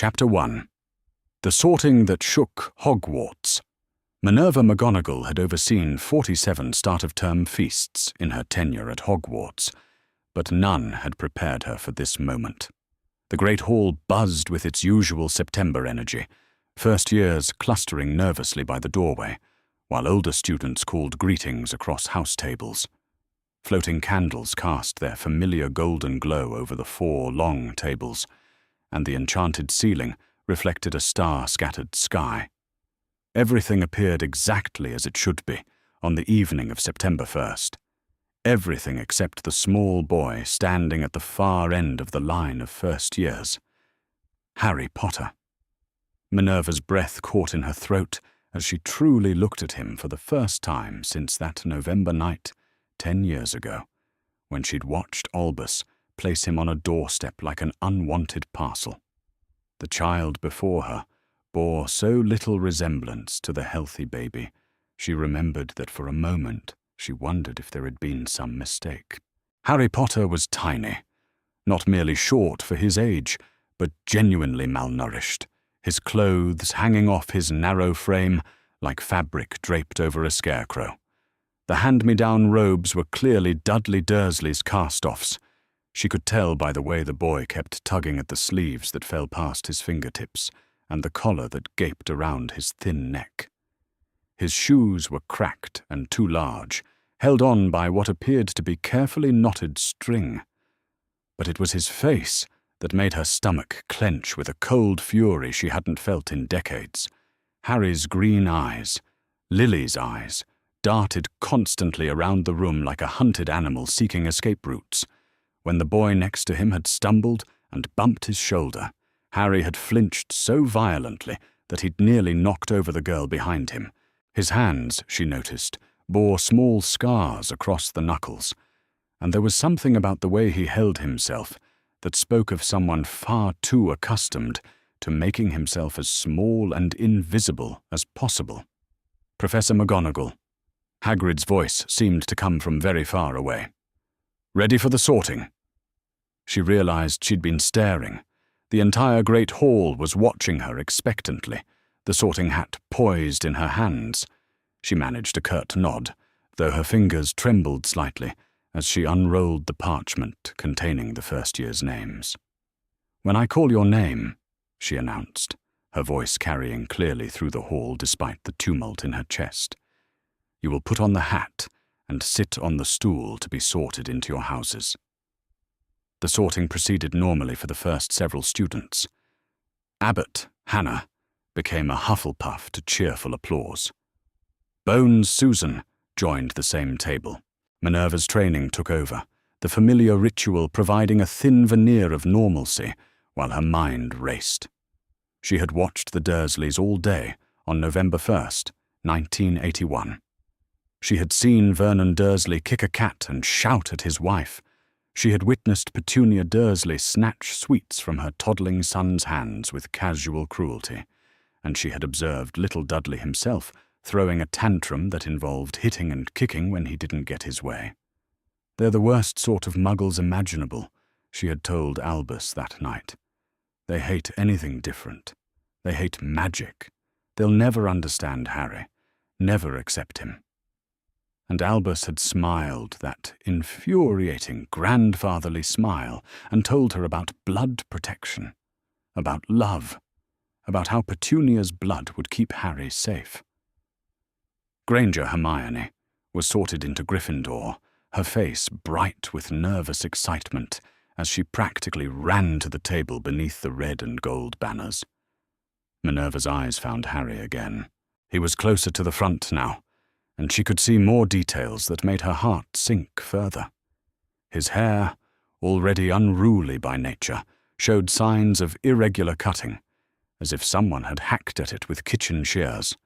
Chapter 1. The Sorting That Shook Hogwarts. Minerva McGonagall had overseen 47 start-of-term feasts in her tenure at Hogwarts, but none had prepared her for this moment. The Great Hall buzzed with its usual September energy, first years clustering nervously by the doorway, while older students called greetings across house tables. Floating candles cast their familiar golden glow over the 4 long tables, and the enchanted ceiling reflected a star-scattered sky. Everything appeared exactly as it should be on the evening of September 1st. Everything except the small boy standing at the far end of the line of first years. Harry Potter. Minerva's breath caught in her throat as she truly looked at him for the first time since that November night 10 years ago, when she'd watched Albus place him on a doorstep like an unwanted parcel. The child before her bore so little resemblance to the healthy baby, she remembered that for a moment she wondered if there had been some mistake. Harry Potter was tiny, not merely short for his age, but genuinely malnourished, his clothes hanging off his narrow frame like fabric draped over a scarecrow. The hand-me-down robes were clearly Dudley Dursley's cast-offs. She could tell by the way the boy kept tugging at the sleeves that fell past his fingertips and the collar that gaped around his thin neck. His shoes were cracked and too large, held on by what appeared to be carefully knotted string. But it was his face that made her stomach clench with a cold fury she hadn't felt in decades. Harry's green eyes, Lily's eyes, darted constantly around the room like a hunted animal seeking escape routes. When the boy next to him had stumbled and bumped his shoulder, Harry had flinched so violently that he'd nearly knocked over the girl behind him. His hands, she noticed, bore small scars across the knuckles, and there was something about the way he held himself that spoke of someone far too accustomed to making himself as small and invisible as possible. Professor McGonagall. Hagrid's voice seemed to come from very far away. Ready for the sorting? She realized she'd been staring. The entire Great Hall was watching her expectantly, the sorting hat poised in her hands. She managed a curt nod, though her fingers trembled slightly as she unrolled the parchment containing the first year's names. When I call your name, she announced, her voice carrying clearly through the hall despite the tumult in her chest, you will put on the hat and sit on the stool to be sorted into your houses. The sorting proceeded normally for the first several students. Abbott, Hannah, became a Hufflepuff to cheerful applause. Bones Susan joined the same table. Minerva's training took over, the familiar ritual providing a thin veneer of normalcy while her mind raced. She had watched the Dursleys all day on November 1st, 1981. She had seen Vernon Dursley kick a cat and shout at his wife. She had witnessed Petunia Dursley snatch sweets from her toddling son's hands with casual cruelty, and she had observed little Dudley himself throwing a tantrum that involved hitting and kicking when he didn't get his way. They're the worst sort of muggles imaginable, she had told Albus that night. They hate anything different. They hate magic. They'll never understand Harry, never accept him. And Albus had smiled that infuriating grandfatherly smile and told her about blood protection, about love, about how Petunia's blood would keep Harry safe. Granger Hermione was sorted into Gryffindor, her face bright with nervous excitement as she practically ran to the table beneath the red and gold banners. Minerva's eyes found Harry again. He was closer to the front now, and she could see more details that made her heart sink further. His hair, already unruly by nature, showed signs of irregular cutting, as if someone had hacked at it with kitchen shears.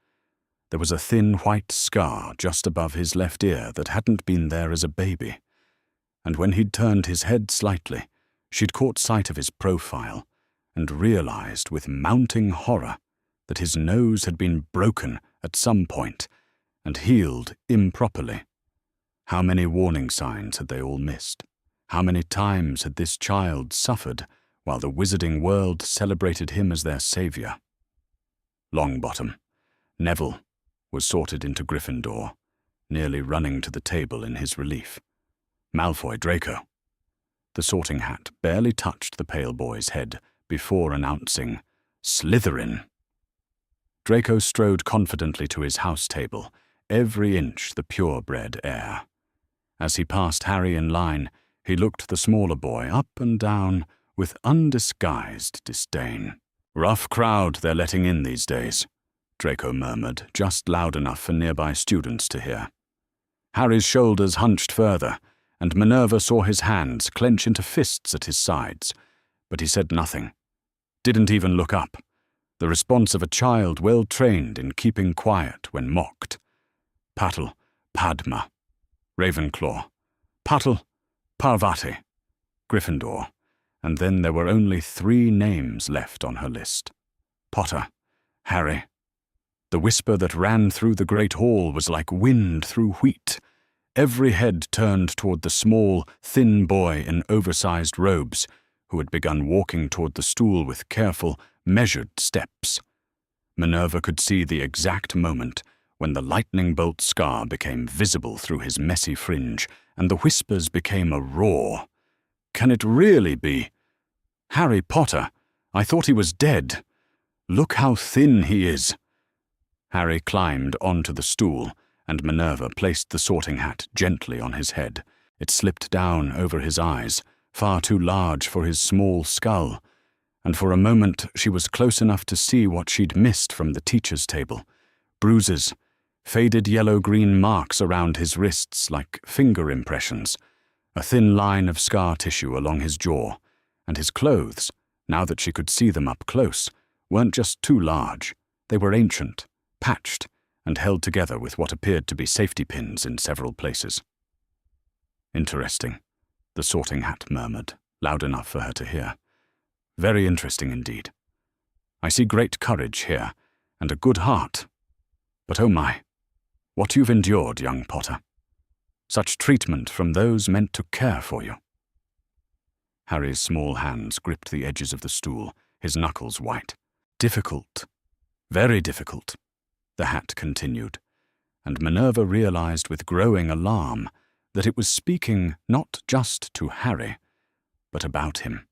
There was a thin white scar just above his left ear that hadn't been there as a baby, and when he'd turned his head slightly, she'd caught sight of his profile and realized with mounting horror that his nose had been broken at some point and healed improperly. How many warning signs had they all missed? How many times had this child suffered while the wizarding world celebrated him as their savior. Longbottom, Neville, was sorted into Gryffindor, nearly running to the table in his relief. Malfoy, Draco. The sorting hat barely touched the pale boy's head before announcing, Slytherin. Draco strode confidently to his house table, every inch the purebred air. As he passed Harry in line, he looked the smaller boy up and down with undisguised disdain. "Rough crowd they're letting in these days," Draco murmured, just loud enough for nearby students to hear. Harry's shoulders hunched further, and Minerva saw his hands clench into fists at his sides, but he said nothing, didn't even look up, the response of a child well trained in keeping quiet when mocked. Patil, Padma, Ravenclaw, Patil, Parvati, Gryffindor, and then there were only 3 names left on her list. Potter, Harry. The whisper that ran through the great hall was like wind through wheat. Every head turned toward the small, thin boy in oversized robes, who had begun walking toward the stool with careful, measured steps. Minerva could see the exact moment when the lightning bolt scar became visible through his messy fringe, and the whispers became a roar. Can it really be? Harry Potter, I thought he was dead. Look how thin he is. Harry climbed onto the stool, and Minerva placed the sorting hat gently on his head. It slipped down over his eyes, far too large for his small skull, and for a moment she was close enough to see what she'd missed from the teacher's table. Bruises, faded yellow-green marks around his wrists like finger impressions, a thin line of scar tissue along his jaw, and his clothes, now that she could see them up close, weren't just too large. They were ancient, patched, and held together with what appeared to be safety pins in several places. Interesting, the sorting hat murmured, loud enough for her to hear. Very interesting indeed. I see great courage here, and a good heart. But oh my, what you've endured, young Potter. Such treatment from those meant to care for you. Harry's small hands gripped the edges of the stool, his knuckles white. Difficult, very difficult, the hat continued, and Minerva realized with growing alarm that it was speaking not just to Harry, but about him,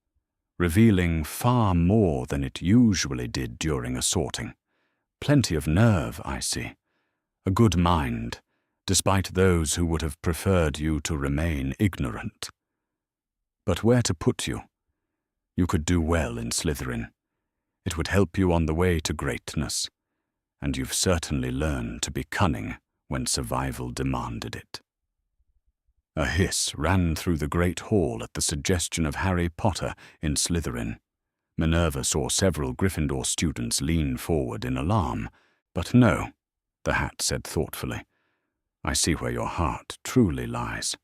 revealing far more than it usually did during a sorting. Plenty of nerve, I see. A good mind, despite those who would have preferred you to remain ignorant. But where to put you? You could do well in Slytherin. It would help you on the way to greatness, and you've certainly learned to be cunning when survival demanded it. A hiss ran through the great hall at the suggestion of Harry Potter in Slytherin. Minerva saw several Gryffindor students lean forward in alarm, but no, the hat said thoughtfully. I see where your heart truly lies.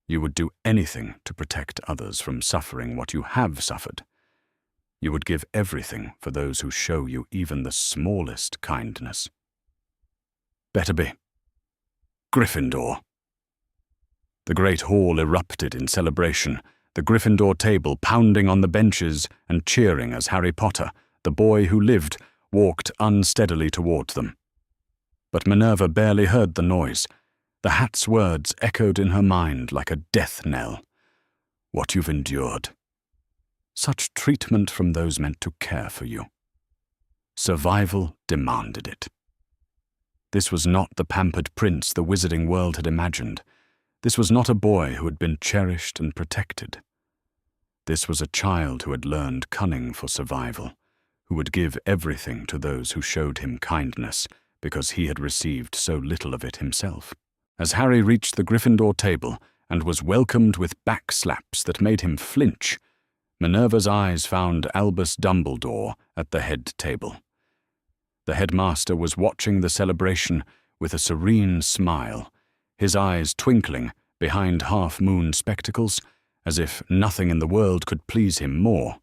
You would do anything to protect others from suffering what you have suffered. You would give everything for those who show you even the smallest kindness. Better be. Gryffindor. The great hall erupted in celebration, the Gryffindor table pounding on the benches and cheering as Harry Potter, the boy who lived, walked unsteadily toward them. But Minerva barely heard the noise. The hat's words echoed in her mind like a death knell. What you've endured. Such treatment from those meant to care for you. Survival demanded it. This was not the pampered prince the wizarding world had imagined. This was not a boy who had been cherished and protected. This was a child who had learned cunning for survival, who would give everything to those who showed him kindness because he had received so little of it himself. As Harry reached the Gryffindor table and was welcomed with backslaps that made him flinch, Minerva's eyes found Albus Dumbledore at the head table. The headmaster was watching the celebration with a serene smile, his eyes twinkling behind half-moon spectacles, as if nothing in the world could please him more.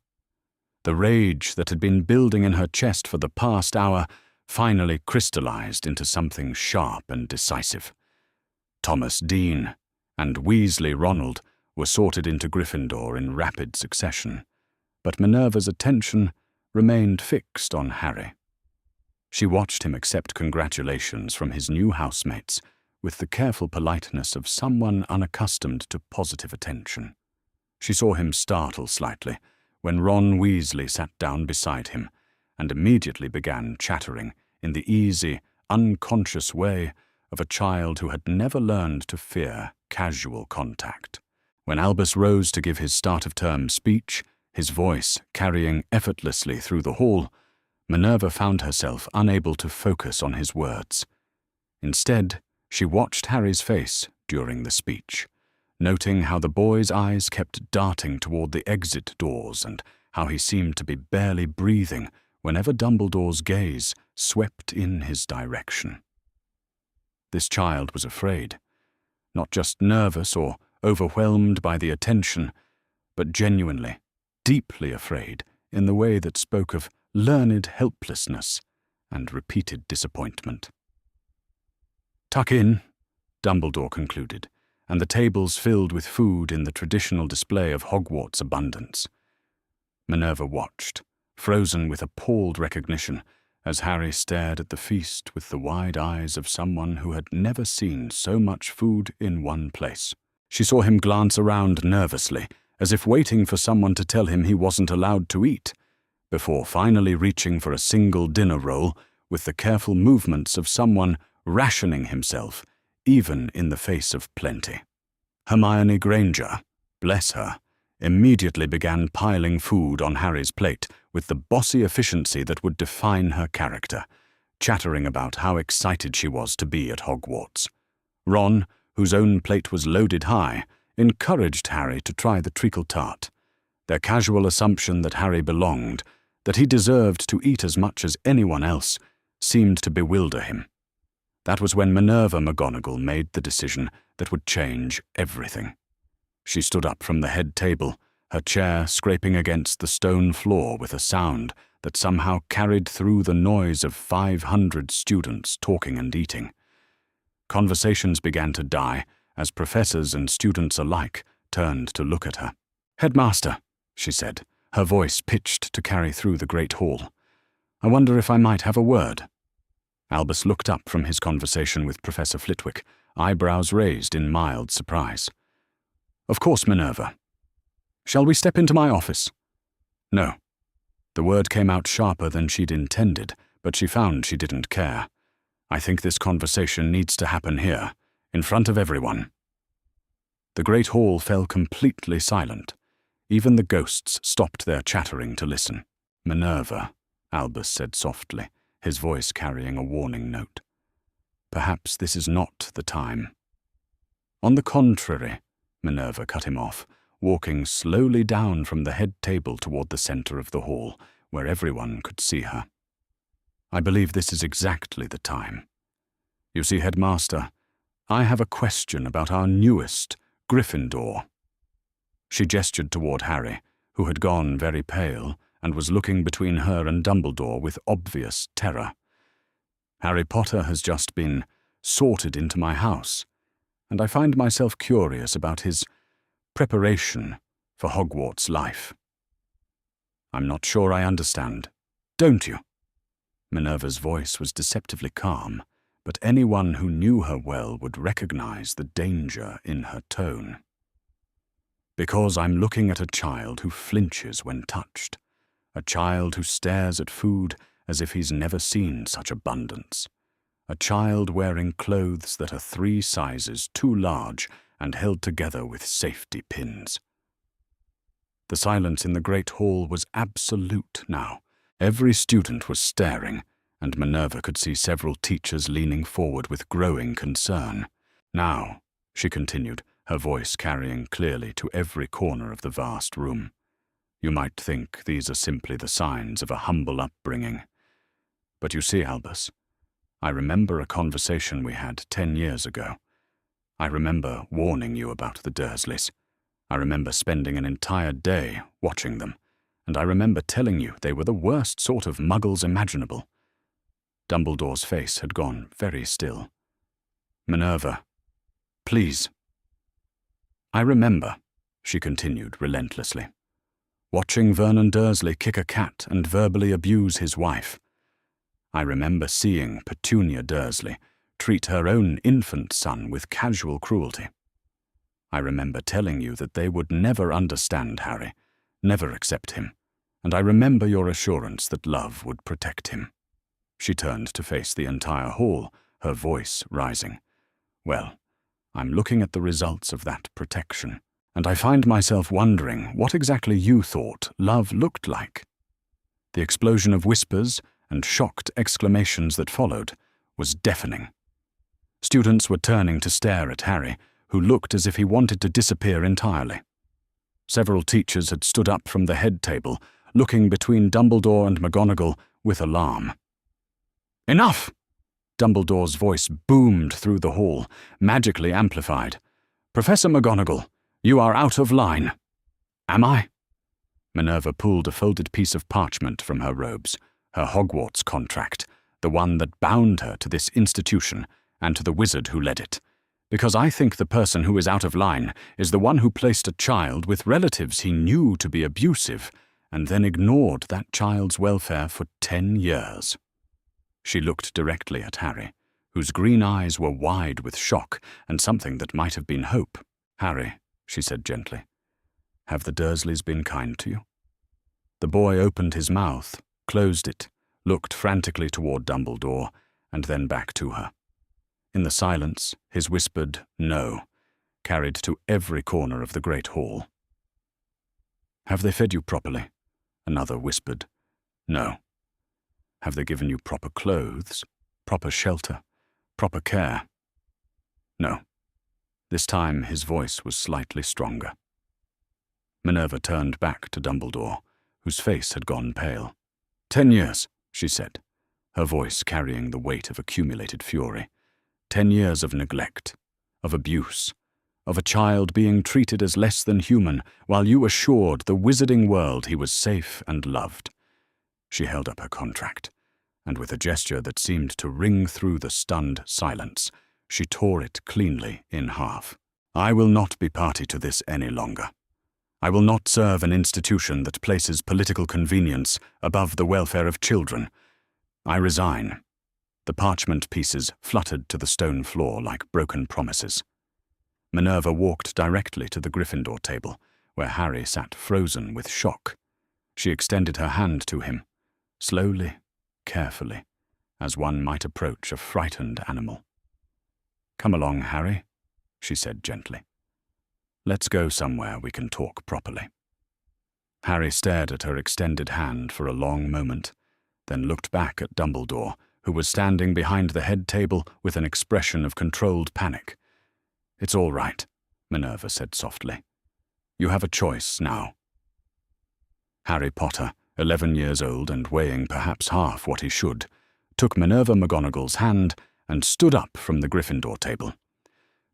The rage that had been building in her chest for the past hour finally crystallized into something sharp and decisive. Thomas Dean and Weasley Ronald were sorted into Gryffindor in rapid succession. but Minerva's attention remained fixed on Harry. She watched him accept congratulations from his new housemates with the careful politeness of someone unaccustomed to positive attention. She saw him startle slightly when Ron Weasley sat down beside him and immediately began chattering in the easy, unconscious way of a child who had never learned to fear casual contact. When Albus rose to give his start-of-term speech, his voice carrying effortlessly through the hall, Minerva found herself unable to focus on his words. Instead, she watched Harry's face during the speech, noting how the boy's eyes kept darting toward the exit doors and how he seemed to be barely breathing whenever Dumbledore's gaze swept in his direction. This child was afraid, not just nervous or overwhelmed by the attention, but genuinely, deeply afraid in the way that spoke of learned helplessness and repeated disappointment. "Tuck in," Dumbledore concluded, and the tables filled with food in the traditional display of Hogwarts abundance. Minerva watched, frozen with appalled recognition, as Harry stared at the feast with the wide eyes of someone who had never seen so much food in one place. She saw him glance around nervously, as if waiting for someone to tell him he wasn't allowed to eat, before finally reaching for a single dinner roll with the careful movements of someone rationing himself, even in the face of plenty. Hermione Granger, bless her, immediately began piling food on Harry's plate with the bossy efficiency that would define her character, chattering about how excited she was to be at Hogwarts. Ron, whose own plate was loaded high, encouraged Harry to try the treacle tart. Their casual assumption that Harry belonged, that he deserved to eat as much as anyone else, seemed to bewilder him. That was when Minerva McGonagall made the decision that would change everything. She stood up from the head table, her chair scraping against the stone floor with a sound that somehow carried through the noise of 500 students talking and eating. Conversations began to die as professors and students alike turned to look at her. "Headmaster," she said, her voice pitched to carry through the great hall. "I wonder if I might have a word." Albus looked up from his conversation with Professor Flitwick, eyebrows raised in mild surprise. "Of course, Minerva. Shall we step into my office?" "No." The word came out sharper than she'd intended, but she found she didn't care. "I think this conversation needs to happen here, in front of everyone." The great hall fell completely silent. Even the ghosts stopped their chattering to listen. "Minerva," Albus said softly, his voice carrying a warning note. "Perhaps this is not the time." "On the contrary," Minerva cut him off, walking slowly down from the head table toward the center of the hall, where everyone could see her. "I believe this is exactly the time. You see, Headmaster, I have a question about our newest, Gryffindor." She gestured toward Harry, who had gone very pale and was looking between her and Dumbledore with obvious terror. "Harry Potter has just been sorted into my house, and I find myself curious about his preparation for Hogwarts life." "I'm not sure I understand. Don't you?" Minerva's voice was deceptively calm, but anyone who knew her well would recognize the danger in her tone. "Because I'm looking at a child who flinches when touched, a child who stares at food as if he's never seen such abundance, a child wearing clothes that are 3 sizes too large and held together with safety pins." The silence in the great hall was absolute now. Every student was staring, and Minerva could see several teachers leaning forward with growing concern. "Now," she continued, her voice carrying clearly to every corner of the vast room, "you might think these are simply the signs of a humble upbringing. But you see, Albus, I remember a conversation we had 10 years ago. I remember warning you about the Dursleys. I remember spending an entire day watching them, and I remember telling you they were the worst sort of muggles imaginable." Dumbledore's face had gone very still. "Minerva, please." "I remember," she continued relentlessly. watching Vernon Dursley kick a cat and verbally abuse his wife. I remember seeing Petunia Dursley treat her own infant son with casual cruelty. I remember telling you that they would never understand Harry, never accept him, and I remember your assurance that love would protect him." She turned to face the entire hall, her voice rising. "Well, I'm looking at the results of that protection, and I find myself wondering what exactly you thought love looked like." The explosion of whispers and shocked exclamations that followed was deafening. Students were turning to stare at Harry, who looked as if he wanted to disappear entirely. Several teachers had stood up from the head table, looking between Dumbledore and McGonagall with alarm. "Enough!" Dumbledore's voice boomed through the hall, magically amplified. "Professor McGonagall, you are out of line." "Am I?" Minerva pulled a folded piece of parchment from her robes, her Hogwarts contract, the one that bound her to this institution and to the wizard who led it. "Because I think the person who is out of line is the one who placed a child with relatives he knew to be abusive and then ignored that child's welfare for 10 years. She looked directly at Harry, whose green eyes were wide with shock and something that might have been hope. "Harry," she said gently, "have the Dursleys been kind to you?" The boy opened his mouth, closed it, looked frantically toward Dumbledore, and then back to her. In the silence, his whispered "no" carried to every corner of the great hall. "Have they fed you properly?" Another whispered "no." "Have they given you proper clothes, proper shelter, proper care?" "No." This time his voice was slightly stronger. Minerva turned back to Dumbledore, whose face had gone pale. 10 years, she said, her voice carrying the weight of accumulated fury. 10 years of neglect, of abuse, of a child being treated as less than human while you assured the wizarding world he was safe and loved. She held up her contract, and with a gesture that seemed to ring through the stunned silence, she tore it cleanly in half. "I will not be party to this any longer. I will not serve an institution that places political convenience above the welfare of children. I resign." The parchment pieces fluttered to the stone floor like broken promises. Minerva walked directly to the Gryffindor table, where Harry sat frozen with shock. She extended her hand to him, slowly, carefully, as one might approach a frightened animal. "Come along, Harry," she said gently. "Let's go somewhere we can talk properly." Harry stared at her extended hand for a long moment, then looked back at Dumbledore, who was standing behind the head table with an expression of controlled panic. "It's all right," Minerva said softly. "You have a choice now." Harry Potter, 11 years old and weighing perhaps half what he should, took Minerva McGonagall's hand and stood up from the Gryffindor table.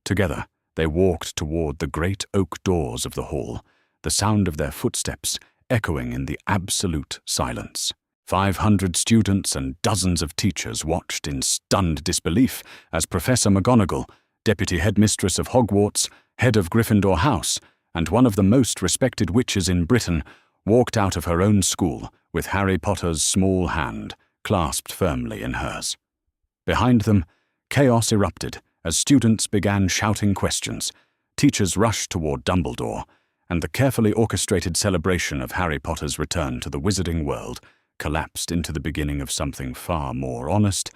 Together, they walked toward the great oak doors of the hall, the sound of their footsteps echoing in the absolute silence. 500 students and dozens of teachers watched in stunned disbelief as Professor McGonagall, Deputy Headmistress of Hogwarts, head of Gryffindor House, and one of the most respected witches in Britain, walked out of her own school with Harry Potter's small hand clasped firmly in hers. Behind them, chaos erupted as students began shouting questions, teachers rushed toward Dumbledore, and the carefully orchestrated celebration of Harry Potter's return to the wizarding world collapsed into the beginning of something far more honest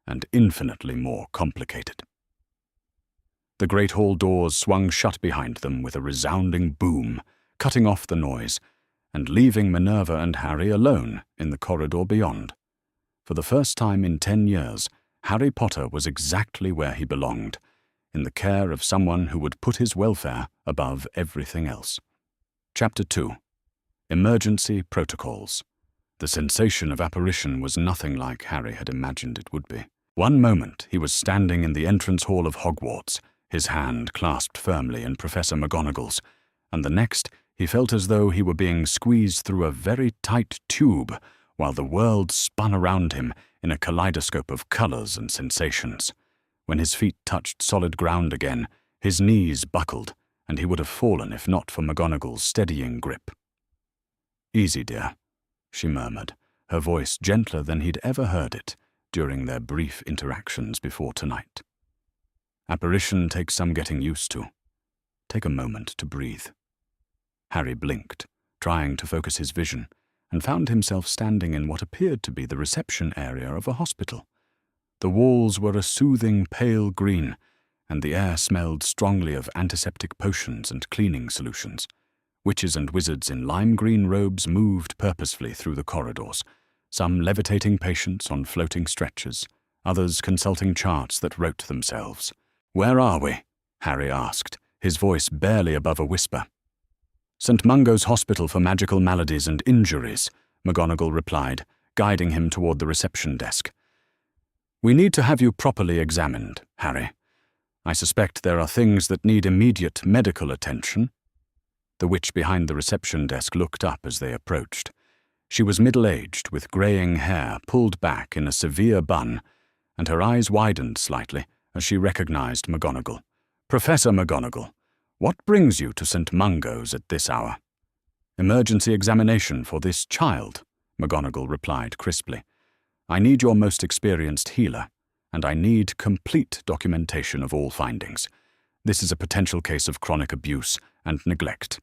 and infinitely more complicated. The great hall doors swung shut behind them with a resounding boom, cutting off the noise, and leaving Minerva and Harry alone in the corridor beyond. For the first time in 10 years, Harry Potter was exactly where he belonged, in the care of someone who would put his welfare above everything else. Chapter 2. Emergency Protocols. The sensation of apparition was nothing like Harry had imagined it would be. One moment he was standing in the entrance hall of Hogwarts, his hand clasped firmly in Professor McGonagall's, and the next he felt as though he were being squeezed through a very tight tube while the world spun around him in a kaleidoscope of colors and sensations. When his feet touched solid ground again, his knees buckled, and he would have fallen if not for McGonagall's steadying grip. "Easy, dear," she murmured, her voice gentler than he'd ever heard it during their brief interactions before tonight. "Apparition takes some getting used to. Take a moment to breathe." Harry blinked, trying to focus his vision, and found himself standing in what appeared to be the reception area of a hospital. The walls were a soothing pale green, and the air smelled strongly of antiseptic potions and cleaning solutions. Witches and wizards in lime green robes moved purposefully through the corridors, some levitating patients on floating stretchers, others consulting charts that wrote themselves. "Where are we?" Harry asked, his voice barely above a whisper. "St. Mungo's Hospital for Magical Maladies and Injuries," McGonagall replied, guiding him toward the reception desk. "We need to have you properly examined, Harry. I suspect there are things that need immediate medical attention." The witch behind the reception desk looked up as they approached. She was middle-aged, with greying hair pulled back in a severe bun, and her eyes widened slightly as she recognized McGonagall. "Professor McGonagall, what brings you to St. Mungo's at this hour?" "Emergency examination for this child," McGonagall replied crisply. "I need your most experienced healer, and I need complete documentation of all findings. This is a potential case of chronic abuse and neglect."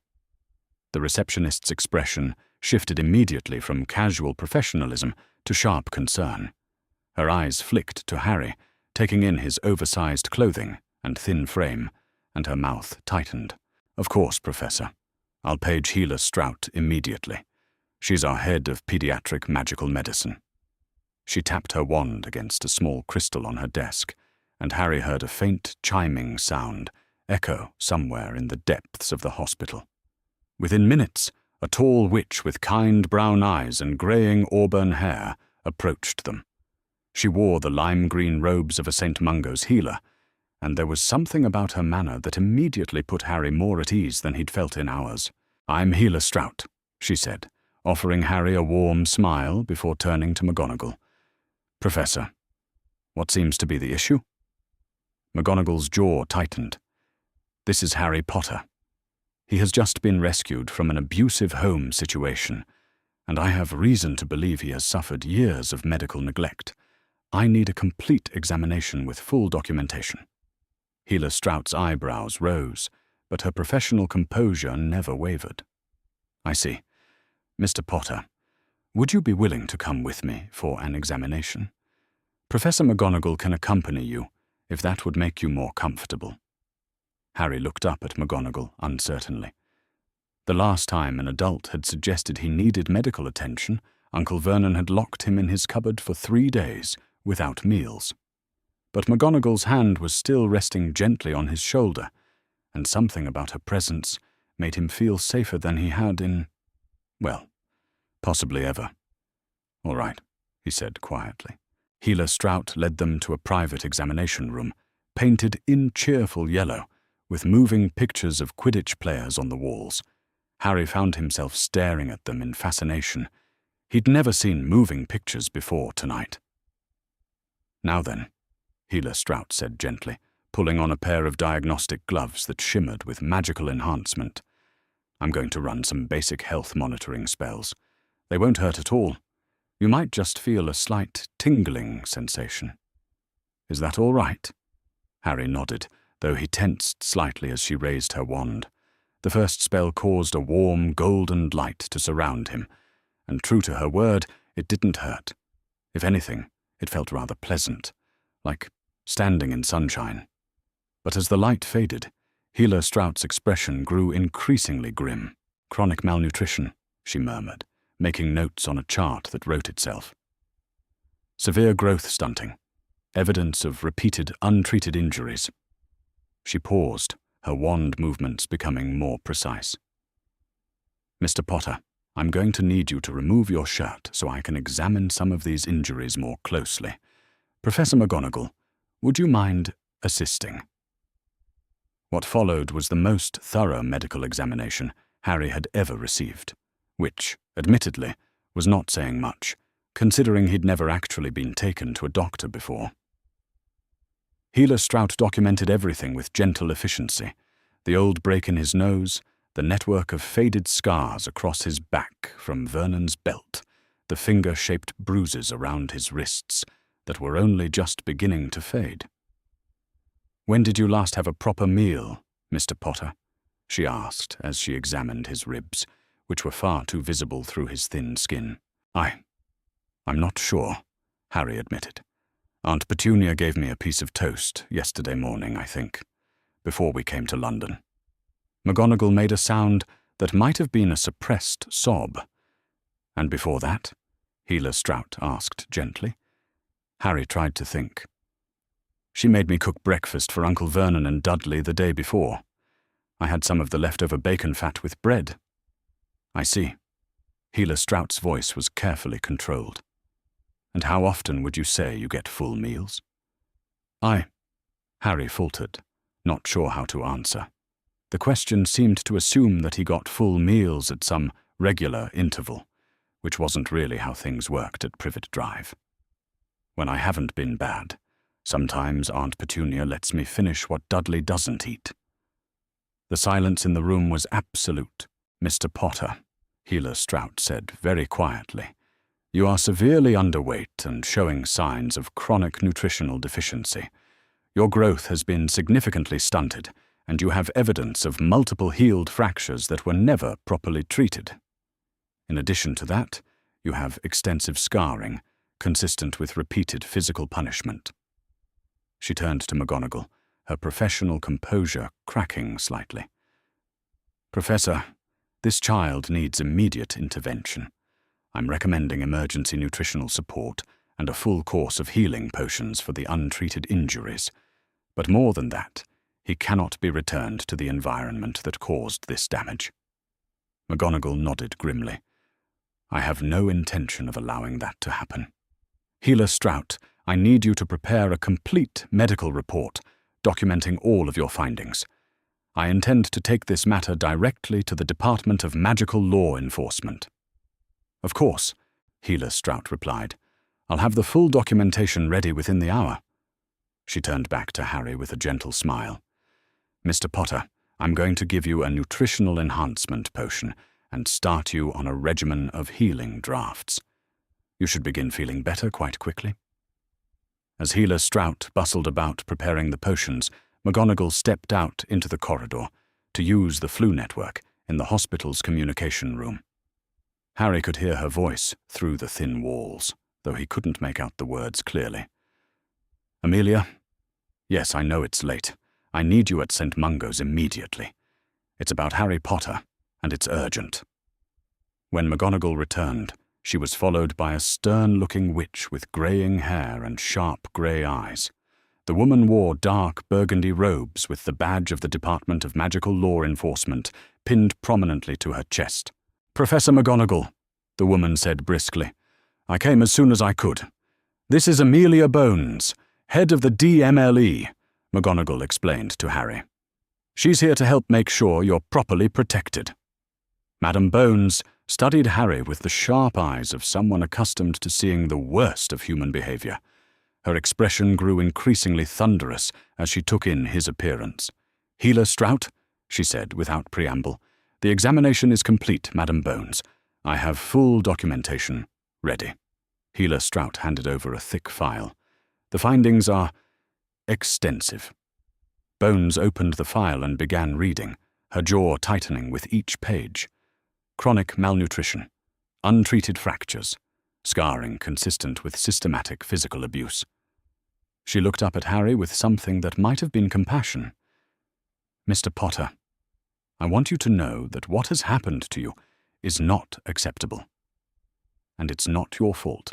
The receptionist's expression shifted immediately from casual professionalism to sharp concern. Her eyes flicked to Harry, taking in his oversized clothing and thin frame, and her mouth tightened. "Of course, Professor. I'll page Healer Strout immediately. She's our head of pediatric magical medicine." She tapped her wand against a small crystal on her desk, and Harry heard a faint chiming sound echo somewhere in the depths of the hospital. Within minutes, a tall witch with kind brown eyes and greying auburn hair approached them. She wore the lime-green robes of a St. Mungo's healer, and there was something about her manner that immediately put Harry more at ease than he'd felt in hours. "I'm Healer Strout," she said, offering Harry a warm smile before turning to McGonagall. "Professor, what seems to be the issue?" McGonagall's jaw tightened. "This is Harry Potter. He has just been rescued from an abusive home situation, and I have reason to believe he has suffered years of medical neglect. I need a complete examination with full documentation." Healer Strout's eyebrows rose, but her professional composure never wavered. "I see. Mr. Potter, would you be willing to come with me for an examination? Professor McGonagall can accompany you, if that would make you more comfortable." Harry looked up at McGonagall uncertainly. The last time an adult had suggested he needed medical attention, Uncle Vernon had locked him in his cupboard for 3 days, without meals. But McGonagall's hand was still resting gently on his shoulder, and something about her presence made him feel safer than he had in, well, possibly ever. "All right," he said quietly. Healer Strout led them to a private examination room, painted in cheerful yellow, with moving pictures of Quidditch players on the walls. Harry found himself staring at them in fascination. He'd never seen moving pictures before tonight. "Now then," Healer Strout said gently, pulling on a pair of diagnostic gloves that shimmered with magical enhancement. "I'm going to run some basic health monitoring spells. They won't hurt at all. You might just feel a slight tingling sensation. Is that all right?" Harry nodded, though he tensed slightly as she raised her wand. The first spell caused a warm, golden light to surround him, and true to her word, it didn't hurt. If anything, it felt rather pleasant, like standing in sunshine. But as the light faded, Healer Strout's expression grew increasingly grim. "Chronic malnutrition," she murmured, making notes on a chart that wrote itself. "Severe growth stunting. Evidence of repeated untreated injuries." She paused, her wand movements becoming more precise. "Mr. Potter, I'm going to need you to remove your shirt so I can examine some of these injuries more closely. Professor McGonagall, would you mind assisting?" What followed was the most thorough medical examination Harry had ever received, which, admittedly, was not saying much, considering he'd never actually been taken to a doctor before. Healer Strout documented everything with gentle efficiency: the old break in his nose, the network of faded scars across his back from Vernon's belt, the finger-shaped bruises around his wrists that were only just beginning to fade. "When did you last have a proper meal, Mr. Potter?" she asked as she examined his ribs, which were far too visible through his thin skin. I'm not sure," Harry admitted. "Aunt Petunia gave me a piece of toast yesterday morning, I think, before we came to London." McGonagall made a sound that might have been a suppressed sob. "And before that?" Healer Strout asked gently. Harry tried to think. "She made me cook breakfast for Uncle Vernon and Dudley the day before. I had some of the leftover bacon fat with bread." "I see." Healer Strout's voice was carefully controlled. "And how often would you say you get full meals?" Harry faltered, not sure how to answer. The question seemed to assume that he got full meals at some regular interval, which wasn't really how things worked at Privet Drive. "When I haven't been bad, sometimes Aunt Petunia lets me finish what Dudley doesn't eat." The silence in the room was absolute. "Mr. Potter," Healer Strout said very quietly, "you are severely underweight and showing signs of chronic nutritional deficiency. Your growth has been significantly stunted, and you have evidence of multiple healed fractures that were never properly treated. In addition to that, you have extensive scarring, consistent with repeated physical punishment." She turned to McGonagall, her professional composure cracking slightly. "Professor, this child needs immediate intervention. I'm recommending emergency nutritional support and a full course of healing potions for the untreated injuries. But more than that, he cannot be returned to the environment that caused this damage." McGonagall nodded grimly. "I have no intention of allowing that to happen. Healer Strout, I need you to prepare a complete medical report documenting all of your findings. I intend to take this matter directly to the Department of Magical Law Enforcement." "Of course," Healer Strout replied. "I'll have the full documentation ready within the hour." She turned back to Harry with a gentle smile. "Mr. Potter, I'm going to give you a nutritional enhancement potion and start you on a regimen of healing drafts. You should begin feeling better quite quickly." As Healer Strout bustled about preparing the potions, McGonagall stepped out into the corridor to use the flu network in the hospital's communication room. Harry could hear her voice through the thin walls, though he couldn't make out the words clearly. "Amelia? Yes, I know it's late. I need you at St. Mungo's immediately. It's about Harry Potter, and it's urgent." When McGonagall returned, she was followed by a stern-looking witch with greying hair and sharp grey eyes. The woman wore dark burgundy robes with the badge of the Department of Magical Law Enforcement pinned prominently to her chest. "Professor McGonagall," the woman said briskly, "I came as soon as I could. This is Amelia Bones, head of the DMLE," McGonagall explained to Harry. "She's here to help make sure you're properly protected." Madam Bones studied Harry with the sharp eyes of someone accustomed to seeing the worst of human behavior. Her expression grew increasingly thunderous as she took in his appearance. "Healer Strout," she said without preamble, "the examination is complete, Madam Bones. I have full documentation ready." Healer Strout handed over a thick file. "The findings are extensive." Bones opened the file and began reading, her jaw tightening with each page. Chronic malnutrition, untreated fractures, scarring consistent with systematic physical abuse. She looked up at Harry with something that might have been compassion. "Mr. Potter, I want you to know that what has happened to you is not acceptable. And it's not your fault."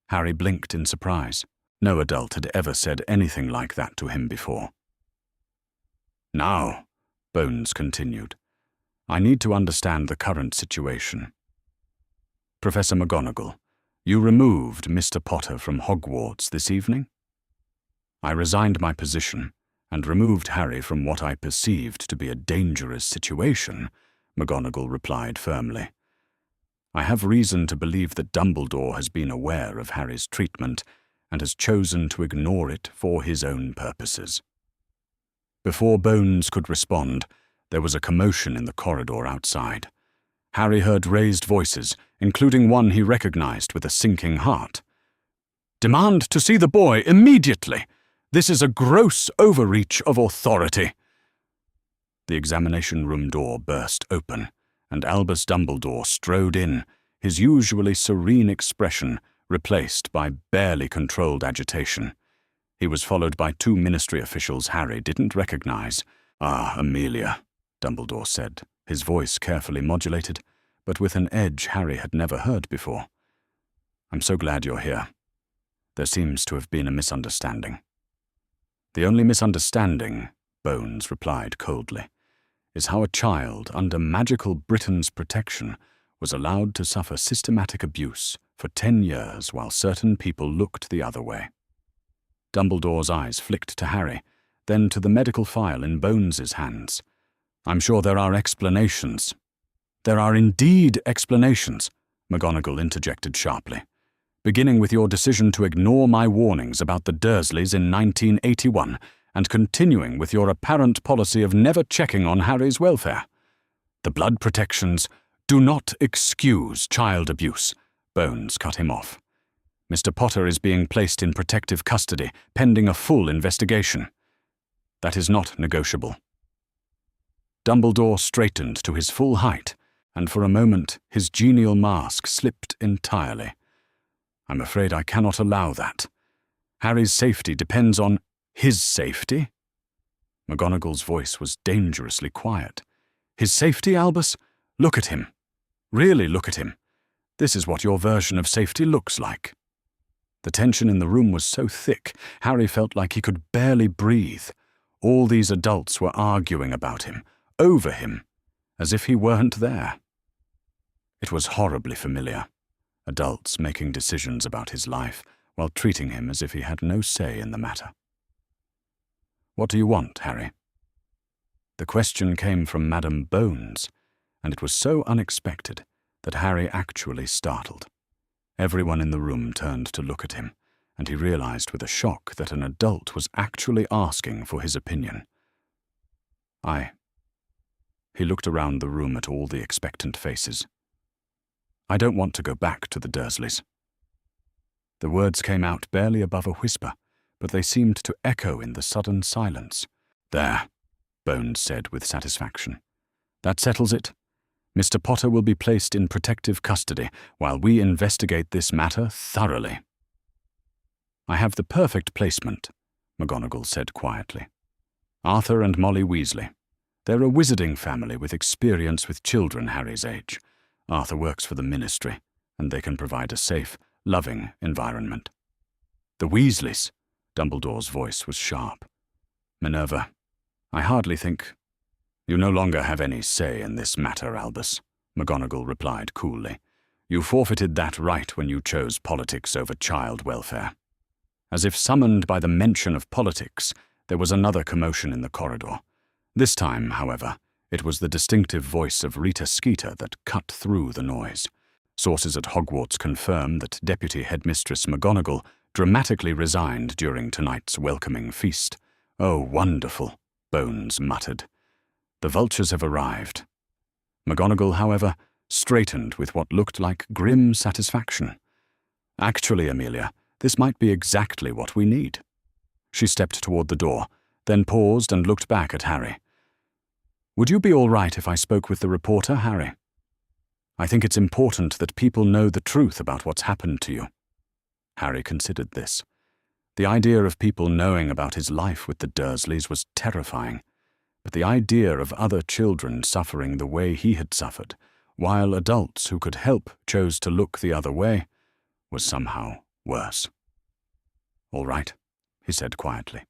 Harry blinked in surprise. No adult had ever said anything like that to him before. "Now," Bones continued, "I need to understand the current situation. Professor McGonagall, you removed Mr. Potter from Hogwarts this evening?" "I resigned my position and removed Harry from what I perceived to be a dangerous situation," McGonagall replied firmly. "I have reason to believe that Dumbledore has been aware of Harry's treatment and has chosen to ignore it for his own purposes." Before Bones could respond, There was a commotion in the corridor outside. Harry heard raised voices, including one he recognized with a sinking heart. "Demand to see the boy immediately! This is a gross overreach of authority!" The examination room door burst open, and Albus Dumbledore strode in, his usually serene expression replaced by barely controlled agitation. He was followed by two ministry officials Harry didn't recognize. "Ah, Amelia," Dumbledore said, his voice carefully modulated, but with an edge Harry had never heard before. "I'm so glad you're here. There seems to have been a misunderstanding." "The only misunderstanding," Bones replied coldly, "is how a child under magical Britain's protection was allowed to suffer systematic abuse for 10 years while certain people looked the other way." Dumbledore's eyes flicked to Harry, then to the medical file in Bones's hands. "I'm sure there are explanations." "There are indeed explanations," McGonagall interjected sharply, "beginning with your decision to ignore my warnings about the Dursleys in 1981 and continuing with your apparent policy of never checking on Harry's welfare. The blood protections do not excuse child abuse," Bones cut him off. "Mr. Potter is being placed in protective custody, pending a full investigation. That is not negotiable." Dumbledore straightened to his full height, and for a moment his genial mask slipped entirely. "I'm afraid I cannot allow that. Harry's safety depends on—" "His safety?" McGonagall's voice was dangerously quiet. "His safety, Albus? Look at him. Really look at him. This is what your version of safety looks like." The tension in the room was so thick, Harry felt like he could barely breathe. All these adults were arguing about him, over him, as if he weren't there. It was horribly familiar. Adults making decisions about his life while treating him as if he had no say in the matter. "What do you want, Harry?" The question came from Madame Bones, and it was so unexpected that Harry actually startled. Everyone in the room turned to look at him, and he realized with a shock that an adult was actually asking for his opinion. He looked around the room at all the expectant faces. "I don't want to go back to the Dursleys." The words came out barely above a whisper, but they seemed to echo in the sudden silence. "There," Bones said with satisfaction. "That settles it. Mr. Potter will be placed in protective custody while we investigate this matter thoroughly." "I have the perfect placement," McGonagall said quietly. "Arthur and Molly Weasley. They're a wizarding family with experience with children Harry's age. Arthur works for the ministry, and they can provide a safe, loving environment." "The Weasleys," Dumbledore's voice was sharp. "Minerva, I hardly think—" "You no longer have any say in this matter, Albus," McGonagall replied coolly. "You forfeited that right when you chose politics over child welfare." As if summoned by the mention of politics, there was another commotion in the corridor. This time, however, it was the distinctive voice of Rita Skeeter that cut through the noise. Sources at Hogwarts confirm that Deputy Headmistress McGonagall dramatically resigned during tonight's welcoming feast. "Oh, wonderful," Bones muttered. "The vultures have arrived." McGonagall, however, straightened with what looked like grim satisfaction. "Actually, Amelia, this might be exactly what we need." She stepped toward the door, then paused and looked back at Harry. "Would you be all right if I spoke with the reporter, Harry? I think it's important that people know the truth about what's happened to you." Harry considered this. The idea of people knowing about his life with the Dursleys was terrifying, but the idea of other children suffering the way he had suffered, while adults who could help chose to look the other way, was somehow worse. "All right," he said quietly.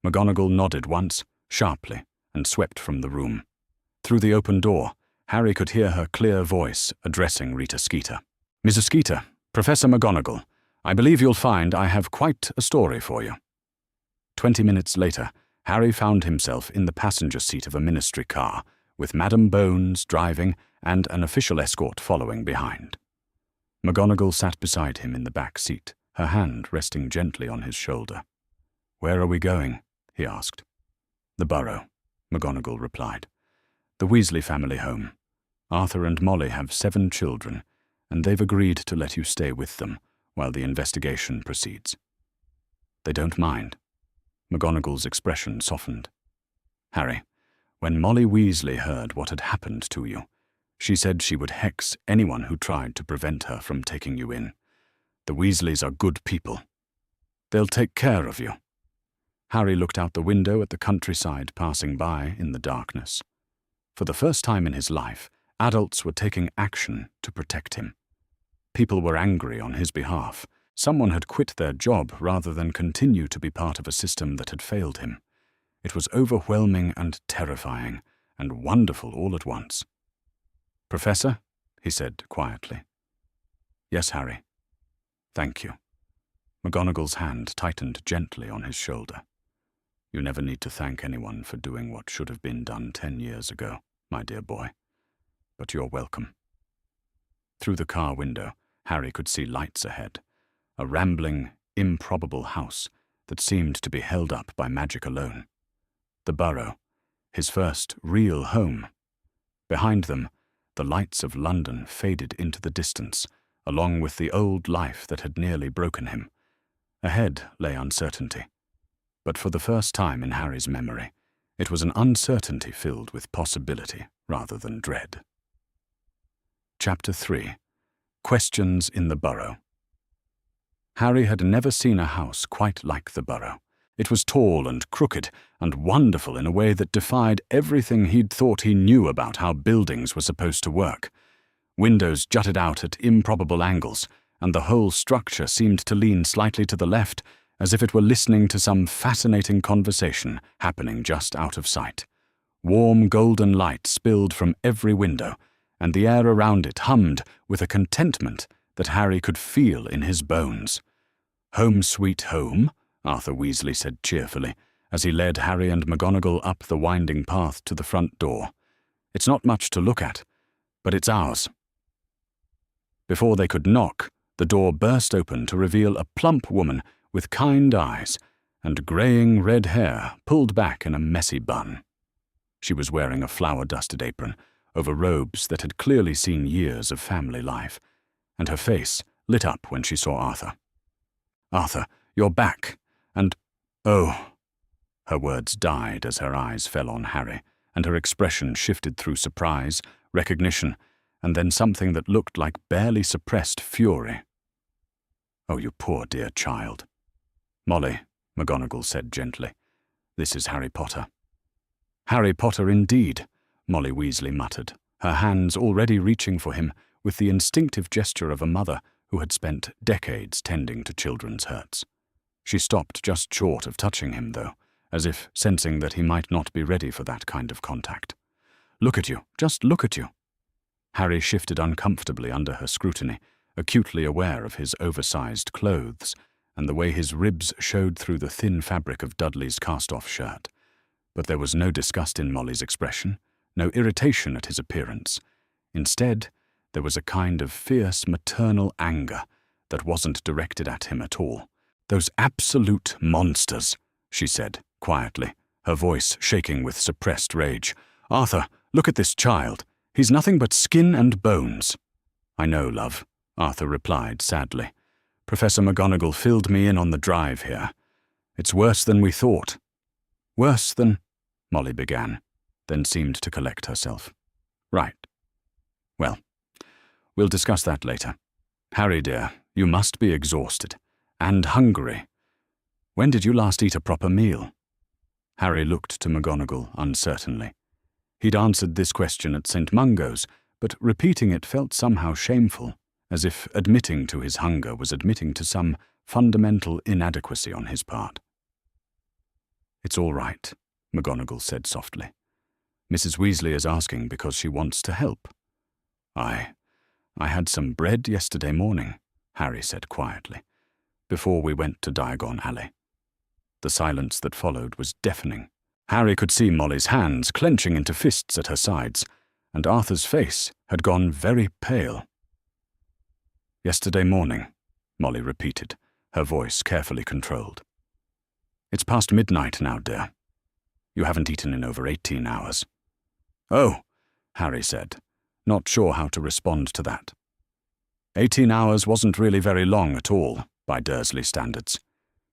McGonagall nodded once, sharply, and swept from the room. Through the open door, Harry could hear her clear voice addressing Rita Skeeter. "Mrs. Skeeter, Professor McGonagall, I believe you'll find I have quite a story for you." 20 minutes later, Harry found himself in the passenger seat of a ministry car, with Madame Bones driving and an official escort following behind. McGonagall sat beside him in the back seat, her hand resting gently on his shoulder. "Where are we going?" he asked. "The Burrow," McGonagall replied. The Weasley family home. Arthur and Molly have 7 children, and they've agreed to let you stay with them while the investigation proceeds. They don't mind. McGonagall's expression softened. Harry, when Molly Weasley heard what had happened to you, she said she would hex anyone who tried to prevent her from taking you in. The Weasleys are good people. They'll take care of you. Harry looked out the window at the countryside passing by in the darkness. For the first time in his life, adults were taking action to protect him. People were angry on his behalf. Someone had quit their job rather than continue to be part of a system that had failed him. It was overwhelming and terrifying, and wonderful all at once. "Professor?" he said quietly. "Yes, Harry." "Thank you." McGonagall's hand tightened gently on his shoulder. "You never need to thank anyone for doing what should have been done 10 years ago, my dear boy. But you're welcome." Through the car window, Harry could see lights ahead, a rambling, improbable house that seemed to be held up by magic alone. The Burrow, his first real home. Behind them, the lights of London faded into the distance, along with the old life that had nearly broken him. Ahead lay uncertainty. But for the first time in Harry's memory, it was an uncertainty filled with possibility rather than dread. Chapter 3. Questions in the Burrow. Harry had never seen a house quite like the Burrow. It was tall and crooked and wonderful in a way that defied everything he'd thought he knew about how buildings were supposed to work. Windows jutted out at improbable angles, and the whole structure seemed to lean slightly to the left, as if it were listening to some fascinating conversation happening just out of sight. Warm golden light spilled from every window, and the air around it hummed with a contentment that Harry could feel in his bones. "Home sweet home," Arthur Weasley said cheerfully, as he led Harry and McGonagall up the winding path to the front door. "It's not much to look at, but it's ours." Before they could knock, the door burst open to reveal a plump woman with kind eyes and greying red hair pulled back in a messy bun. She was wearing a flour-dusted apron over robes that had clearly seen years of family life, and her face lit up when she saw Arthur. "Arthur, you're back, and oh." Her words died as her eyes fell on Harry, and her expression shifted through surprise, recognition, and then something that looked like barely suppressed fury. "Oh, you poor dear child." "Molly," McGonagall said gently, "this is Harry Potter." "Harry Potter indeed," Molly Weasley muttered, her hands already reaching for him with the instinctive gesture of a mother who had spent decades tending to children's hurts. She stopped just short of touching him, though, as if sensing that he might not be ready for that kind of contact. "Look at you, just look at you." Harry shifted uncomfortably under her scrutiny, acutely aware of his oversized clothes and the way his ribs showed through the thin fabric of Dudley's cast-off shirt. But there was no disgust in Molly's expression, no irritation at his appearance. Instead, there was a kind of fierce maternal anger that wasn't directed at him at all. "Those absolute monsters," she said quietly, her voice shaking with suppressed rage. "Arthur, look at this child. He's nothing but skin and bones." "I know, love," Arthur replied sadly. "Professor McGonagall filled me in on the drive here. It's worse than we thought." "Worse than—" Molly began, then seemed to collect herself. "Right. Well, we'll discuss that later. Harry, dear, you must be exhausted. And hungry. When did you last eat a proper meal?" Harry looked to McGonagall uncertainly. He'd answered this question at St. Mungo's, but repeating it felt somehow shameful, as if admitting to his hunger was admitting to some fundamental inadequacy on his part. "It's all right," McGonagall said softly. "Mrs. Weasley is asking because she wants to help." I had some bread yesterday morning," Harry said quietly, "before we went to Diagon Alley." The silence that followed was deafening. Harry could see Molly's hands clenching into fists at her sides, and Arthur's face had gone very pale. "Yesterday morning," Molly repeated, her voice carefully controlled. "It's past midnight now, dear. You haven't eaten in over 18 hours. "Oh," Harry said, not sure how to respond to that. 18 hours wasn't really very long at all, by Dursley standards.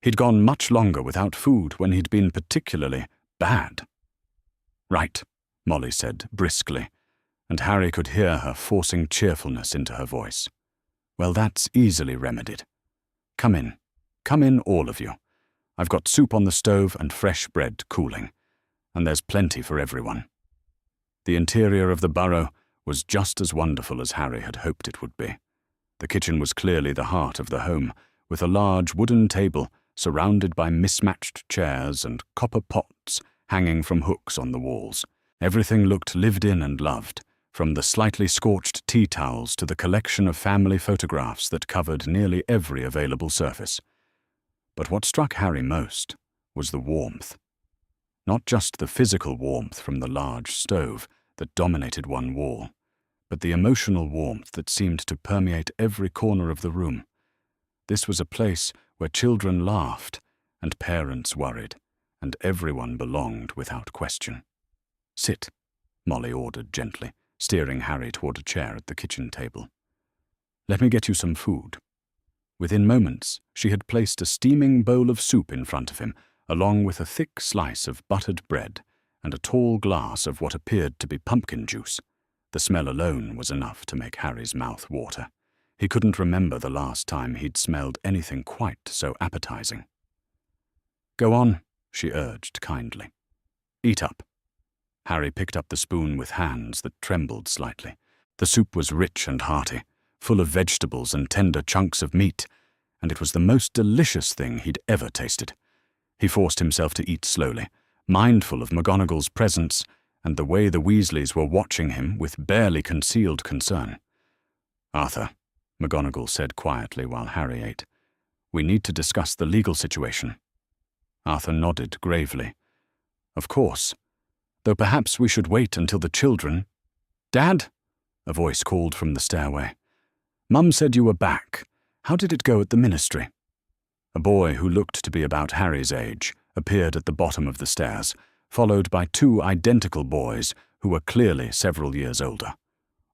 He'd gone much longer without food when he'd been particularly bad. "Right," Molly said briskly, and Harry could hear her forcing cheerfulness into her voice. "Well, that's easily remedied. Come in. Come in, all of you. I've got soup on the stove and fresh bread cooling, and there's plenty for everyone." The interior of the Burrow was just as wonderful as Harry had hoped it would be. The kitchen was clearly the heart of the home, with a large wooden table surrounded by mismatched chairs and copper pots hanging from hooks on the walls. Everything looked lived in and loved, from the slightly scorched tea towels to the collection of family photographs that covered nearly every available surface. But what struck Harry most was the warmth. Not just the physical warmth from the large stove that dominated one wall, but the emotional warmth that seemed to permeate every corner of the room. This was a place where children laughed and parents worried, and everyone belonged without question. "Sit," Molly ordered gently, steering Harry toward a chair at the kitchen table. "Let me get you some food." Within moments, she had placed a steaming bowl of soup in front of him, along with a thick slice of buttered bread and a tall glass of what appeared to be pumpkin juice. The smell alone was enough to make Harry's mouth water. He couldn't remember the last time he'd smelled anything quite so appetizing. "Go on," she urged kindly. "Eat up." Harry picked up the spoon with hands that trembled slightly. The soup was rich and hearty, full of vegetables and tender chunks of meat, and it was the most delicious thing he'd ever tasted. He forced himself to eat slowly, mindful of McGonagall's presence and the way the Weasleys were watching him with barely concealed concern. "Arthur," McGonagall said quietly while Harry ate, "we need to discuss the legal situation." Arthur nodded gravely. "Of course, though perhaps we should wait until the children—" "Dad?" a voice called from the stairway. "Mum said you were back. How did it go at the ministry?" A boy who looked to be about Harry's age appeared at the bottom of the stairs, followed by two identical boys who were clearly several years older.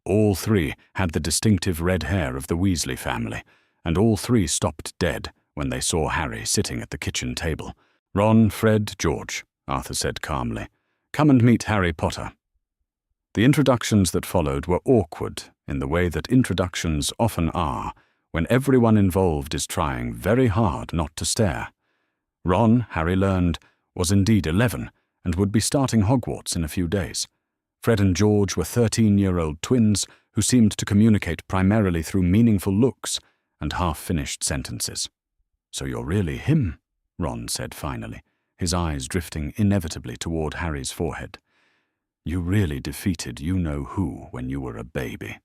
All three had the distinctive red hair of the Weasley family, and all three stopped dead when they saw Harry sitting at the kitchen table. "Ron, Fred, George," Arthur said calmly. "Come and meet Harry Potter." The introductions that followed were awkward in the way that introductions often are when everyone involved is trying very hard not to stare. Ron, Harry learned, was indeed 11 and would be starting Hogwarts in a few days. Fred and George were 13-year-old twins who seemed to communicate primarily through meaningful looks and half-finished sentences. "So you're really him," Ron said finally, his eyes drifting inevitably toward Harry's forehead. "You really defeated you-know-who when you were a baby."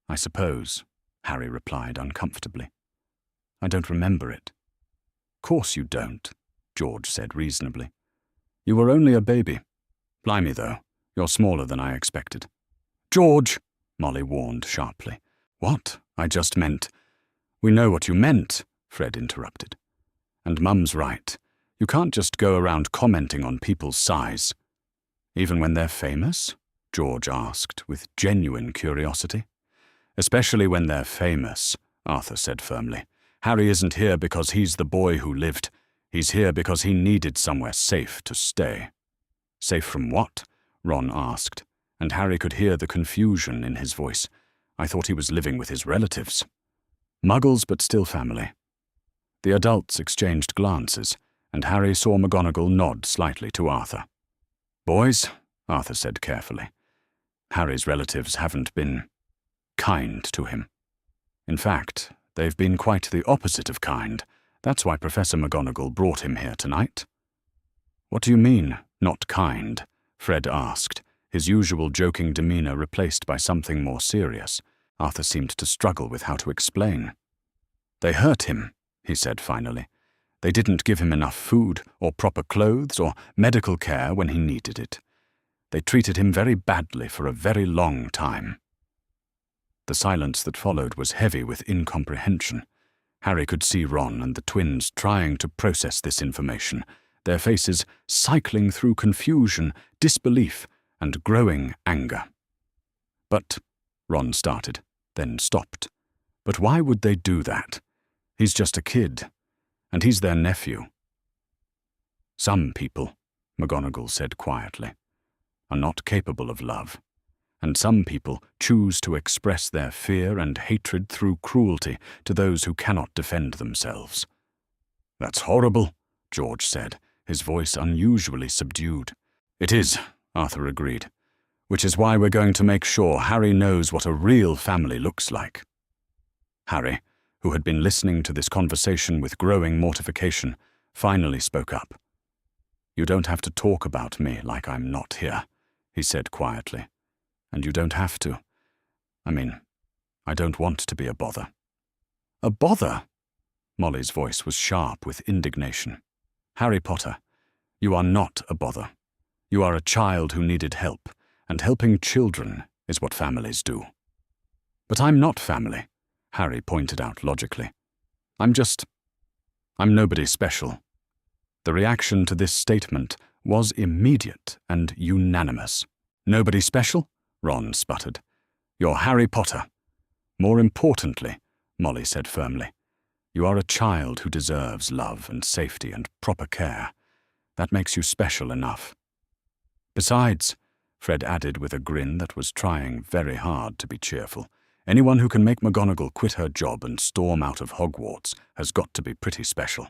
"I suppose," Harry replied uncomfortably. "I don't remember it." "Course you don't," George said reasonably. "You were only a baby. Blimey, though, you're smaller than I expected." "George!" Molly warned sharply. "What? I just meant—" "We know what you meant," Fred interrupted. "And Mum's right. You can't just go around commenting on people's size." "Even when they're famous?" George asked with genuine curiosity. "Especially when they're famous," Arthur said firmly. "Harry isn't here because he's the boy who lived. He's here because he needed somewhere safe to stay." "Safe from what?" Ron asked, and Harry could hear the confusion in his voice. "I thought he was living with his relatives." "Muggles, but still family." The adults exchanged glances, and Harry saw McGonagall nod slightly to Arthur. "Boys," Arthur said carefully, "Harry's relatives haven't been kind to him. In fact, they've been quite the opposite of kind. That's why Professor McGonagall brought him here tonight." "What do you mean, not kind?" Fred asked, his usual joking demeanor replaced by something more serious. Arthur seemed to struggle with how to explain. "They hurt him," he said finally. "They didn't give him enough food or proper clothes or medical care when he needed it. They treated him very badly for a very long time." The silence that followed was heavy with incomprehension. Harry could see Ron and the twins trying to process this information, their faces cycling through confusion, disbelief, and growing anger. "But," Ron started, then stopped. "But why would they do that? He's just a kid, and he's their nephew." "Some people," McGonagall said quietly, "are not capable of love, and some people choose to express their fear and hatred through cruelty to those who cannot defend themselves." "That's horrible," George said, his voice unusually subdued. "It is," Arthur agreed, "which is why we're going to make sure Harry knows what a real family looks like." Harry, who had been listening to this conversation with growing mortification, finally spoke up. "You don't have to talk about me like I'm not here," he said quietly. "And you don't have to. I don't want to be a bother." "A bother?" Molly's voice was sharp with indignation. "Harry Potter, you are not a bother. You are a child who needed help, and helping children is what families do." "But I'm not family," Harry pointed out logically. I'm nobody special." The reaction to this statement was immediate and unanimous. "Nobody special?" Ron sputtered. "You're Harry Potter. More importantly," Molly said firmly, "you are a child who deserves love and safety and proper care. That makes you special enough." "Besides," Fred added with a grin that was trying very hard to be cheerful, "anyone who can make McGonagall quit her job and storm out of Hogwarts has got to be pretty special."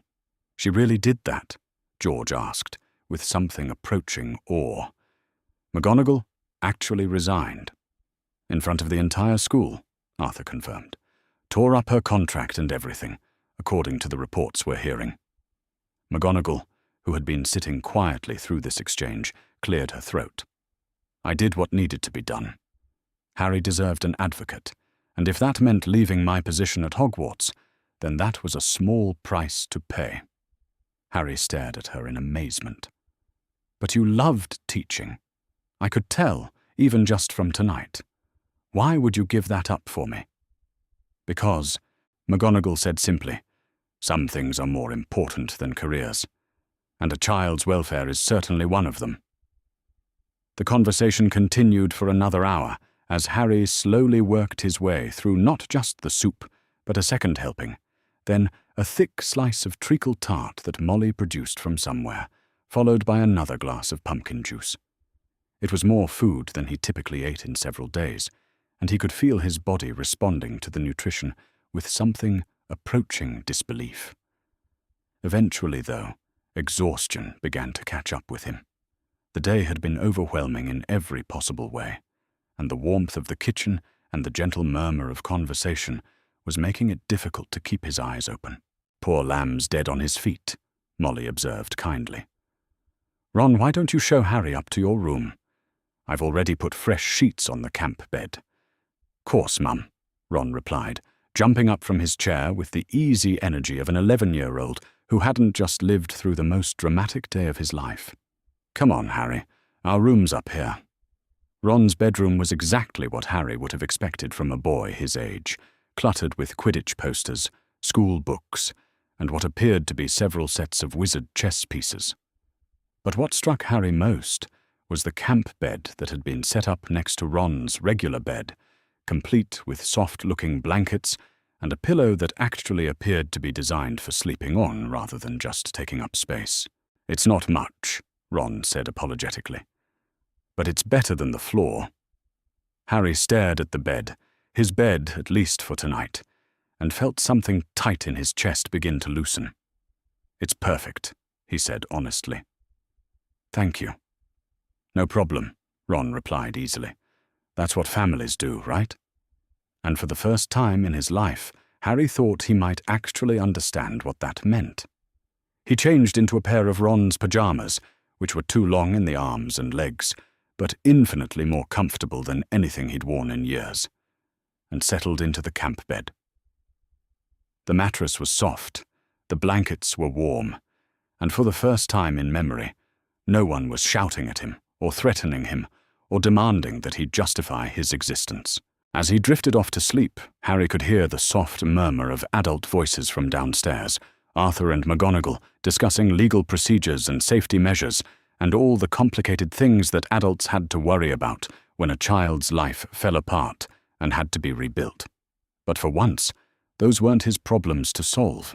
"She really did that?" George asked, with something approaching awe. "McGonagall actually resigned. In front of the entire school," Arthur confirmed. "Tore up her contract and everything, according to the reports we're hearing." McGonagall, who had been sitting quietly through this exchange, cleared her throat. "I did what needed to be done. Harry deserved an advocate, and if that meant leaving my position at Hogwarts, then that was a small price to pay." Harry stared at her in amazement. "But you loved teaching. I could tell, even just from tonight. Why would you give that up for me?" "Because," McGonagall said simply, "some things are more important than careers, and a child's welfare is certainly one of them." The conversation continued for another hour as Harry slowly worked his way through not just the soup, but a second helping, then a thick slice of treacle tart that Molly produced from somewhere, followed by another glass of pumpkin juice. It was more food than he typically ate in several days, and he could feel his body responding to the nutrition with something approaching disbelief. Eventually, though, exhaustion began to catch up with him. The day had been overwhelming in every possible way, and the warmth of the kitchen and the gentle murmur of conversation was making it difficult to keep his eyes open. "Poor lamb's dead on his feet," Molly observed kindly. "Ron, why don't you show Harry up to your room? I've already put fresh sheets on the camp bed." "Course, Mum," Ron replied, jumping up from his chair with the easy energy of an 11-year-old who hadn't just lived through the most dramatic day of his life. "Come on, Harry. Our room's up here." Ron's bedroom was exactly what Harry would have expected from a boy his age, cluttered with Quidditch posters, school books, and what appeared to be several sets of wizard chess pieces. But what struck Harry most was the camp bed that had been set up next to Ron's regular bed, complete with soft-looking blankets and a pillow that actually appeared to be designed for sleeping on rather than just taking up space. "It's not much," Ron said apologetically, "but it's better than the floor." Harry stared at the bed, his bed at least for tonight, and felt something tight in his chest begin to loosen. "It's perfect," he said honestly. "Thank you." "No problem," Ron replied easily. "That's what families do, right?" And for the first time in his life, Harry thought he might actually understand what that meant. He changed into a pair of Ron's pajamas, which were too long in the arms and legs, but infinitely more comfortable than anything he'd worn in years, and settled into the camp bed. The mattress was soft, the blankets were warm, and for the first time in memory, no one was shouting at him, or threatening him, or demanding that he justify his existence. As he drifted off to sleep, Harry could hear the soft murmur of adult voices from downstairs, Arthur and McGonagall discussing legal procedures and safety measures, and all the complicated things that adults had to worry about when a child's life fell apart and had to be rebuilt. But for once, those weren't his problems to solve.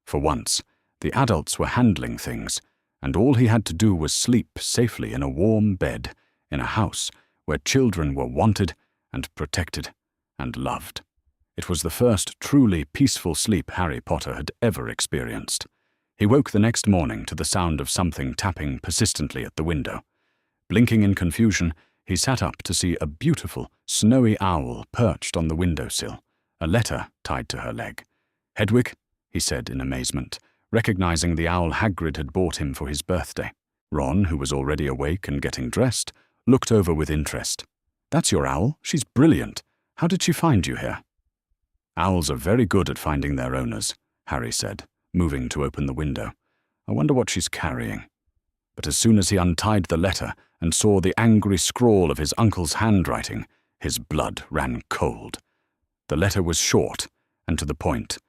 For once, the adults were handling things, and all he had to do was sleep safely in a warm bed in a house where children were wanted and protected and loved. It was the first truly peaceful sleep Harry Potter had ever experienced. He woke the next morning to the sound of something tapping persistently at the window. Blinking in confusion, he sat up to see a beautiful, snowy owl perched on the windowsill, a letter tied to her leg. "Hedwig?" he said in amazement, recognizing the owl Hagrid had bought him for his birthday. Ron, who was already awake and getting dressed, looked over with interest. "That's your owl? She's brilliant. How did she find you here?" "Owls are very good at finding their owners," Harry said, moving to open the window. "I wonder what she's carrying." But as soon as he untied the letter and saw the angry scrawl of his uncle's handwriting, his blood ran cold. The letter was short and to the point.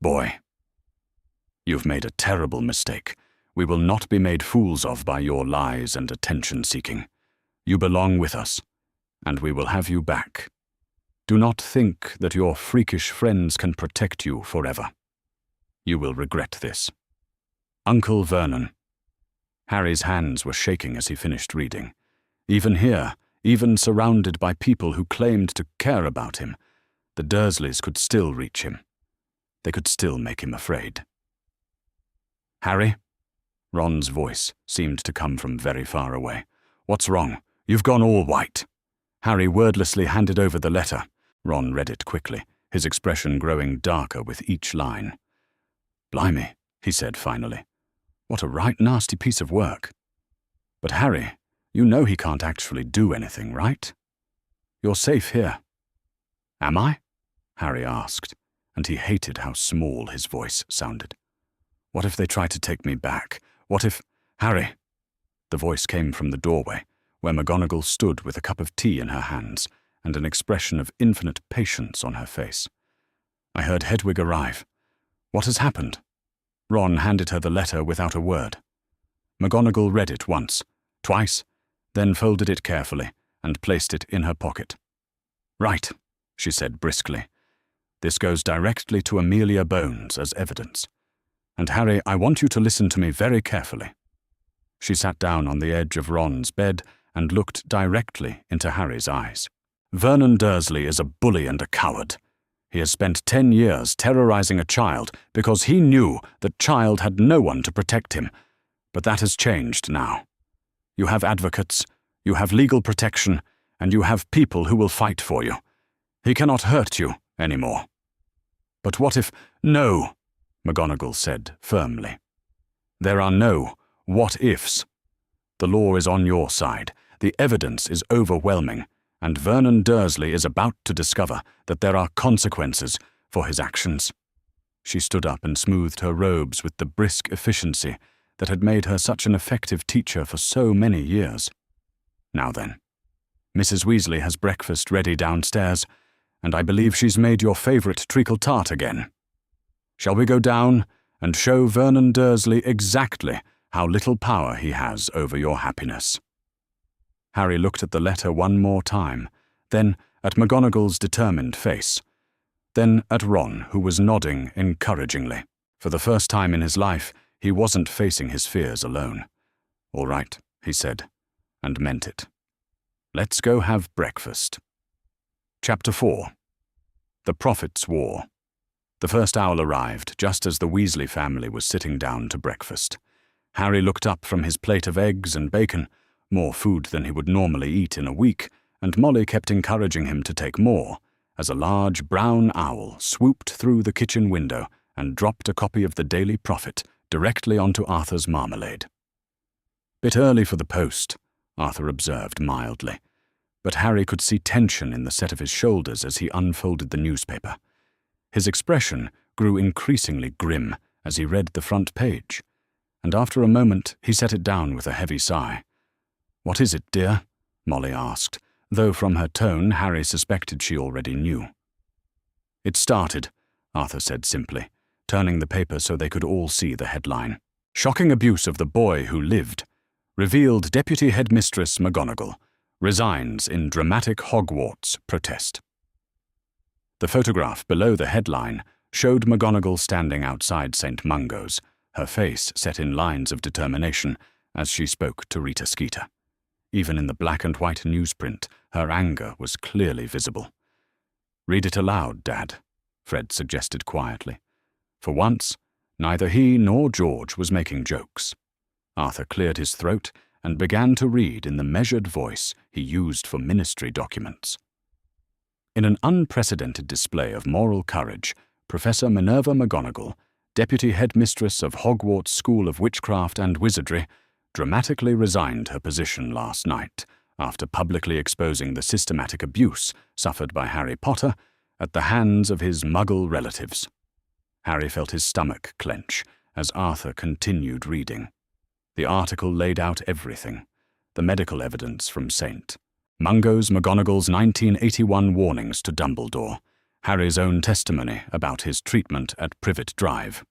"Boy, you've made a terrible mistake. We will not be made fools of by your lies and attention-seeking. You belong with us, and we will have you back. Do not think that your freakish friends can protect you forever. You will regret this. Uncle Vernon." Harry's hands were shaking as he finished reading. Even here, even surrounded by people who claimed to care about him, the Dursleys could still reach him. They could still make him afraid. "Harry?" Ron's voice seemed to come from very far away. "What's wrong? You've gone all white." Harry wordlessly handed over the letter. Ron read it quickly, his expression growing darker with each line. "Blimey," he said finally. "What a right nasty piece of work. But Harry, you know he can't actually do anything, right? You're safe here." "Am I?" Harry asked, and he hated how small his voice sounded. "What if they try to take me back? What if—" "Harry!" The voice came from the doorway, where McGonagall stood with a cup of tea in her hands and an expression of infinite patience on her face. "I heard Hedwig arrive. What has happened?" Ron handed her the letter without a word. McGonagall read it once, twice, then folded it carefully and placed it in her pocket. "Right," she said briskly. "This goes directly to Amelia Bones as evidence. And Harry, I want you to listen to me very carefully." She sat down on the edge of Ron's bed and looked directly into Harry's eyes. "Vernon Dursley is a bully and a coward. He has spent 10 years terrorizing a child because he knew the child had no one to protect him. But that has changed now. You have advocates, you have legal protection, and you have people who will fight for you. He cannot hurt you anymore." "But what if—" "No," McGonagall said firmly. "There are no what-ifs. The law is on your side. The evidence is overwhelming, and Vernon Dursley is about to discover that there are consequences for his actions." She stood up and smoothed her robes with the brisk efficiency that had made her such an effective teacher for so many years. "Now then, Mrs. Weasley has breakfast ready downstairs, and I believe she's made your favorite treacle tart again. Shall we go down and show Vernon Dursley exactly how little power he has over your happiness?" Harry looked at the letter one more time, then at McGonagall's determined face, then at Ron, who was nodding encouragingly. For the first time in his life, he wasn't facing his fears alone. "All right," he said, and meant it. "Let's go have breakfast." Chapter 4. The Prophet's War. The first owl arrived just as the Weasley family was sitting down to breakfast. Harry looked up from his plate of eggs and bacon, more food than he would normally eat in a week, and Molly kept encouraging him to take more, as a large brown owl swooped through the kitchen window and dropped a copy of the Daily Prophet directly onto Arthur's marmalade. "Bit early for the post," Arthur observed mildly, but Harry could see tension in the set of his shoulders as he unfolded the newspaper. His expression grew increasingly grim as he read the front page, and after a moment he set it down with a heavy sigh. "What is it, dear?" Molly asked, though from her tone Harry suspected she already knew. "It started," Arthur said simply, turning the paper so they could all see the headline. "Shocking abuse of the boy who lived. revealed Deputy Headmistress McGonagall resigns in dramatic Hogwarts protest. The photograph below the headline showed McGonagall standing outside St. Mungo's, her face set in lines of determination as she spoke to Rita Skeeter. Even in the black and white newsprint, her anger was clearly visible. "Read it aloud, Dad," Fred suggested quietly. For once, neither he nor George was making jokes. Arthur cleared his throat and began to read in the measured voice he used for ministry documents. In an unprecedented display of moral courage, Professor Minerva McGonagall, Deputy Headmistress of Hogwarts School of Witchcraft and Wizardry, dramatically resigned her position last night after publicly exposing the systematic abuse suffered by Harry Potter at the hands of his Muggle relatives. Harry felt his stomach clench as Arthur continued reading. The article laid out everything: the medical evidence from St. Mungo's McGonagall's 1981 warnings to Dumbledore, Harry's own testimony about his treatment at Privet Drive.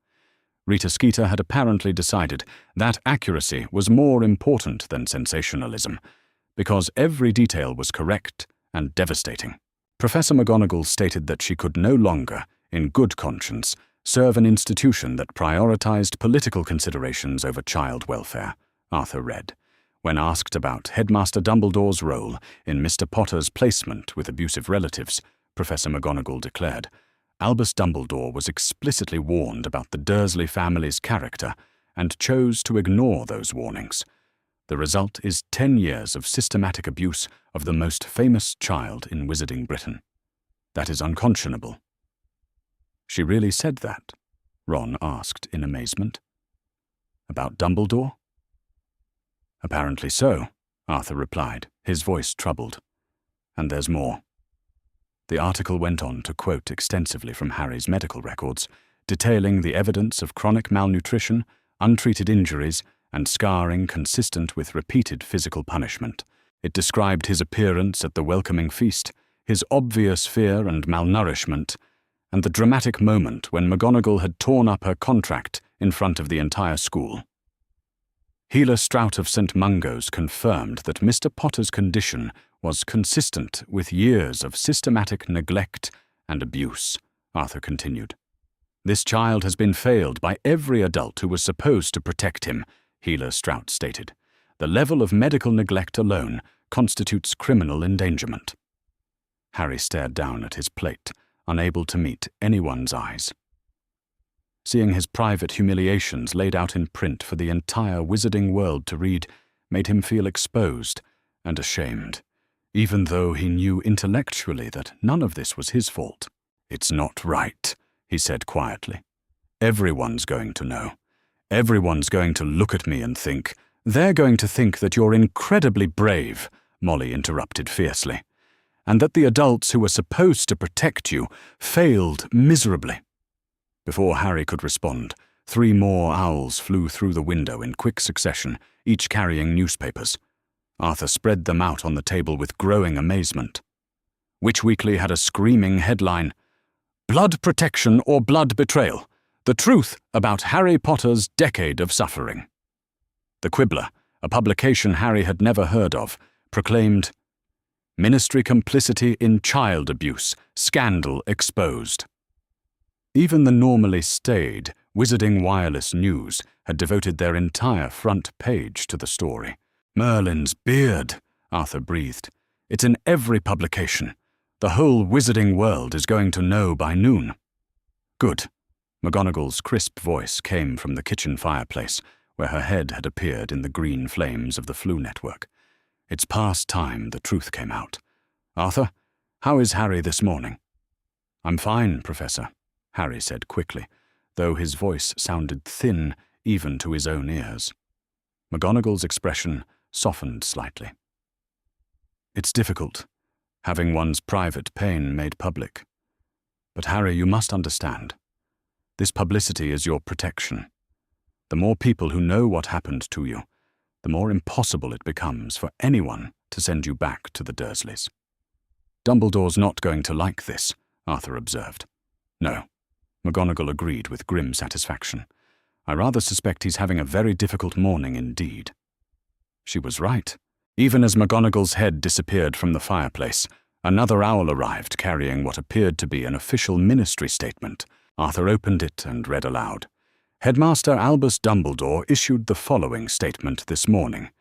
Rita Skeeter had apparently decided that accuracy was more important than sensationalism, because every detail was correct and devastating. Professor McGonagall stated that she could no longer, in good conscience, serve an institution that prioritized political considerations over child welfare, Arthur read. When asked about Headmaster Dumbledore's role in Mr. Potter's placement with abusive relatives, Professor McGonagall declared, "Albus Dumbledore was explicitly warned about the Dursley family's character and chose to ignore those warnings. The result is 10 years of systematic abuse of the most famous child in Wizarding Britain. That is unconscionable." "She really said that?" Ron asked in amazement. "About Dumbledore?" "Apparently so," Arthur replied, his voice troubled. "And there's more." The article went on to quote extensively from Harry's medical records, detailing the evidence of chronic malnutrition, untreated injuries, and scarring consistent with repeated physical punishment. It described his appearance at the welcoming feast, his obvious fear and malnourishment, and the dramatic moment when McGonagall had torn up her contract in front of the entire school. Healer Strout of St. Mungo's confirmed that Mr. Potter's condition was consistent with years of systematic neglect and abuse, Arthur continued. "This child has been failed by every adult who was supposed to protect him," Healer Strout stated. "The level of medical neglect alone constitutes criminal endangerment." Harry stared down at his plate, unable to meet anyone's eyes. Seeing his private humiliations laid out in print for the entire wizarding world to read made him feel exposed and ashamed, even though he knew intellectually that none of this was his fault. "It's not right," he said quietly. "Everyone's going to know. Everyone's going to look at me and think—" "They're going to think that you're incredibly brave," Molly interrupted fiercely, "and that the adults who were supposed to protect you failed miserably." Before Harry could respond, 3 more owls flew through the window in quick succession, each carrying newspapers. Arthur spread them out on the table with growing amazement. Which Weekly had a screaming headline, "Blood Protection or Blood Betrayal? The Truth About Harry Potter's Decade of Suffering." The Quibbler, a publication Harry had never heard of, proclaimed, "Ministry complicity in child abuse, scandal exposed." Even the normally staid Wizarding Wireless News had devoted their entire front page to the story. "Merlin's beard," Arthur breathed. "It's in every publication. The whole wizarding world is going to know by noon." "Good." McGonagall's crisp voice came from the kitchen fireplace, where her head had appeared in the green flames of the Flu Network. "It's past time the truth came out. Arthur, how is Harry this morning?" "I'm fine, Professor," Harry said quickly, though his voice sounded thin even to his own ears. McGonagall's expression softened slightly. "It's difficult, having one's private pain made public. But Harry, you must understand. This publicity is your protection. The more people who know what happened to you, the more impossible it becomes for anyone to send you back to the Dursleys." "Dumbledore's not going to like this," Arthur observed. "No," McGonagall agreed with grim satisfaction. "I rather suspect he's having a very difficult morning indeed." She was right. Even as McGonagall's head disappeared from the fireplace, another owl arrived carrying what appeared to be an official ministry statement. Arthur opened it and read aloud. Headmaster Albus Dumbledore issued the following statement this morning.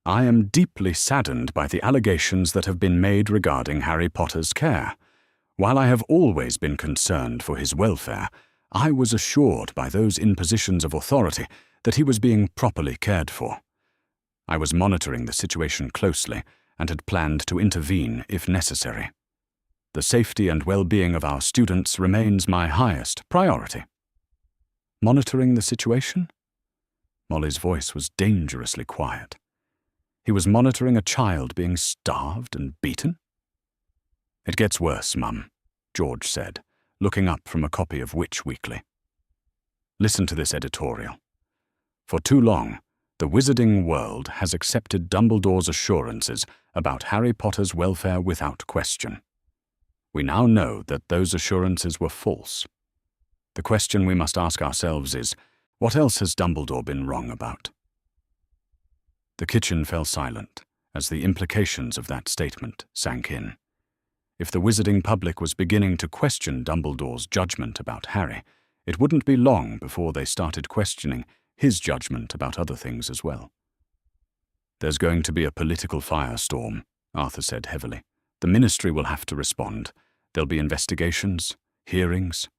I am deeply saddened by the allegations that have been made regarding Harry Potter's care. While I have always been concerned for his welfare, I was assured by those in positions of authority that he was being properly cared for. I was monitoring the situation closely and had planned to intervene if necessary. The safety and well-being of our students remains my highest priority. Monitoring the situation? Molly's voice was dangerously quiet. He was monitoring a child being starved and beaten? It gets worse, Mum, George said, looking up from a copy of Witch Weekly. Listen to this editorial. For too long, the wizarding world has accepted Dumbledore's assurances about Harry Potter's welfare without question. We now know that those assurances were false. The question we must ask ourselves is, what else has Dumbledore been wrong about? The kitchen fell silent as the implications of that statement sank in. If the wizarding public was beginning to question Dumbledore's judgment about Harry, it wouldn't be long before they started questioning his judgment about other things as well. There's going to be a political firestorm, Arthur said heavily. The ministry will have to respond. There'll be investigations, hearings.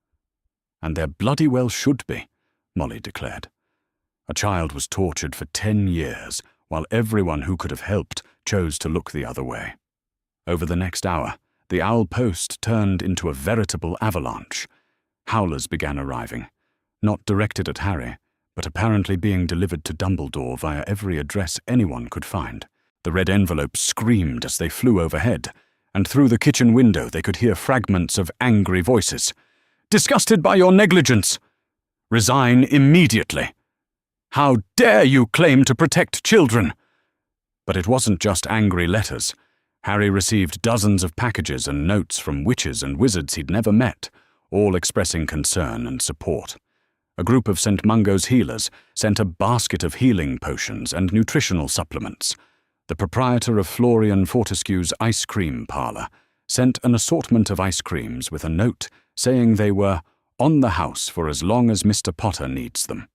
And there bloody well should be, Molly declared. A child was tortured for 10 years, while everyone who could have helped chose to look the other way. Over the next hour, the Owl Post turned into a veritable avalanche. Howlers began arriving, not directed at Harry, but apparently being delivered to Dumbledore via every address anyone could find. The red envelopes screamed as they flew overhead, and through the kitchen window they could hear fragments of angry voices. Disgusted by your negligence! Resign immediately! How dare you claim to protect children? But it wasn't just angry letters. Harry received dozens of packages and notes from witches and wizards he'd never met, all expressing concern and support. A group of St. Mungo's healers sent a basket of healing potions and nutritional supplements. The proprietor of Florian Fortescue's ice cream parlor sent an assortment of ice creams with a note saying they were on the house for as long as Mr. Potter needs them.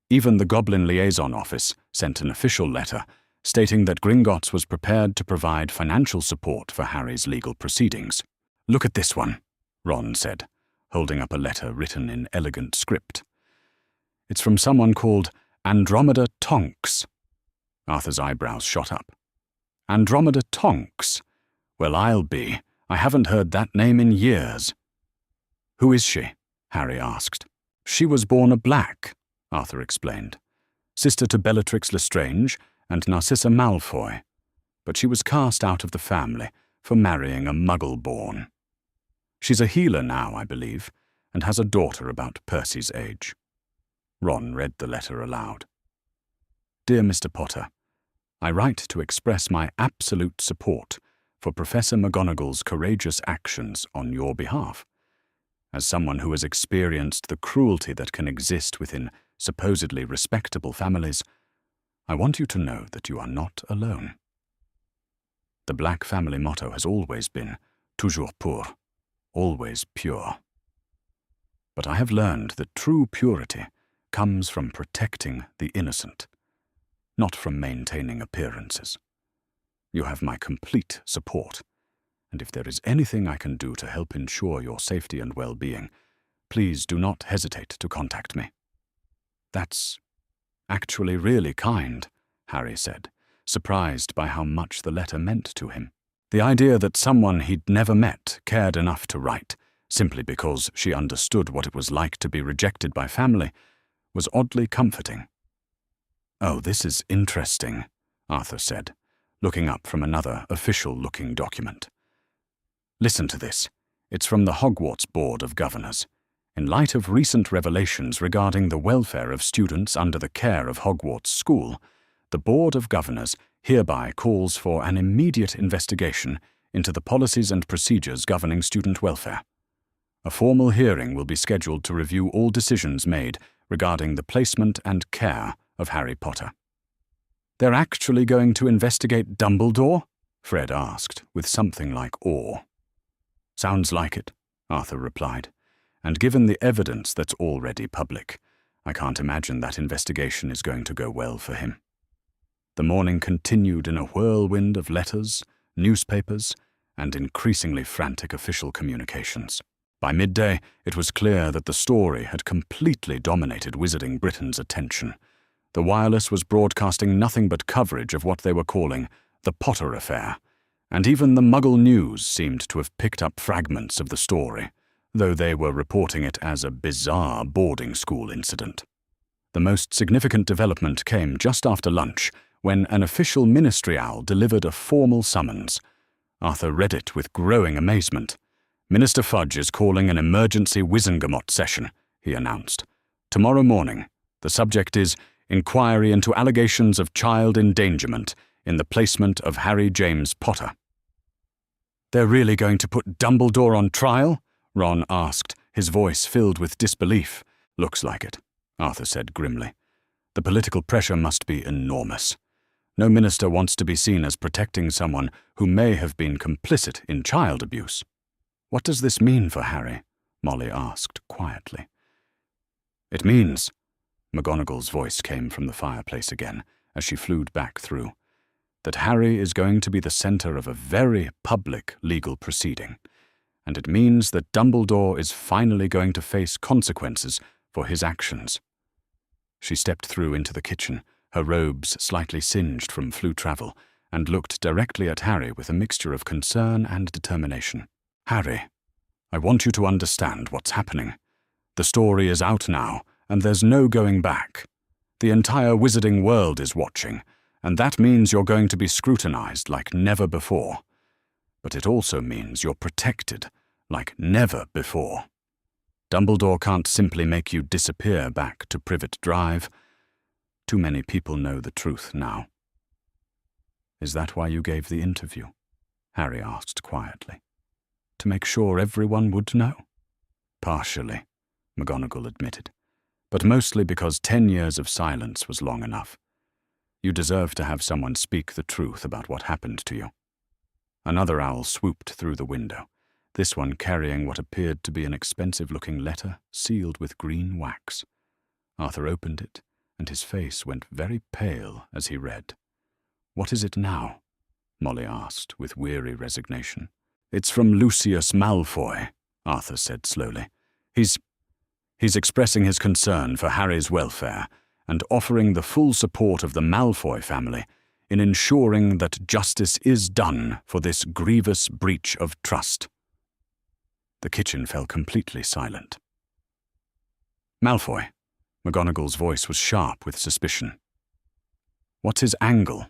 Even the Goblin Liaison Office sent an official letter stating that Gringotts was prepared to provide financial support for Harry's legal proceedings. Look at this one, Ron said, holding up a letter written in elegant script. It's from someone called Andromeda Tonks. Arthur's eyebrows shot up. Andromeda Tonks? Well, I haven't heard that name in years. Who is she? Harry asked. She was born a black, Arthur explained. Sister to Bellatrix Lestrange and Narcissa Malfoy, but she was cast out of the family for marrying a Muggle-born. She's a healer now, I believe, and has a daughter about Percy's age. Ron read the letter aloud. Dear Mr. Potter, I write to express my absolute support for Professor McGonagall's courageous actions on your behalf. As someone who has experienced the cruelty that can exist within supposedly respectable families, I want you to know that you are not alone. The Black family motto has always been toujours pur, always pure. But I have learned that true purity comes from protecting the innocent, not from maintaining appearances. You have my complete support, and if there is anything I can do to help ensure your safety and well-being, please do not hesitate to contact me. That's actually really kind, Harry said, surprised by how much the letter meant to him. The idea that someone he'd never met cared enough to write, simply because she understood what it was like to be rejected by family, was oddly comforting. Oh, this is interesting, Arthur said, looking up from another official-looking document. Listen to this. It's from the Hogwarts Board of Governors. In light of recent revelations regarding the welfare of students under the care of Hogwarts School, the Board of Governors hereby calls for an immediate investigation into the policies and procedures governing student welfare. A formal hearing will be scheduled to review all decisions made regarding the placement and care of Harry Potter. They're actually going to investigate Dumbledore? Fred asked, with something like awe. Sounds like it, Arthur replied. And given the evidence that's already public, I can't imagine that investigation is going to go well for him. The morning continued in a whirlwind of letters, newspapers, and increasingly frantic official communications. By midday, it was clear that the story had completely dominated Wizarding Britain's attention. The wireless was broadcasting nothing but coverage of what they were calling the Potter affair, and even the Muggle News seemed to have picked up fragments of the story, though they were reporting it as a bizarre boarding school incident. The most significant development came just after lunch, when an official ministry owl delivered a formal summons. Arthur read it with growing amazement. Minister Fudge is calling an emergency Wizengamot session, he announced. Tomorrow morning. The subject is Inquiry into Allegations of Child Endangerment in the Placement of Harry James Potter. They're really going to put Dumbledore on trial? Ron asked, his voice filled with disbelief. Looks like it, Arthur said grimly. The political pressure must be enormous. No minister wants to be seen as protecting someone who may have been complicit in child abuse. What does this mean for Harry? Molly asked quietly. It means, McGonagall's voice came from the fireplace again as she flewed back through, that Harry is going to be the center of a very public legal proceeding, and it means that Dumbledore is finally going to face consequences for his actions. She stepped through into the kitchen, her robes slightly singed from flu travel, and looked directly at Harry with a mixture of concern and determination. Harry, I want you to understand what's happening. The story is out now, and there's no going back. The entire wizarding world is watching, and that means you're going to be scrutinized like never before. But it also means you're protected like never before. Dumbledore can't simply make you disappear back to Privet Drive. Too many people know the truth now. Is that why you gave the interview? Harry asked quietly. To make sure everyone would know? Partially, McGonagall admitted, but mostly because 10 years of silence was long enough. You deserve to have someone speak the truth about what happened to you. Another owl swooped through the window, this one carrying what appeared to be an expensive-looking letter sealed with green wax. Arthur opened it, and his face went very pale as he read. What is it now? Molly asked with weary resignation. It's from Lucius Malfoy, Arthur said slowly. He's expressing his concern for Harry's welfare and offering the full support of the Malfoy family in ensuring that justice is done for this grievous breach of trust. The kitchen fell completely silent. Malfoy. McGonagall's voice was sharp with suspicion. What's his angle?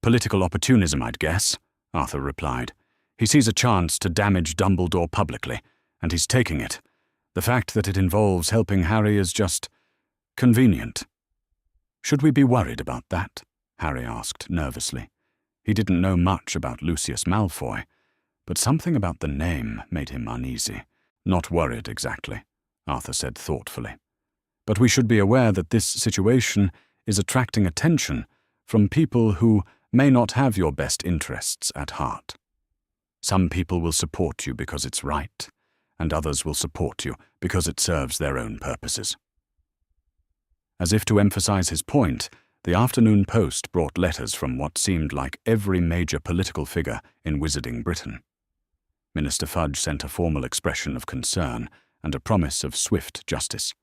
Political opportunism, I'd guess, Arthur replied. He sees a chance to damage Dumbledore publicly, and he's taking it. The fact that it involves helping Harry is just convenient. Should we be worried about that? Harry asked nervously. He didn't know much about Lucius Malfoy, but something about the name made him uneasy. Not worried exactly, Arthur said thoughtfully. But we should be aware that this situation is attracting attention from people who may not have your best interests at heart. Some people will support you because it's right, and others will support you because it serves their own purposes. As if to emphasize his point, the afternoon post brought letters from what seemed like every major political figure in Wizarding Britain. Minister Fudge sent a formal expression of concern and a promise of swift justice.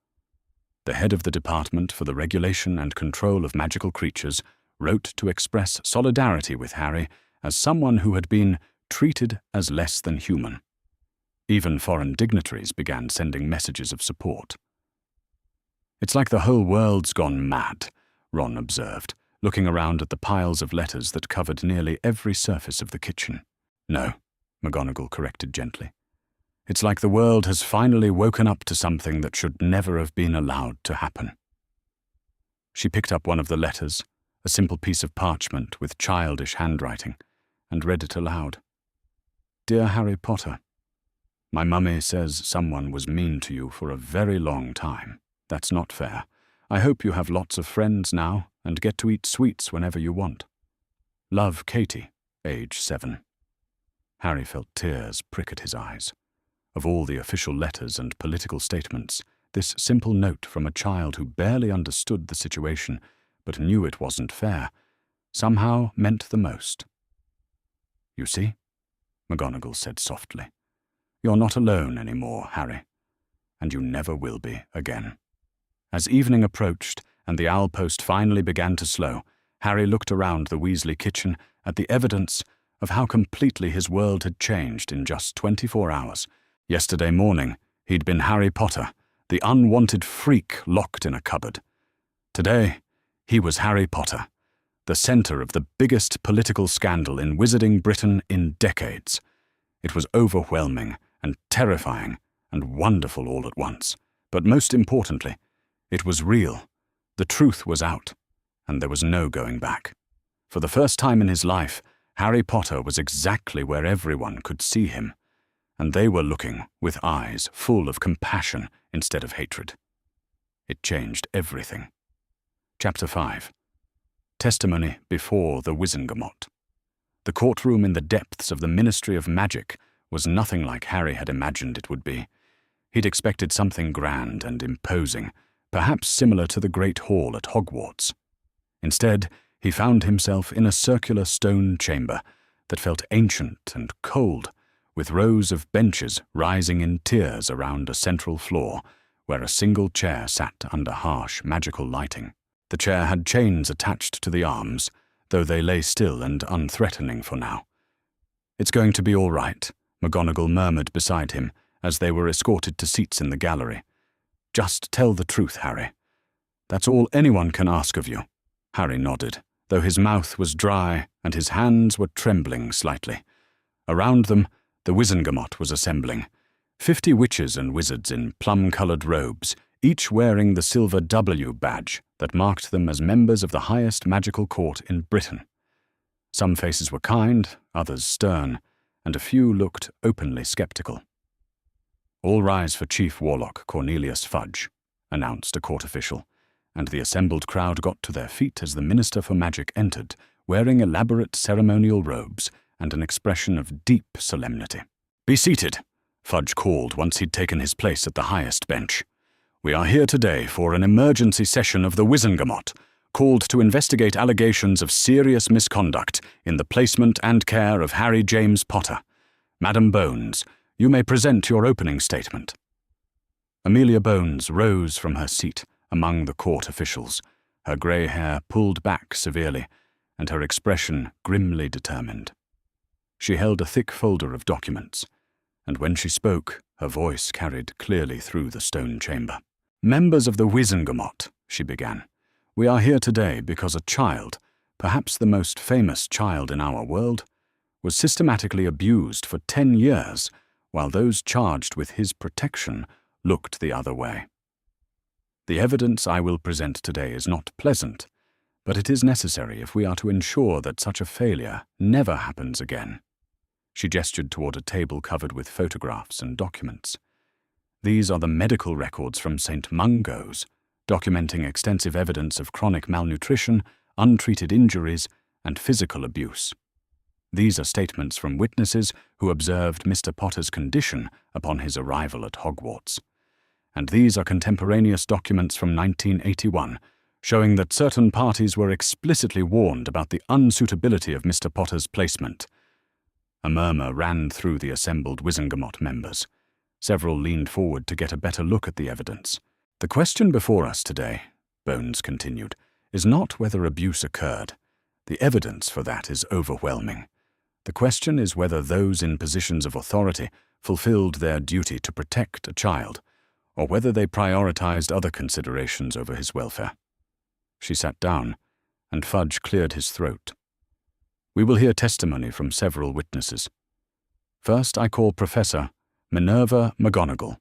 The head of the Department for the Regulation and Control of Magical Creatures wrote to express solidarity with Harry as someone who had been treated as less than human. Even foreign dignitaries began sending messages of support. It's like the whole world's gone mad, Ron observed, looking around at the piles of letters that covered nearly every surface of the kitchen. No, McGonagall corrected gently. It's like the world has finally woken up to something that should never have been allowed to happen. She picked up one of the letters, a simple piece of parchment with childish handwriting, and read it aloud. Dear Harry Potter, my mummy says someone was mean to you for a very long time. That's not fair. I hope you have lots of friends now, and get to eat sweets whenever you want. Love, Katie, age 7. Harry felt tears prick at his eyes. Of all the official letters and political statements, this simple note from a child who barely understood the situation but knew it wasn't fair somehow meant the most. "You see," McGonagall said softly, "you're not alone anymore, Harry, and you never will be again." As evening approached and the owl post finally began to slow, Harry looked around the Weasley kitchen at the evidence of how completely his world had changed in just 24 hours. Yesterday morning, he'd been Harry Potter, the unwanted freak locked in a cupboard. Today, he was Harry Potter, the center of the biggest political scandal in Wizarding Britain in decades. It was overwhelming and terrifying and wonderful all at once. But most importantly, it was real. The truth was out, and there was no going back. For the first time in his life, Harry Potter was exactly where everyone could see him, and they were looking with eyes full of compassion instead of hatred. It changed everything. Chapter 5. Testimony before the Wizengamot. The courtroom in the depths of the Ministry of Magic was nothing like Harry had imagined it would be. He'd expected something grand and imposing, perhaps similar to the Great Hall at Hogwarts. Instead, he found himself in a circular stone chamber that felt ancient and cold, with rows of benches rising in tiers around a central floor, where a single chair sat under harsh magical lighting. The chair had chains attached to the arms, though they lay still and unthreatening for now. "It's going to be all right," McGonagall murmured beside him as they were escorted to seats in the gallery. "Just tell the truth, Harry. That's all anyone can ask of you." Harry nodded, though his mouth was dry and his hands were trembling slightly. Around them, the Wizengamot was assembling. 50 witches and wizards in plum-coloured robes, each wearing the silver W badge that marked them as members of the highest magical court in Britain. Some faces were kind, others stern, and a few looked openly skeptical. "All rise for Chief Warlock Cornelius Fudge," announced a court official, and the assembled crowd got to their feet as the Minister for Magic entered, wearing elaborate ceremonial robes and an expression of deep solemnity. "Be seated," Fudge called once he'd taken his place at the highest bench. "We are here today for an emergency session of the Wizengamot, called to investigate allegations of serious misconduct in the placement and care of Harry James Potter. Madam Bones, you may present your opening statement." Amelia Bones rose from her seat among the court officials, her grey hair pulled back severely, and her expression grimly determined. She held a thick folder of documents, and when she spoke, her voice carried clearly through the stone chamber. "Members of the Wizengamot," she began, "we are here today because a child, perhaps the most famous child in our world, was systematically abused for 10 years, while those charged with his protection looked the other way. The evidence I will present today is not pleasant, but it is necessary if we are to ensure that such a failure never happens again." She gestured toward a table covered with photographs and documents. "These are the medical records from St. Mungo's, documenting extensive evidence of chronic malnutrition, untreated injuries, and physical abuse. These are statements from witnesses who observed Mr. Potter's condition upon his arrival at Hogwarts. And these are contemporaneous documents from 1981, showing that certain parties were explicitly warned about the unsuitability of Mr. Potter's placement." A murmur ran through the assembled Wizengamot members. Several leaned forward to get a better look at the evidence. "The question before us today," Bones continued, "is not whether abuse occurred. The evidence for that is overwhelming. The question is whether those in positions of authority fulfilled their duty to protect a child, or whether they prioritized other considerations over his welfare." She sat down, and Fudge cleared his throat. "We will hear testimony from several witnesses. First, I call Professor Minerva McGonagall."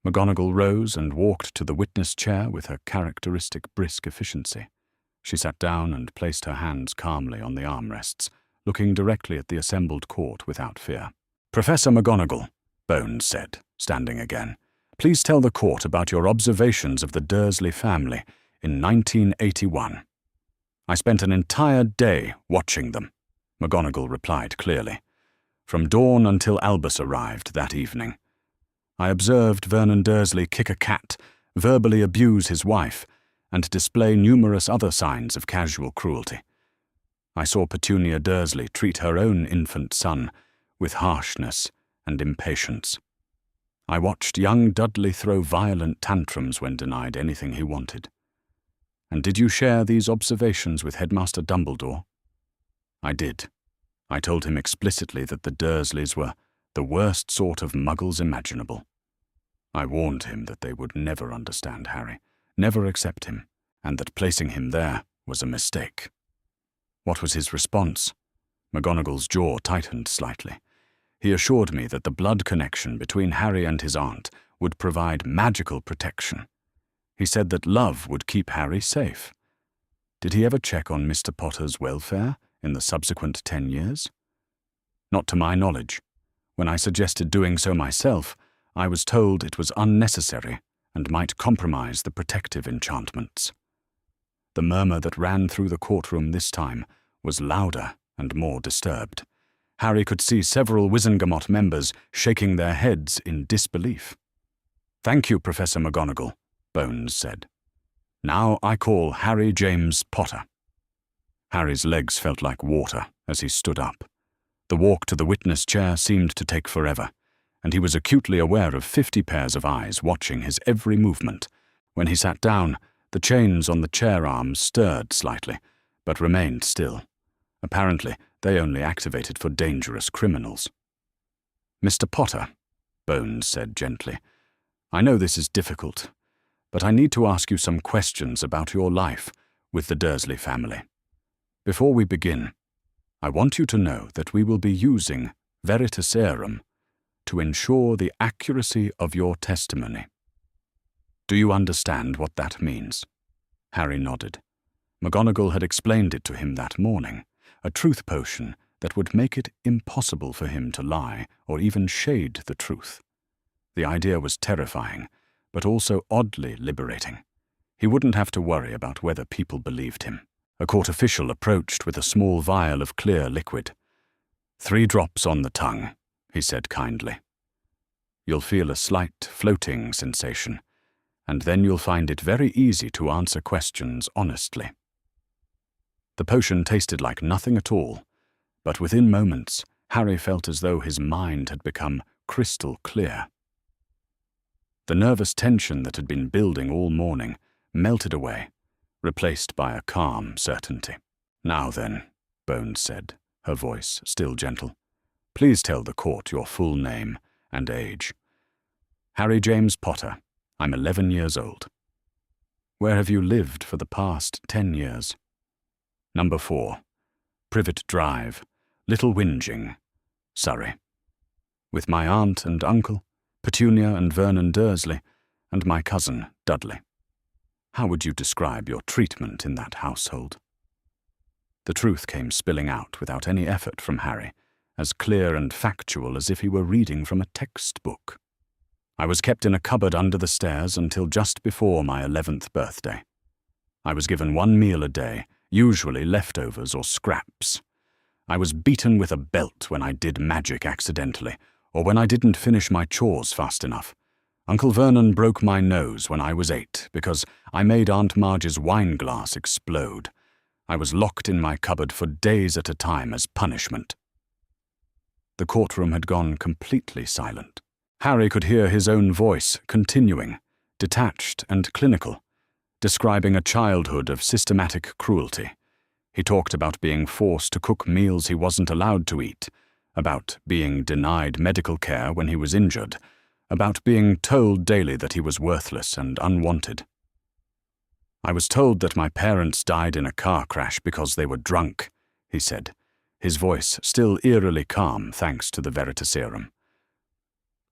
McGonagall rose and walked to the witness chair with her characteristic brisk efficiency. She sat down and placed her hands calmly on the armrests, looking directly at the assembled court without fear. "Professor McGonagall," Bones said, standing again, "please tell the court about your observations of the Dursley family in 1981. I spent an entire day watching them, McGonagall replied clearly. From dawn until Albus arrived that evening. I observed Vernon Dursley kick a cat, verbally abuse his wife, and display numerous other signs of casual cruelty. I saw Petunia Dursley treat her own infant son with harshness and impatience. I watched young Dudley throw violent tantrums when denied anything he wanted. And did you share these observations with Headmaster Dumbledore? I did. I told him explicitly that the Dursleys were the worst sort of muggles imaginable. I warned him that they would never understand Harry, never accept him, and that placing him there was a mistake. What was his response? McGonagall's jaw tightened slightly. He assured me that the blood connection between Harry and his aunt would provide magical protection. He said that love would keep Harry safe. Did he ever check on Mr. Potter's welfare in the subsequent 10 years? Not to my knowledge. When I suggested doing so myself, I was told it was unnecessary and might compromise the protective enchantments. The murmur that ran through the courtroom this time was louder and more disturbed. Harry could see several Wizengamot members shaking their heads in disbelief. "Thank you, Professor McGonagall," Bones said. "Now I call Harry James Potter." Harry's legs felt like water as he stood up. The walk to the witness chair seemed to take forever, and he was acutely aware of 50 pairs of eyes watching his every movement. When he sat down, the chains on the chair arms stirred slightly, but remained still. Apparently, they only activated for dangerous criminals. "Mr. Potter," Bones said gently, "I know this is difficult, but I need to ask you some questions about your life with the Dursley family. Before we begin, I want you to know that we will be using Veritaserum to ensure the accuracy of your testimony. Do you understand what that means?" Harry nodded. McGonagall had explained it to him that morning, a truth potion that would make it impossible for him to lie or even shade the truth. The idea was terrifying, but also oddly liberating. He wouldn't have to worry about whether people believed him. A court official approached with a small vial of clear liquid. 3 drops on the tongue," he said kindly. "You'll feel a slight floating sensation, and then you'll find it very easy to answer questions honestly." The potion tasted like nothing at all, but within moments, Harry felt as though his mind had become crystal clear. The nervous tension that had been building all morning melted away, replaced by a calm certainty. "Now then," Bones said, her voice still gentle, "please tell the court your full name and age." "Harry James Potter. I'm 11 years old." "Where have you lived for the past 10 years?" "Number 4, Privet Drive, Little Whinging, Surrey. With my aunt and uncle, Petunia and Vernon Dursley, and my cousin, Dudley. How would you describe your treatment in that household?" The truth came spilling out without any effort from Harry, as clear and factual as if he were reading from a textbook. "I was kept in a cupboard under the stairs until just before my 11th birthday. I was given 1 meal a day, usually leftovers or scraps. I was beaten with a belt when I did magic accidentally, or when I didn't finish my chores fast enough. Uncle Vernon broke my nose when I was 8 because I made Aunt Marge's wine glass explode. I was locked in my cupboard for days at a time as punishment." The courtroom had gone completely silent. Harry could hear his own voice continuing, detached and clinical, describing a childhood of systematic cruelty. He talked about being forced to cook meals he wasn't allowed to eat, about being denied medical care when he was injured, about being told daily that he was worthless and unwanted. "I was told that my parents died in a car crash because they were drunk," he said, his voice still eerily calm thanks to the Veritaserum.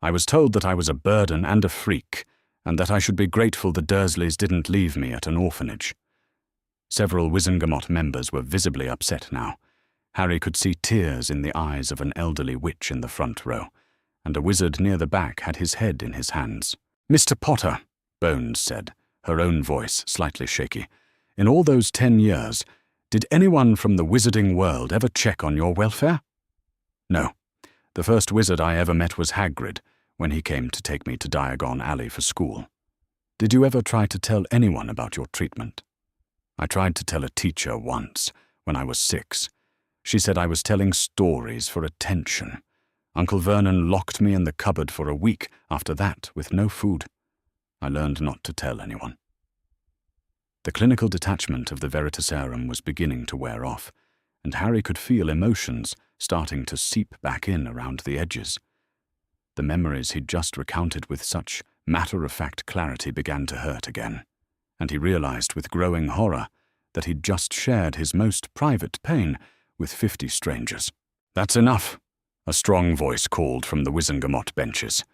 "I was told that I was a burden and a freak, and that I should be grateful the Dursleys didn't leave me at an orphanage." Several Wizengamot members were visibly upset now. Harry could see tears in the eyes of an elderly witch in the front row, and a wizard near the back had his head in his hands. "Mr. Potter," Bones said, her own voice slightly shaky, "in all those 10 years, Did anyone from the wizarding world ever check on your welfare? No. The first wizard I ever met was Hagrid, when he came to take me to Diagon Alley for school. Did you ever try to tell anyone about your treatment? I tried to tell a teacher once, when I was 6. She said I was telling stories for attention. Uncle Vernon locked me in the cupboard for a week after that with no food. I learned not to tell anyone. The clinical detachment of the Veritaserum was beginning to wear off, and Harry could feel emotions starting to seep back in around the edges. The memories he'd just recounted with such matter-of-fact clarity began to hurt again, and he realized with growing horror that he'd just shared his most private pain with 50 strangers. "That's enough," a strong voice called from the Wizengamot benches,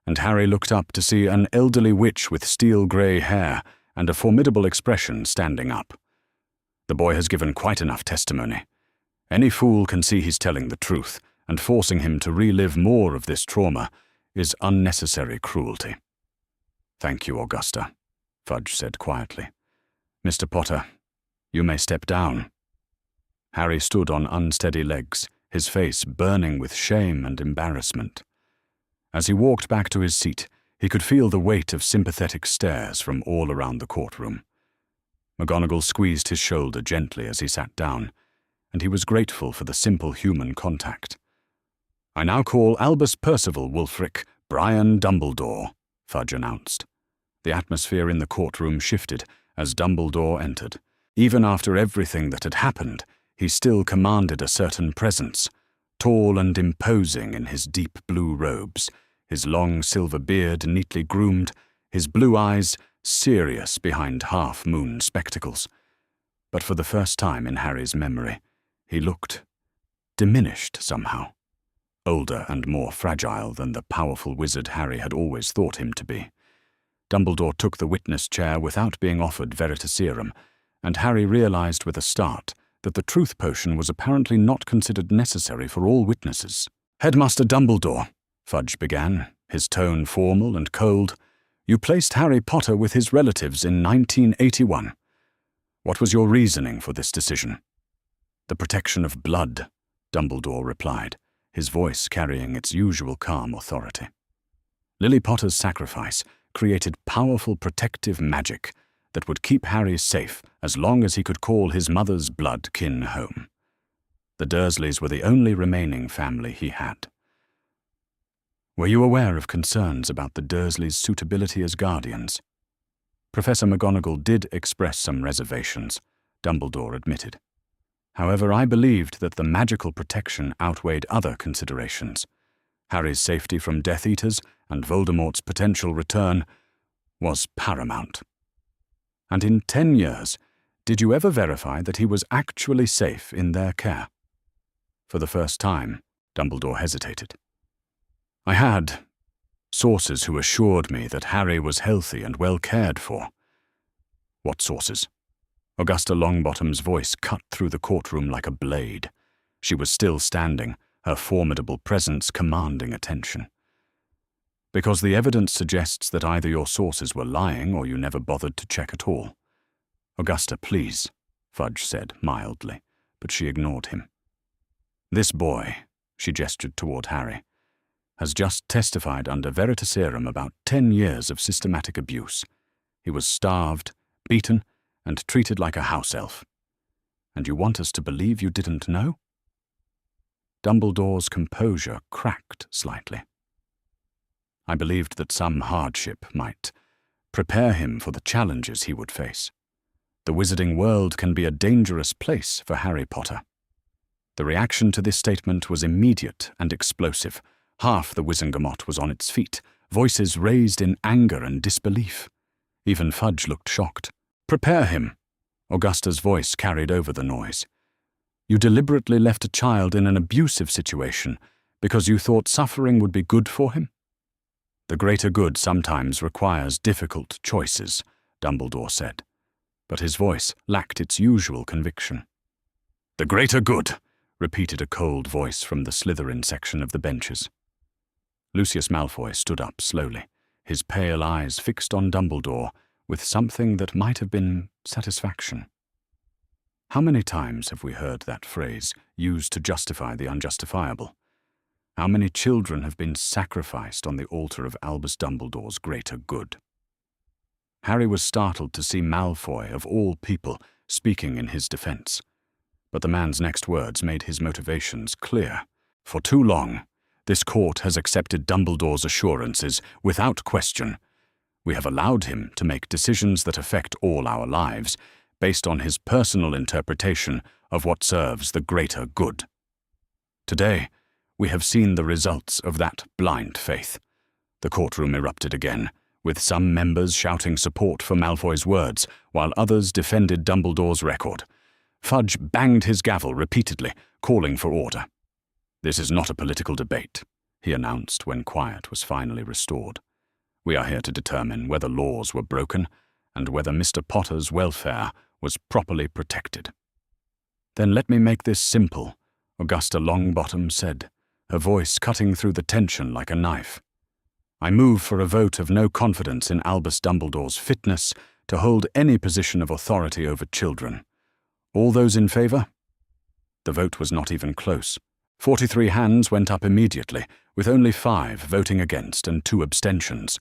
and Harry looked up to see an elderly witch with steel-grey hair and a formidable expression standing up. "The boy has given quite enough testimony. Any fool can see he's telling the truth, and forcing him to relive more of this trauma is unnecessary cruelty." "Thank you, Augusta," Fudge said quietly. "Mr. Potter, you may step down." Harry stood on unsteady legs, his face burning with shame and embarrassment. As he walked back to his seat, he could feel the weight of sympathetic stares from all around the courtroom. McGonagall squeezed his shoulder gently as he sat down, and he was grateful for the simple human contact. "I now call Albus Percival Wulfric Brian Dumbledore," Fudge announced. The atmosphere in the courtroom shifted as Dumbledore entered. Even after everything that had happened, he still commanded a certain presence, tall and imposing in his deep blue robes, his long silver beard neatly groomed, his blue eyes serious behind half-moon spectacles. But for the first time in Harry's memory, he looked diminished somehow, older and more fragile than the powerful wizard Harry had always thought him to be. Dumbledore took the witness chair without being offered Veritaserum, and Harry realized with a start that the truth potion was apparently not considered necessary for all witnesses. "Headmaster Dumbledore," Fudge began, his tone formal and cold, "you placed Harry Potter with his relatives in 1981. What was your reasoning for this decision?" "The protection of blood," Dumbledore replied, his voice carrying its usual calm authority. Lily Potter's sacrifice created powerful protective magic that would keep Harry safe as long as he could call his mother's blood kin home. The Dursleys were the only remaining family he had. "Were you aware of concerns about the Dursleys' suitability as guardians?" "Professor McGonagall did express some reservations," Dumbledore admitted. "However, I believed that the magical protection outweighed other considerations. Harry's safety from Death Eaters and Voldemort's potential return was paramount." "And in 10 years, did you ever verify that he was actually safe in their care?" For the first time, Dumbledore hesitated. "I had sources who assured me that Harry was healthy and well cared for." "What sources?" Augusta Longbottom's voice cut through the courtroom like a blade. She was still standing, her formidable presence commanding attention. "Because the evidence suggests that either your sources were lying or you never bothered to check at all." "Augusta, please," Fudge said mildly, but she ignored him. "This boy," she gestured toward Harry, "has just testified under Veritaserum about 10 years of systematic abuse. He was starved, beaten, and treated like a house elf. And you want us to believe you didn't know?" Dumbledore's composure cracked slightly. "I believed that some hardship might prepare him for the challenges he would face. The wizarding world can be a dangerous place for Harry Potter." The reaction to this statement was immediate and explosive. Half the Wizengamot was on its feet, voices raised in anger and disbelief. Even Fudge looked shocked. "Prepare him," Augusta's voice carried over the noise. "You deliberately left a child in an abusive situation because you thought suffering would be good for him?" "The greater good sometimes requires difficult choices," Dumbledore said, but his voice lacked its usual conviction. "The greater good," repeated a cold voice from the Slytherin section of the benches. Lucius Malfoy stood up slowly, his pale eyes fixed on Dumbledore with something that might have been satisfaction. How many times have we heard that phrase used to justify the unjustifiable? How many children have been sacrificed on the altar of Albus Dumbledore's greater good? Harry was startled to see Malfoy, of all people, speaking in his defense. But the man's next words made his motivations clear. For too long, this court has accepted Dumbledore's assurances without question. We have allowed him to make decisions that affect all our lives, based on his personal interpretation of what serves the greater good. Today, we have seen the results of that blind faith. The courtroom erupted again, with some members shouting support for Malfoy's words, while others defended Dumbledore's record. Fudge banged his gavel repeatedly, calling for order. "This is not a political debate," he announced when quiet was finally restored. "We are here to determine whether laws were broken and whether Mr. Potter's welfare was properly protected." "Then let me make this simple," Augusta Longbottom said, her voice cutting through the tension like a knife. "I move for a vote of no confidence in Albus Dumbledore's fitness to hold any position of authority over children. All those in favour?" The vote was not even close. 43 hands went up immediately, with only 5 voting against and 2 abstentions.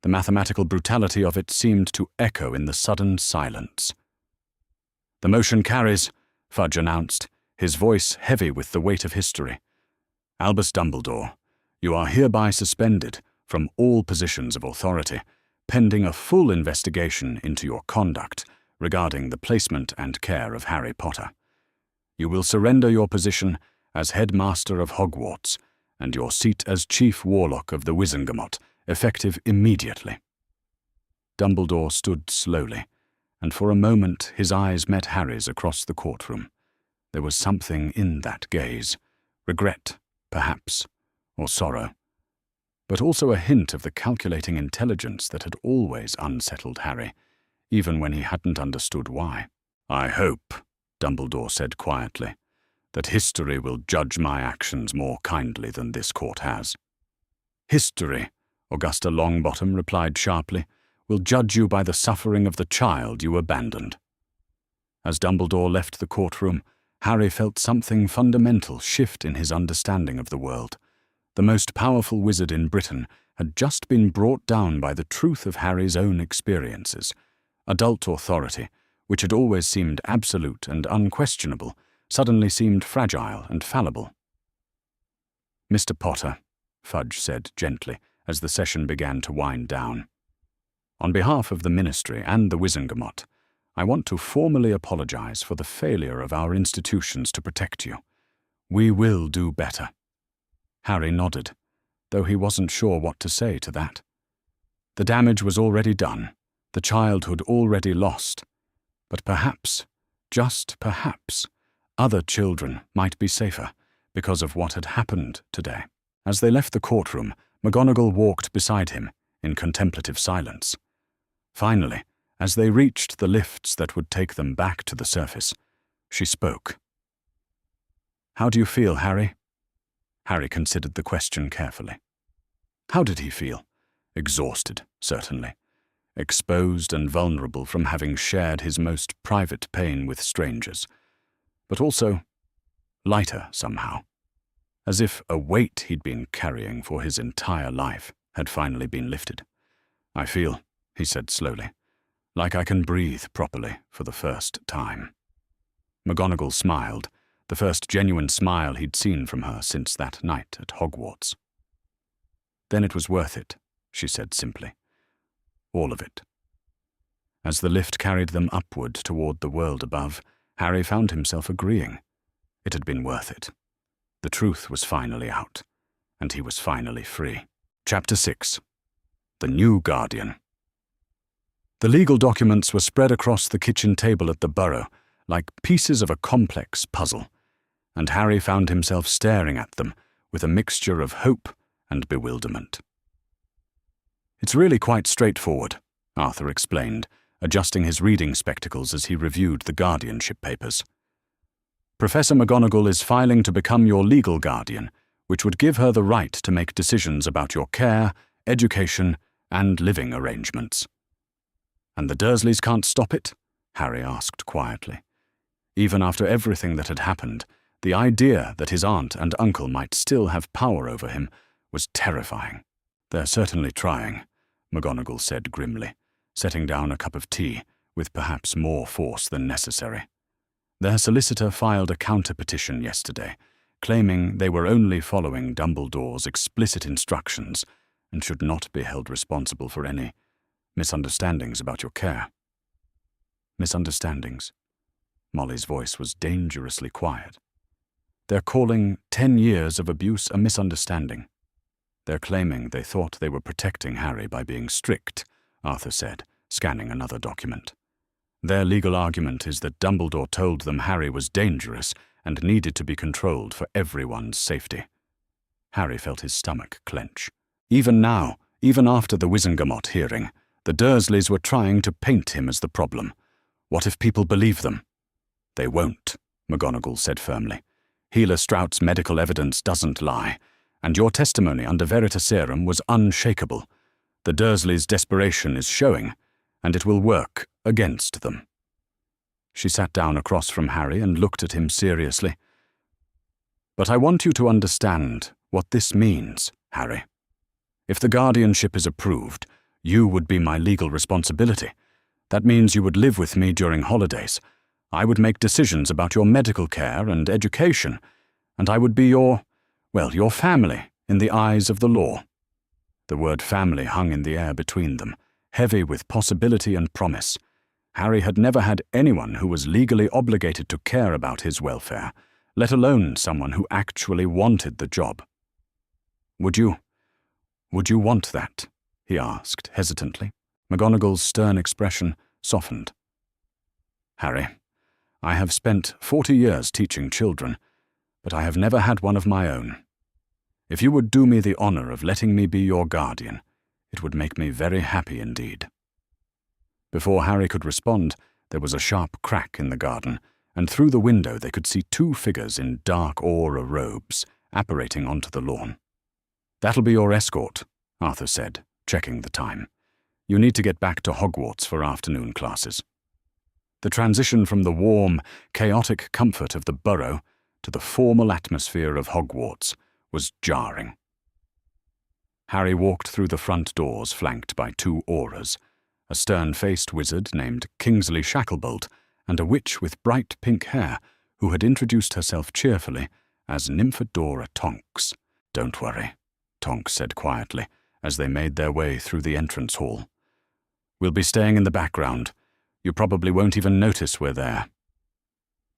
The mathematical brutality of it seemed to echo in the sudden silence. "The motion carries," Fudge announced, his voice heavy with the weight of history. "Albus Dumbledore, you are hereby suspended from all positions of authority, pending a full investigation into your conduct regarding the placement and care of Harry Potter. You will surrender your position as headmaster of Hogwarts and your seat as chief warlock of the Wizengamot, effective immediately." Dumbledore stood slowly, and for a moment his eyes met Harry's across the courtroom. There was something in that gaze, regret, perhaps, or sorrow, but also a hint of the calculating intelligence that had always unsettled Harry, even when he hadn't understood why. "I hope," Dumbledore said quietly, "that history will judge my actions more kindly than this court has." "History," Augusta Longbottom replied sharply, "will judge you by the suffering of the child you abandoned." As Dumbledore left the courtroom, Harry felt something fundamental shift in his understanding of the world. The most powerful wizard in Britain had just been brought down by the truth of Harry's own experiences. Adult authority, which had always seemed absolute and unquestionable, suddenly seemed fragile and fallible. "Mr. Potter," Fudge said gently as the session began to wind down, "on behalf of the Ministry and the Wizengamot, I want to formally apologize for the failure of our institutions to protect you. We will do better." Harry nodded, though he wasn't sure what to say to that. The damage was already done, the childhood already lost, but perhaps, just perhaps, other children might be safer because of what had happened today. As they left the courtroom, McGonagall walked beside him in contemplative silence. Finally, as they reached the lifts that would take them back to the surface, she spoke. "How do you feel, Harry?" Harry considered the question carefully. How did he feel? Exhausted, certainly. Exposed and vulnerable from having shared his most private pain with strangers. But also lighter somehow. As if a weight he'd been carrying for his entire life had finally been lifted. "I feel," he said slowly, "like I can breathe properly for the first time." McGonagall smiled, the first genuine smile he'd seen from her since that night at Hogwarts. "Then it was worth it," she said simply. "All of it." As the lift carried them upward toward the world above, Harry found himself agreeing. It had been worth it. The truth was finally out, and he was finally free. Chapter 6. The New Guardian. The legal documents were spread across the kitchen table at the Burrow, like pieces of a complex puzzle, and Harry found himself staring at them with a mixture of hope and bewilderment. "It's really quite straightforward," Arthur explained, adjusting his reading spectacles as he reviewed the guardianship papers. "Professor McGonagall is filing to become your legal guardian, which would give her the right to make decisions about your care, education, and living arrangements." "And the Dursleys can't stop it?" Harry asked quietly. Even after everything that had happened, the idea that his aunt and uncle might still have power over him was terrifying. "They're certainly trying," McGonagall said grimly, setting down a cup of tea with perhaps more force than necessary. Their solicitor filed a counter-petition yesterday, claiming they were only following Dumbledore's explicit instructions and should not be held responsible for any misunderstandings about your care. Misunderstandings? Molly's voice was dangerously quiet. "They're calling 10 years of abuse a misunderstanding. They're claiming they thought they were protecting Harry by being strict," Arthur said, scanning another document. "Their legal argument is that Dumbledore told them Harry was dangerous and needed to be controlled for everyone's safety." Harry felt his stomach clench. Even now, even after the Wizengamot hearing, the Dursleys were trying to paint him as the problem. What if people believe them? "They won't," McGonagall said firmly. "Healer Strout's medical evidence doesn't lie, and your testimony under Veritaserum was unshakable. The Dursleys' desperation is showing, and it will work against them." She sat down across from Harry and looked at him seriously. "But I want you to understand what this means, Harry. If the guardianship is approved, you would be my legal responsibility. That means you would live with me during holidays. I would make decisions about your medical care and education, and I would be your family in the eyes of the law." The word family hung in the air between them, heavy with possibility and promise. Harry had never had anyone who was legally obligated to care about his welfare, let alone someone who actually wanted the job. Would you want that?" he asked hesitantly. McGonagall's stern expression softened. "Harry, I have spent 40 years teaching children, but I have never had one of my own. If you would do me the honor of letting me be your guardian, it would make me very happy indeed." Before Harry could respond, there was a sharp crack in the garden, and through the window they could see 2 figures in dark aura robes apparating onto the lawn. "That'll be your escort," Arthur said, checking the time. "You need to get back to Hogwarts for afternoon classes." The transition from the warm, chaotic comfort of the Burrow to the formal atmosphere of Hogwarts was jarring. Harry walked through the front doors flanked by 2 auras, a stern-faced wizard named Kingsley Shacklebolt and a witch with bright pink hair who had introduced herself cheerfully as Nymphadora Tonks. "Don't worry," Tonks said quietly as they made their way through the entrance hall. "We'll be staying in the background. You probably won't even notice we're there."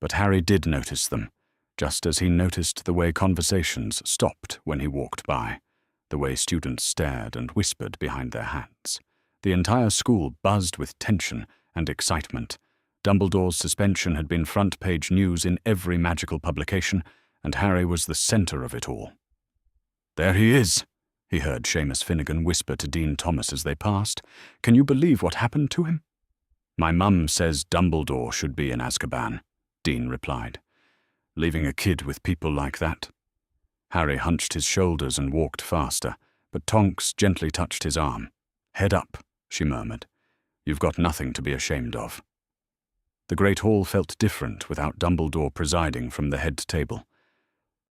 But Harry did notice them, just as he noticed the way conversations stopped when he walked by, the way students stared and whispered behind their hats. The entire school buzzed with tension and excitement. Dumbledore's suspension had been front-page news in every magical publication, and Harry was the center of it all. "There he is," he heard Seamus Finnegan whisper to Dean Thomas as they passed. "Can you believe what happened to him?" "My mum says Dumbledore should be in Azkaban," Dean replied. "Leaving a kid with people like that." Harry hunched his shoulders and walked faster, but Tonks gently touched his arm. "Head up," she murmured. "You've got nothing to be ashamed of." The Great Hall felt different without Dumbledore presiding from the head table.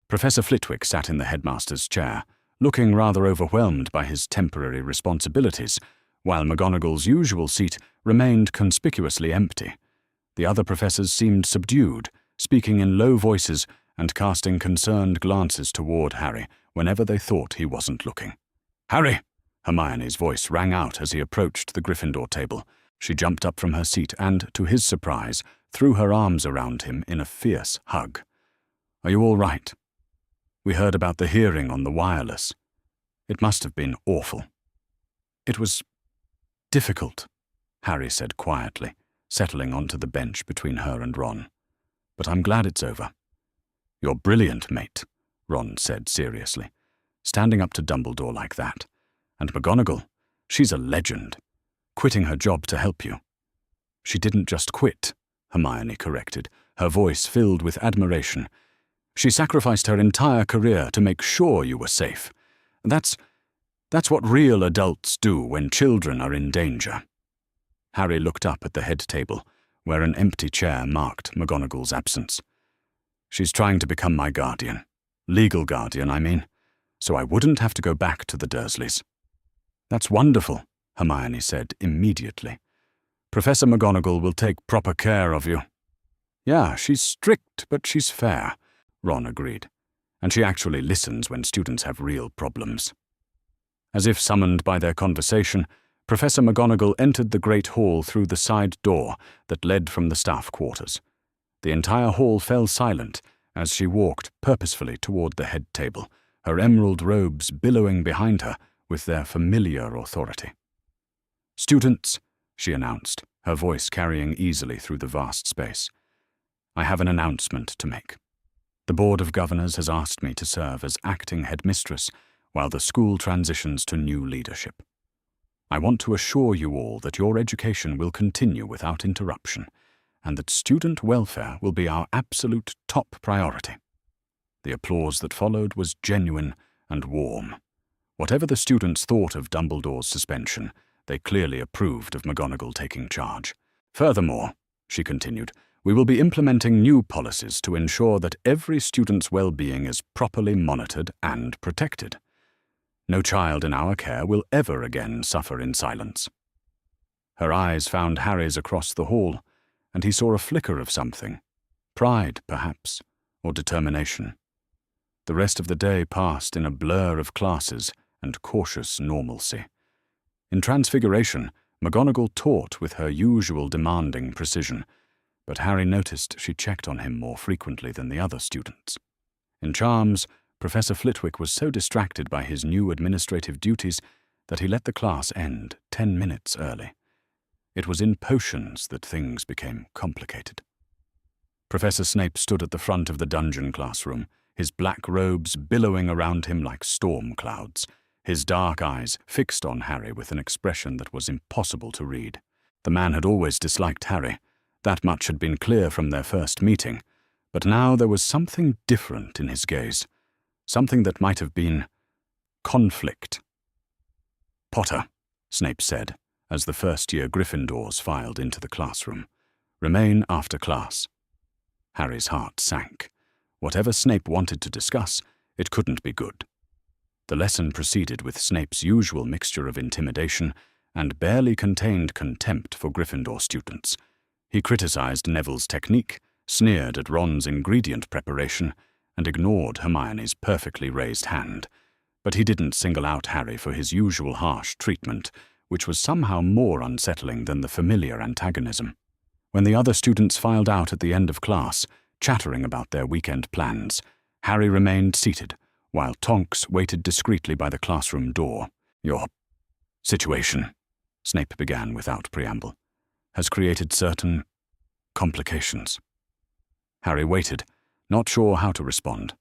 Professor Flitwick sat in the headmaster's chair, looking rather overwhelmed by his temporary responsibilities, while McGonagall's usual seat remained conspicuously empty. The other professors seemed subdued, speaking in low voices and casting concerned glances toward Harry whenever they thought he wasn't looking. "Harry!" Hermione's voice rang out as he approached the Gryffindor table. She jumped up from her seat and, to his surprise, threw her arms around him in a fierce hug. "Are you all right? We heard about the hearing on the wireless. It must have been awful." "It was difficult," Harry said quietly, settling onto the bench between her and Ron. "But I'm glad it's over." "You're brilliant, mate," Ron said seriously, standing up to Dumbledore like that. "And McGonagall, she's a legend, quitting her job to help you." "She didn't just quit," Hermione corrected, her voice filled with admiration. "She sacrificed her entire career to make sure you were safe. That's what real adults do when children are in danger." Harry looked up at the head table, where an empty chair marked McGonagall's absence. "She's trying to become my guardian. Legal guardian, I mean, so I wouldn't have to go back to the Dursleys." "That's wonderful," Hermione said immediately. "Professor McGonagall will take proper care of you." "Yeah, she's strict, but she's fair," Ron agreed. "And she actually listens when students have real problems." As if summoned by their conversation, Professor McGonagall entered the great hall through the side door that led from the staff quarters. The entire hall fell silent as she walked purposefully toward the head table, her emerald robes billowing behind her with their familiar authority. "Students," she announced, her voice carrying easily through the vast space, "I have an announcement to make. The Board of Governors has asked me to serve as acting headmistress while the school transitions to new leadership. I want to assure you all that your education will continue without interruption, and that student welfare will be our absolute top priority." The applause that followed was genuine and warm. Whatever the students thought of Dumbledore's suspension, they clearly approved of McGonagall taking charge. "Furthermore," she continued, "we will be implementing new policies to ensure that every student's well-being is properly monitored and protected. No child in our care will ever again suffer in silence." Her eyes found Harry's across the hall, and he saw a flicker of something. Pride, perhaps, or determination. The rest of the day passed in a blur of classes and cautious normalcy. In Transfiguration, McGonagall taught with her usual demanding precision, but Harry noticed she checked on him more frequently than the other students. In Charms, Professor Flitwick was so distracted by his new administrative duties that he let the class end 10 minutes early. It was in Potions that things became complicated. Professor Snape stood at the front of the dungeon classroom, his black robes billowing around him like storm clouds, his dark eyes fixed on Harry with an expression that was impossible to read. The man had always disliked Harry. That much had been clear from their first meeting, but now there was something different in his gaze. Something that might have been conflict. "Potter," Snape said, as the first-year Gryffindors filed into the classroom. "Remain after class." Harry's heart sank. Whatever Snape wanted to discuss, it couldn't be good. The lesson proceeded with Snape's usual mixture of intimidation and barely contained contempt for Gryffindor students. He criticized Neville's technique, sneered at Ron's ingredient preparation, and ignored Hermione's perfectly raised hand. But he didn't single out Harry for his usual harsh treatment, which was somehow more unsettling than the familiar antagonism. When the other students filed out at the end of class, chattering about their weekend plans, Harry remained seated, while Tonks waited discreetly by the classroom door. "Your situation," Snape began without preamble, "has created certain complications." Harry waited, not sure how to respond.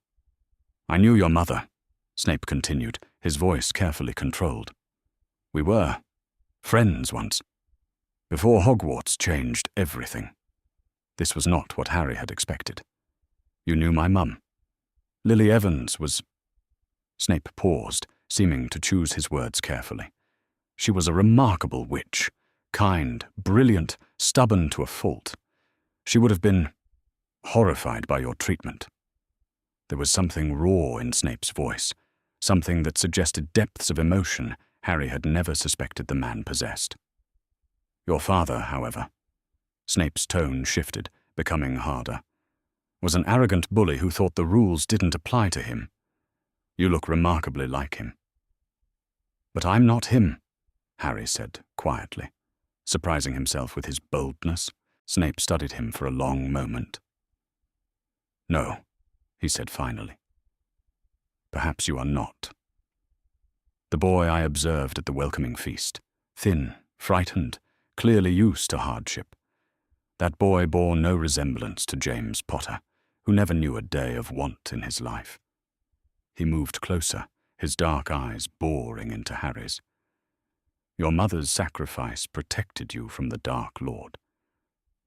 "I knew your mother," Snape continued, his voice carefully controlled. "We were friends once, before Hogwarts changed everything." This was not what Harry had expected. "You knew my mum. Lily Evans was—" Snape paused, seeming to choose his words carefully. "She was a remarkable witch, kind, brilliant, stubborn to a fault. She would have been horrified by your treatment." There was something raw in Snape's voice, something that suggested depths of emotion Harry had never suspected the man possessed. "Your father, however," Snape's tone shifted, becoming harder, "was an arrogant bully who thought the rules didn't apply to him. You look remarkably like him." "But I'm not him," Harry said quietly. Surprising himself with his boldness, Snape studied him for a long moment. "No," he said finally. "Perhaps you are not." The boy I observed at the welcoming feast, thin, frightened, clearly used to hardship. That boy bore no resemblance to James Potter, who never knew a day of want in his life. He moved closer, his dark eyes boring into Harry's. "Your mother's sacrifice protected you from the Dark Lord,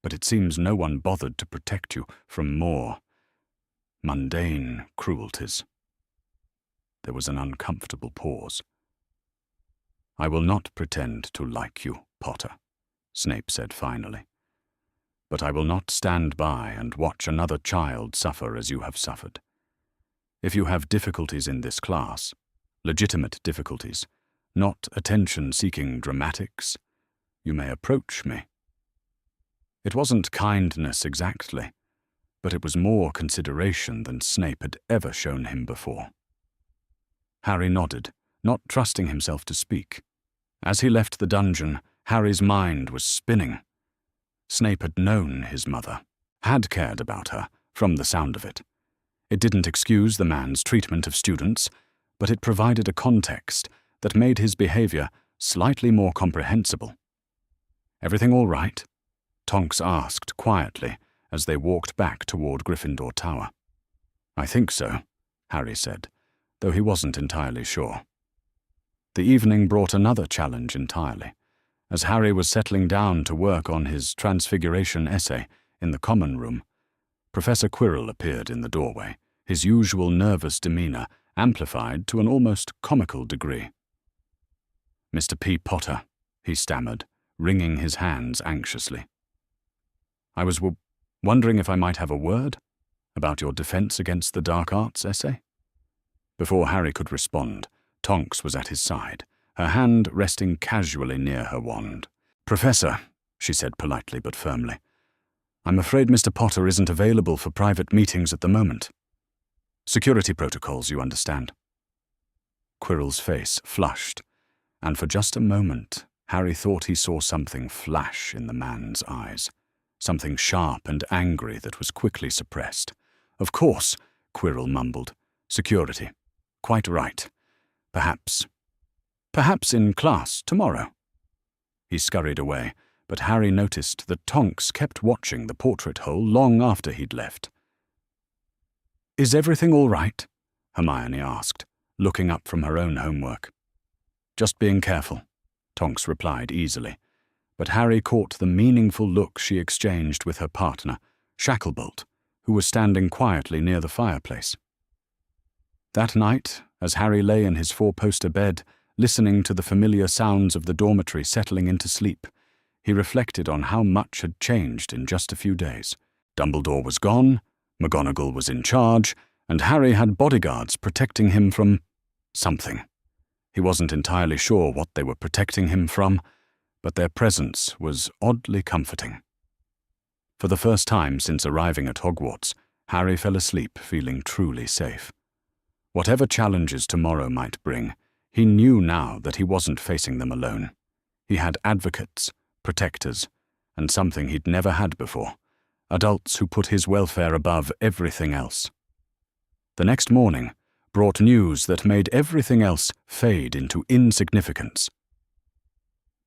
but it seems no one bothered to protect you from more mundane cruelties." There was an uncomfortable pause. "I will not pretend to like you, Potter," Snape said finally. but I will not stand by and watch another child suffer as you have suffered. If you have difficulties in this class, legitimate difficulties, not attention-seeking dramatics, you may approach me." It wasn't kindness exactly, but it was more consideration than Snape had ever shown him before. Harry nodded, not trusting himself to speak. As he left the dungeon, Harry's mind was spinning. Snape had known his mother, had cared about her, from the sound of it. It didn't excuse the man's treatment of students, but it provided a context that made his behavior slightly more comprehensible. "Everything all right?" Tonks asked quietly as they walked back toward Gryffindor Tower. "I think so," Harry said, though he wasn't entirely sure. The evening brought another challenge entirely. As Harry was settling down to work on his Transfiguration essay in the common room, Professor Quirrell appeared in the doorway, his usual nervous demeanor amplified to an almost comical degree. "Mr. P. Potter," he stammered, wringing his hands anxiously. "I was wondering if I might have a word about your defense against the dark arts essay." Before Harry could respond, Tonks was at his side, her hand resting casually near her wand. "Professor," she said politely but firmly, "I'm afraid Mr. Potter isn't available for private meetings at the moment. Security protocols, you understand." Quirrell's face flushed, and for just a moment, Harry thought he saw something flash in the man's eyes, something sharp and angry that was quickly suppressed. "Of course," Quirrell mumbled. "Security. Quite right. Perhaps in class tomorrow." He scurried away, but Harry noticed that Tonks kept watching the portrait hole long after he'd left. "Is everything all right?" Hermione asked, looking up from her own homework. "Just being careful," Tonks replied easily, but Harry caught the meaningful look she exchanged with her partner, Shacklebolt, who was standing quietly near the fireplace. That night, as Harry lay in his four-poster bed, listening to the familiar sounds of the dormitory settling into sleep, he reflected on how much had changed in just a few days. Dumbledore was gone, McGonagall was in charge, and Harry had bodyguards protecting him from something. He wasn't entirely sure what they were protecting him from, but their presence was oddly comforting. For the first time since arriving at Hogwarts, Harry fell asleep feeling truly safe. Whatever challenges tomorrow might bring, he knew now that he wasn't facing them alone. He had advocates, protectors, and something he'd never had before, adults who put his welfare above everything else. The next morning brought news that made everything else fade into insignificance.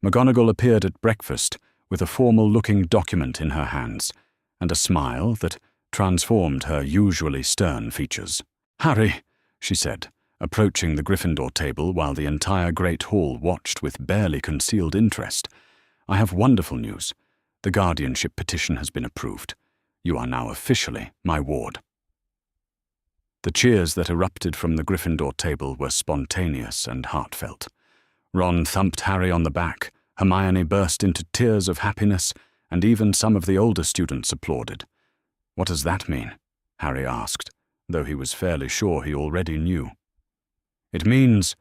McGonagall appeared at breakfast with a formal-looking document in her hands, and a smile that transformed her usually stern features. "Harry," she said, approaching the Gryffindor table while the entire Great Hall watched with barely concealed interest, "I have wonderful news. The guardianship petition has been approved. You are now officially my ward." The cheers that erupted from the Gryffindor table were spontaneous and heartfelt. Ron thumped Harry on the back, Hermione burst into tears of happiness, and even some of the older students applauded. "What does that mean?" Harry asked, though he was fairly sure he already knew. "It means,"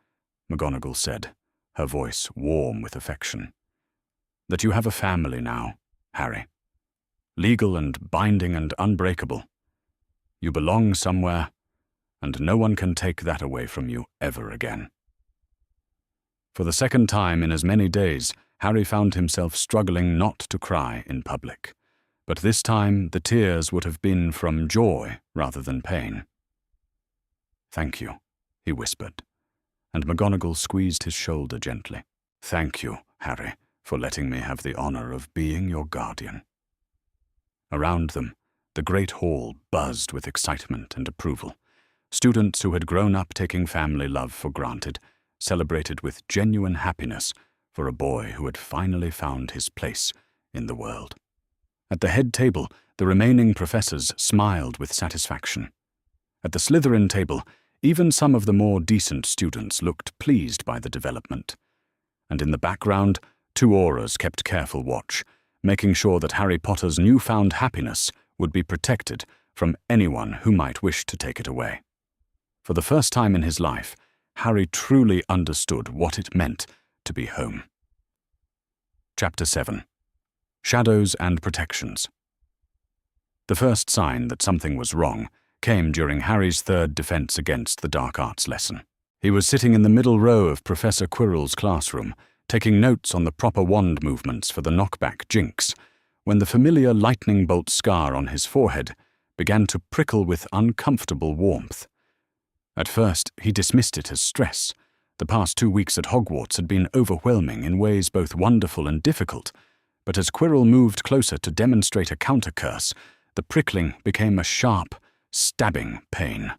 McGonagall said, her voice warm with affection, "that you have a family now, Harry. Legal and binding and unbreakable. You belong somewhere, and no one can take that away from you ever again." For the second time in as many days, Harry found himself struggling not to cry in public, but this time the tears would have been from joy rather than pain. "Thank you," he whispered, and McGonagall squeezed his shoulder gently. "Thank you, Harry, for letting me have the honor of being your guardian." Around them, the Great Hall buzzed with excitement and approval. Students who had grown up taking family love for granted celebrated with genuine happiness for a boy who had finally found his place in the world. At the head table, the remaining professors smiled with satisfaction. At the Slytherin table, even some of the more decent students looked pleased by the development. And in the background, two auras kept careful watch, making sure that Harry Potter's newfound happiness would be protected from anyone who might wish to take it away. For the first time in his life, Harry truly understood what it meant to be home. Chapter 7. Shadows and Protections. The first sign that something was wrong came during Harry's third defense against the dark arts lesson. He was sitting in the middle row of Professor Quirrell's classroom, taking notes on the proper wand movements for the knockback jinx, when the familiar lightning bolt scar on his forehead began to prickle with uncomfortable warmth. At first, he dismissed it as stress. The past 2 weeks at Hogwarts had been overwhelming in ways both wonderful and difficult, but as Quirrell moved closer to demonstrate a counter-curse, the prickling became a sharp, stabbing pain.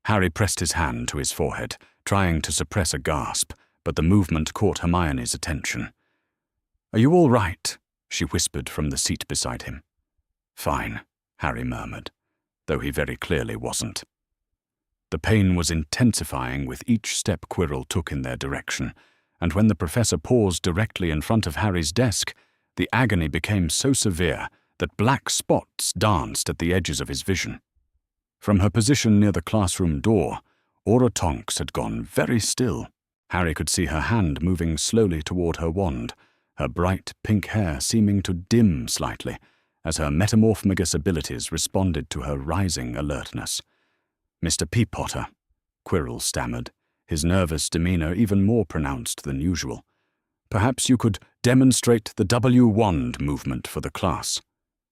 Harry pressed his hand to his forehead, trying to suppress a gasp, but the movement caught Hermione's attention. "Are you all right?" she whispered from the seat beside him. "Fine," Harry murmured, though he very clearly wasn't. The pain was intensifying with each step Quirrell took in their direction, and when the professor paused directly in front of Harry's desk, the agony became so severe that black spots danced at the edges of his vision. From her position near the classroom door, Aura Tonks had gone very still. Harry could see her hand moving slowly toward her wand, her bright pink hair seeming to dim slightly as her metamorphmagus abilities responded to her rising alertness. "Mr. Peapotter," Quirrell stammered, his nervous demeanor even more pronounced than usual. "Perhaps you could demonstrate the W wand movement for the class."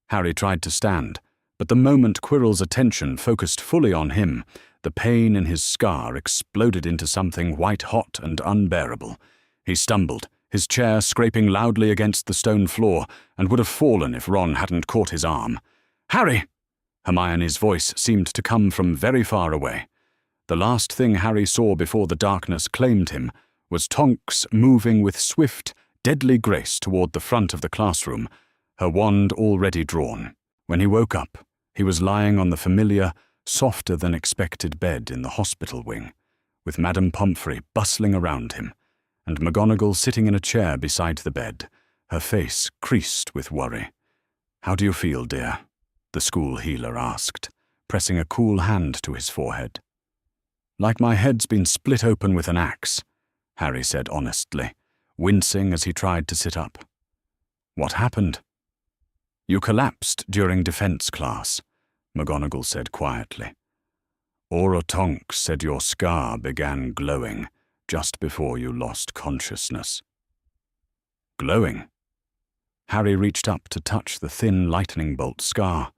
Harry tried to stand, but the moment Quirrell's attention focused fully on him, the pain in his scar exploded into something white-hot and unbearable. He stumbled, his chair scraping loudly against the stone floor, and would have fallen if Ron hadn't caught his arm. "Harry!" Hermione's voice seemed to come from very far away. The last thing Harry saw before the darkness claimed him was Tonks moving with swift, deadly grace toward the front of the classroom, her wand already drawn. When he woke up, he was lying on the familiar, softer-than-expected bed in the hospital wing, with Madame Pomfrey bustling around him, and McGonagall sitting in a chair beside the bed, her face creased with worry. "How do you feel, dear?" the school healer asked, pressing a cool hand to his forehead. "Like my head's been split open with an axe," Harry said honestly, wincing as he tried to sit up. "What happened?" "You collapsed during defense class," McGonagall said quietly. "Aura Tonks said your scar began glowing just before you lost consciousness." Glowing? Harry reached up to touch the thin lightning bolt scar,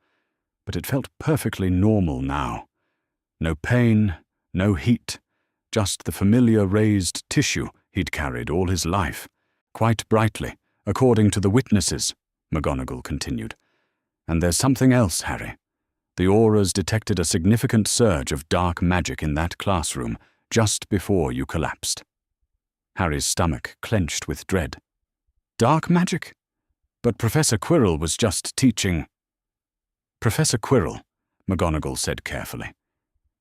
but it felt perfectly normal now. No pain, no heat, just the familiar raised tissue he'd carried all his life. "Quite brightly, according to the witnesses," McGonagall continued. "And there's something else, Harry. The auras detected a significant surge of dark magic in that classroom just before you collapsed." Harry's stomach clenched with dread. "Dark magic? But Professor Quirrell was just teaching." "Professor Quirrell," McGonagall said carefully,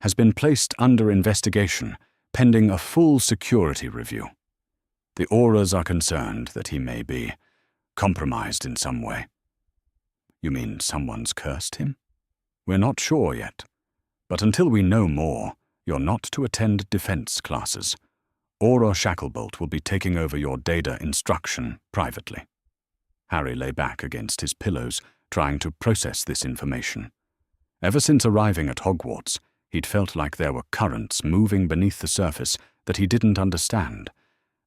"has been placed under investigation pending a full security review. The auras are concerned that he may be compromised in some way." "You mean someone's cursed him?" "We're not sure yet. But until we know more, you're not to attend defense classes. Aura Shacklebolt will be taking over your data instruction privately." Harry lay back against his pillows, trying to process this information. Ever since arriving at Hogwarts, he'd felt like there were currents moving beneath the surface that he didn't understand,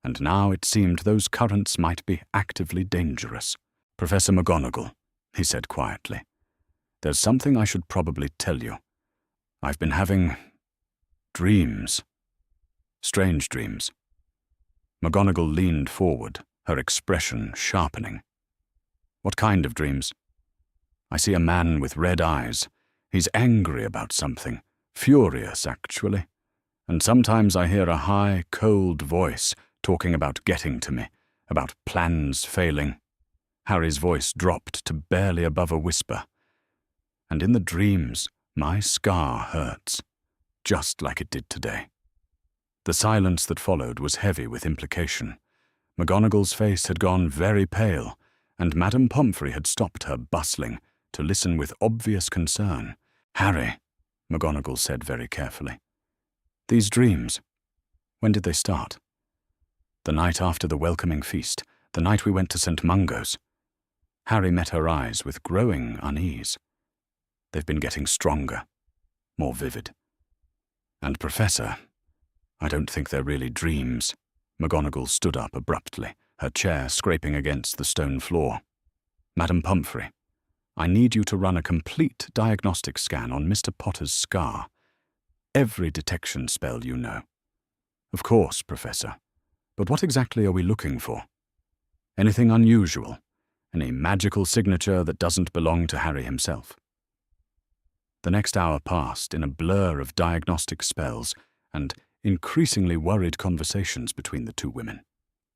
and now it seemed those currents might be actively dangerous. "Professor McGonagall," he said quietly, "there's something I should probably tell you. I've been having dreams. Strange dreams." McGonagall leaned forward, her expression sharpening. "What kind of dreams?" "I see a man with red eyes. He's angry about something, furious actually. And sometimes I hear a high, cold voice talking about getting to me, about plans failing." Harry's voice dropped to barely above a whisper. "And in the dreams, my scar hurts, just like it did today." The silence that followed was heavy with implication. McGonagall's face had gone very pale, and Madame Pomfrey had stopped her bustling to listen with obvious concern. "Harry," McGonagall said very carefully, "these dreams, when did they start?" "The night after the welcoming feast, the night we went to St. Mungo's." Harry met her eyes with growing unease. "They've been getting stronger, more vivid. And Professor, I don't think they're really dreams." McGonagall stood up abruptly, her chair scraping against the stone floor. "Madame Pomfrey, I need you to run a complete diagnostic scan on Mr. Potter's scar. Every detection spell you know." "Of course, Professor. But what exactly are we looking for? Anything unusual? Any magical signature that doesn't belong to Harry himself?" The next hour passed in a blur of diagnostic spells and increasingly worried conversations between the two women.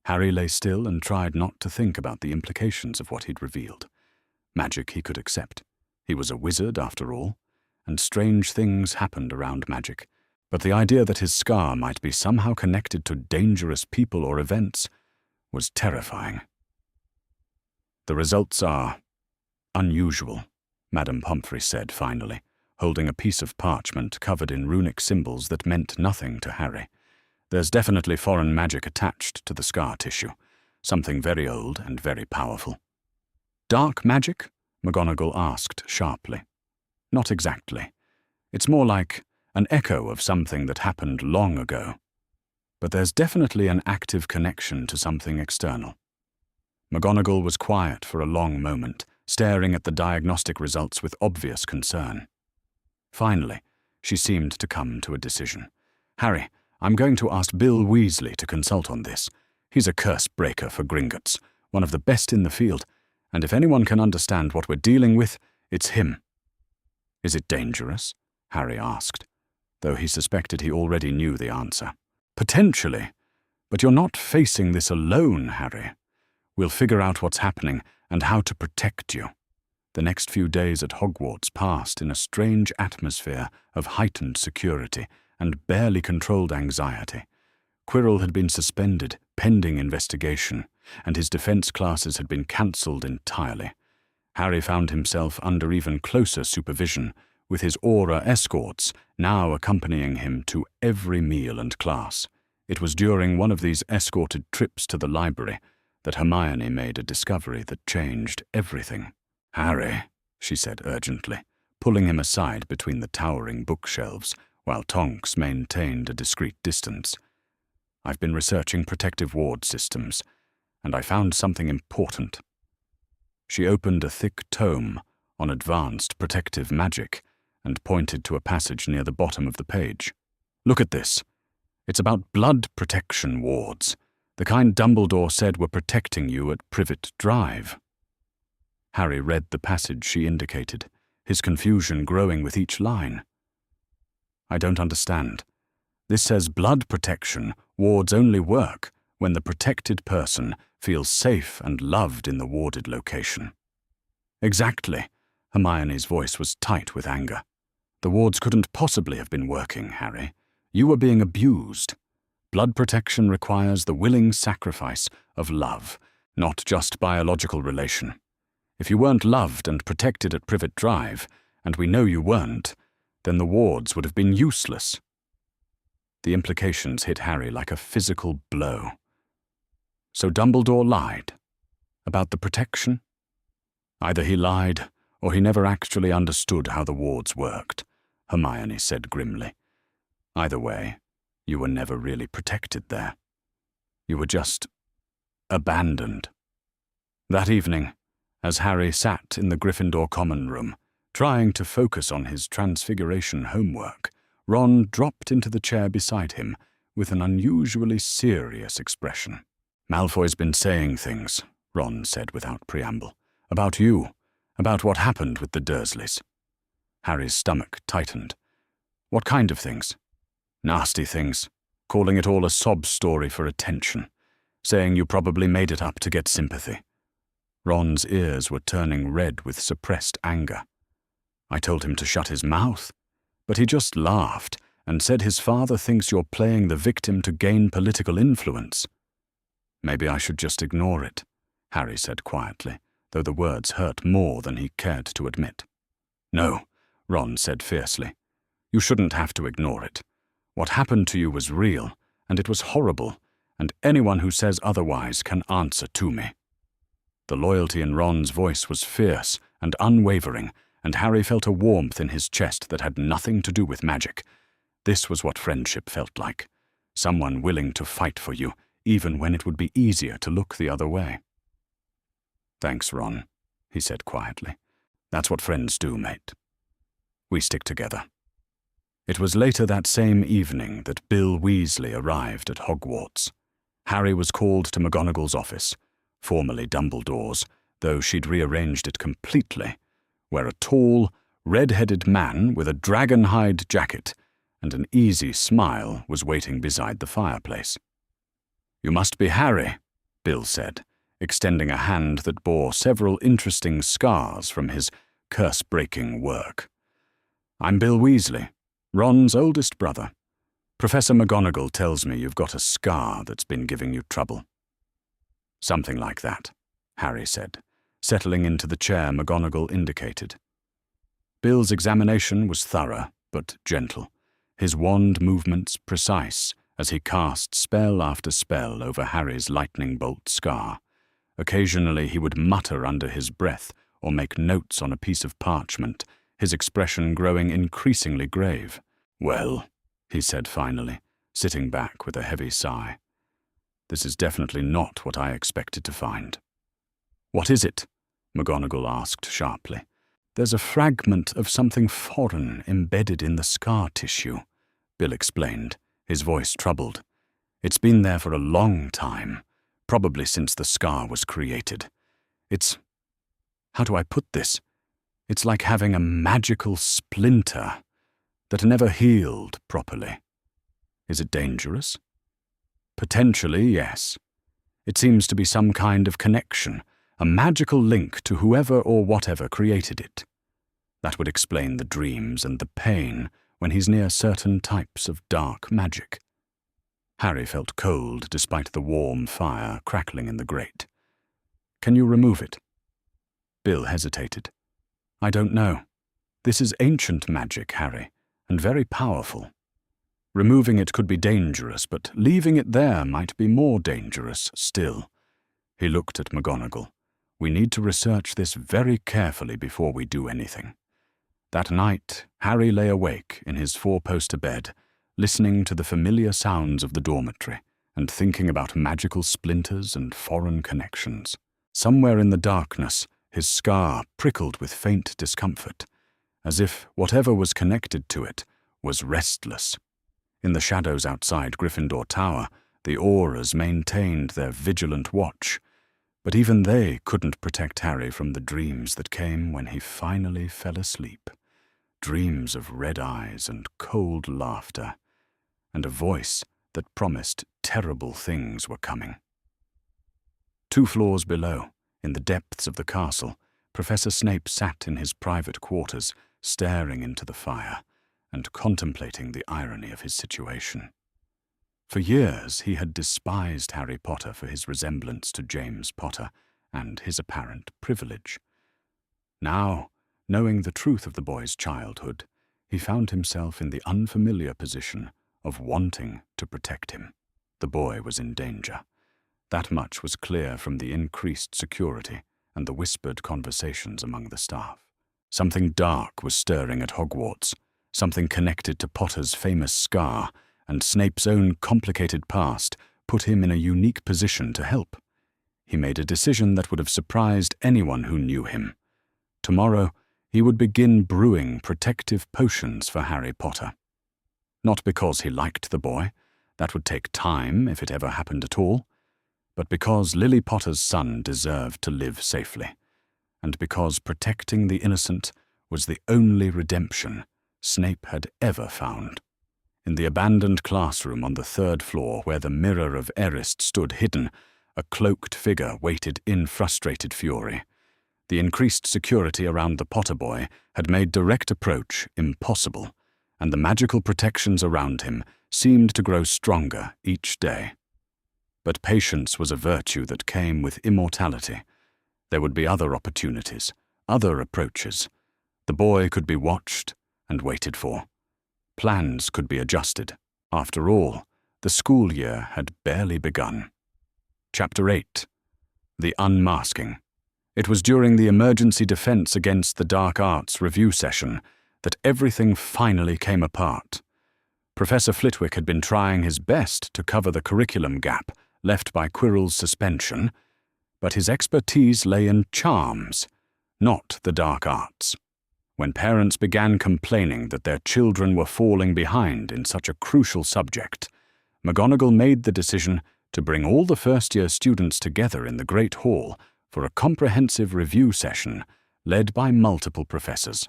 Harry lay still and tried not to think about the implications of what he'd revealed. Magic he could accept. He was a wizard, after all, and strange things happened around magic. But the idea that his scar might be somehow connected to dangerous people or events was terrifying. "The results are unusual," Madame Pomfrey said finally, holding a piece of parchment covered in runic symbols that meant nothing to Harry. "There's definitely foreign magic attached to the scar tissue, something very old and very powerful." "Dark magic?" McGonagall asked sharply. "Not exactly. It's more like an echo of something that happened long ago. But there's definitely an active connection to something external." McGonagall was quiet for a long moment, staring at the diagnostic results with obvious concern. Finally, she seemed to come to a decision. "Harry, I'm going to ask Bill Weasley to consult on this. He's a curse breaker for Gringotts, one of the best in the field, and if anyone can understand what we're dealing with, it's him." "Is it dangerous?" Harry asked, though he suspected he already knew the answer. "Potentially, but you're not facing this alone, Harry. We'll figure out what's happening and how to protect you." The next few days at Hogwarts passed in a strange atmosphere of heightened security and barely controlled anxiety. Quirrell had been suspended, pending investigation, and his defense classes had been cancelled entirely. Harry found himself under even closer supervision, with his aura escorts now accompanying him to every meal and class. It was during one of these escorted trips to the library that Hermione made a discovery that changed everything. "Harry," she said urgently, pulling him aside between the towering bookshelves, while Tonks maintained a discreet distance. "I've been researching protective ward systems, and I found something important." She opened a thick tome on advanced protective magic and pointed to a passage near the bottom of the page. "Look at this. It's about blood protection wards, the kind Dumbledore said were protecting you at Privet Drive." Harry read the passage she indicated, his confusion growing with each line. "I don't understand. This says blood protection wards only work when the protected person feels safe and loved in the warded location." "Exactly." Hermione's voice was tight with anger. "The wards couldn't possibly have been working, Harry. You were being abused. Blood protection requires the willing sacrifice of love, not just biological relation. If you weren't loved and protected at Privet Drive, and we know you weren't, then the wards would have been useless." The implications hit Harry like a physical blow. So Dumbledore lied about the protection? Either he lied, or he never actually understood how the wards worked, Hermione said grimly. Either way, you were never really protected there. You were just abandoned. That evening, as Harry sat in the Gryffindor common room, trying to focus on his transfiguration homework, Ron dropped into the chair beside him with an unusually serious expression. "Malfoy's been saying things," Ron said without preamble, "about you, about what happened with the Dursleys." Harry's stomach tightened. "What kind of things?" "Nasty things, calling it all a sob story for attention, saying you probably made it up to get sympathy." Ron's ears were turning red with suppressed anger. "I told him to shut his mouth, but he just laughed and said his father thinks you're playing the victim to gain political influence." "Maybe I should just ignore it," Harry said quietly, though the words hurt more than he cared to admit. "No," Ron said fiercely. "You shouldn't have to ignore it. What happened to you was real, and it was horrible, and anyone who says otherwise can answer to me." The loyalty in Ron's voice was fierce and unwavering, and Harry felt a warmth in his chest that had nothing to do with magic. This was what friendship felt like. Someone willing to fight for you, even when it would be easier to look the other way. "Thanks, Ron," he said quietly. "That's what friends do, mate. We stick together." It was later that same evening that Bill Weasley arrived at Hogwarts. Harry was called to McGonagall's office, formerly Dumbledore's, though she'd rearranged it completely, where a tall, red-headed man with a dragon-hide jacket and an easy smile was waiting beside the fireplace. "You must be Harry," Bill said, extending a hand that bore several interesting scars from his curse-breaking work. "I'm Bill Weasley, Ron's oldest brother. Professor McGonagall tells me you've got a scar that's been giving you trouble." "Something like that," Harry said, settling into the chair McGonagall indicated. Bill's examination was thorough but gentle, his wand movements precise as he cast spell after spell over Harry's lightning bolt scar. Occasionally he would mutter under his breath or make notes on a piece of parchment, his expression growing increasingly grave. "Well," he said finally, sitting back with a heavy sigh. "This is definitely not what I expected to find." "What is it?" McGonagall asked sharply. "There's a fragment of something foreign embedded in the scar tissue," Bill explained, his voice troubled. "It's been there for a long time, probably since the scar was created. How do I put this? It's like having a magical splinter that never healed properly. Is it dangerous?" "Potentially, yes. It seems to be some kind of connection, a magical link to whoever or whatever created it. That would explain the dreams and the pain when he's near certain types of dark magic." Harry felt cold despite the warm fire crackling in the grate. "Can you remove it?" Bill hesitated. "I don't know. This is ancient magic, Harry, and very powerful. Removing it could be dangerous, but leaving it there might be more dangerous still." He looked at McGonagall. "We need to research this very carefully before we do anything." That night, Harry lay awake in his four-poster bed, listening to the familiar sounds of the dormitory and thinking about magical splinters and foreign connections. Somewhere in the darkness, his scar prickled with faint discomfort, as if whatever was connected to it was restless. In the shadows outside Gryffindor Tower, the Aurors maintained their vigilant watch, but even they couldn't protect Harry from the dreams that came when he finally fell asleep. Dreams of red eyes and cold laughter, and a voice that promised terrible things were coming. 2 floors below, in the depths of the castle, Professor Snape sat in his private quarters, staring into the fire and contemplating the irony of his situation. For years he had despised Harry Potter for his resemblance to James Potter and his apparent privilege. Now, knowing the truth of the boy's childhood, he found himself in the unfamiliar position of wanting to protect him. The boy was in danger. That much was clear from the increased security and the whispered conversations among the staff. Something dark was stirring at Hogwarts, something connected to Potter's famous scar, and Snape's own complicated past put him in a unique position to help. He made a decision that would have surprised anyone who knew him. Tomorrow, he would begin brewing protective potions for Harry Potter. Not because he liked the boy, that would take time if it ever happened at all, but because Lily Potter's son deserved to live safely, and because protecting the innocent was the only redemption Snape had ever found. In the abandoned classroom on the 3rd floor where the mirror of Erist stood hidden, a cloaked figure waited in frustrated fury. The increased security around the Potter boy had made direct approach impossible, and the magical protections around him seemed to grow stronger each day. But patience was a virtue that came with immortality, There would be other opportunities, other approaches. The boy could be watched and waited for. Plans could be adjusted. After all, the school year had barely begun. Chapter 8. The Unmasking. It was during the Emergency Defense Against the Dark Arts review session that everything finally came apart. Professor Flitwick had been trying his best to cover the curriculum gap left by Quirrell's suspension, but his expertise lay in charms, not the dark arts. When parents began complaining that their children were falling behind in such a crucial subject, McGonagall made the decision to bring all the first-year students together in the Great Hall for a comprehensive review session led by multiple professors.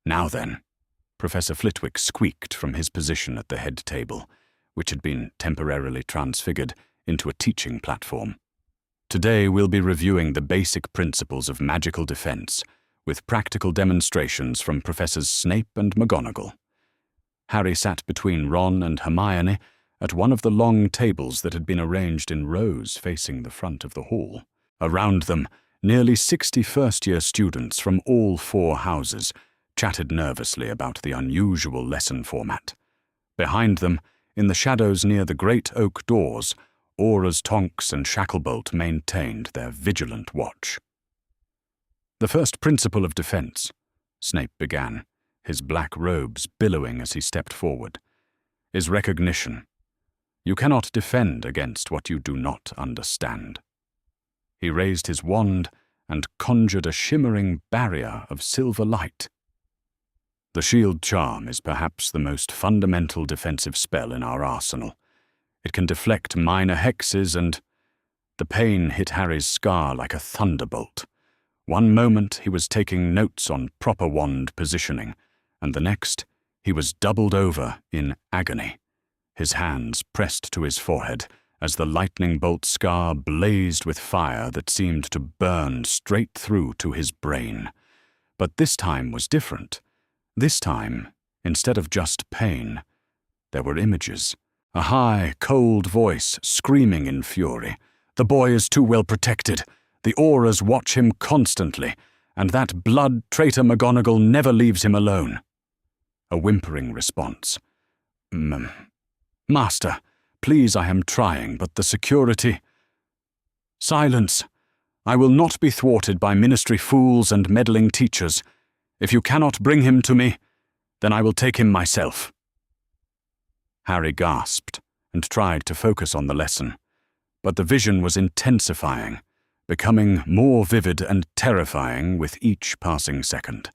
Now then, Professor Flitwick squeaked from his position at the head table, which had been temporarily transfigured into a teaching platform. Today we'll be reviewing the basic principles of magical defense, with practical demonstrations from Professors Snape and McGonagall. Harry sat between Ron and Hermione at one of the long tables that had been arranged in rows facing the front of the hall. Around them, nearly 60 first-year students from all 4 houses chatted nervously about the unusual lesson format. Behind them, in the shadows near the great oak doors, Aurors Tonks and Shacklebolt maintained their vigilant watch. The first principle of defense, Snape began, his black robes billowing as he stepped forward, is recognition. You cannot defend against what you do not understand. He raised his wand and conjured a shimmering barrier of silver light. The shield charm is perhaps the most fundamental defensive spell in our arsenal. It can deflect minor hexes and... The pain hit Harry's scar like a thunderbolt. One moment he was taking notes on proper wand positioning, and the next he was doubled over in agony, his hands pressed to his forehead as the lightning bolt scar blazed with fire that seemed to burn straight through to his brain. But this time was different. This time, instead of just pain, there were images. A high, cold voice screaming in fury. The boy is too well protected. The Aurors watch him constantly, and that blood traitor McGonagall never leaves him alone. A whimpering response. Master, please, I am trying, but the security... Silence! I will not be thwarted by ministry fools and meddling teachers. If you cannot bring him to me, then I will take him myself. Harry gasped and tried to focus on the lesson, but the vision was intensifying, becoming more vivid and terrifying with each passing second.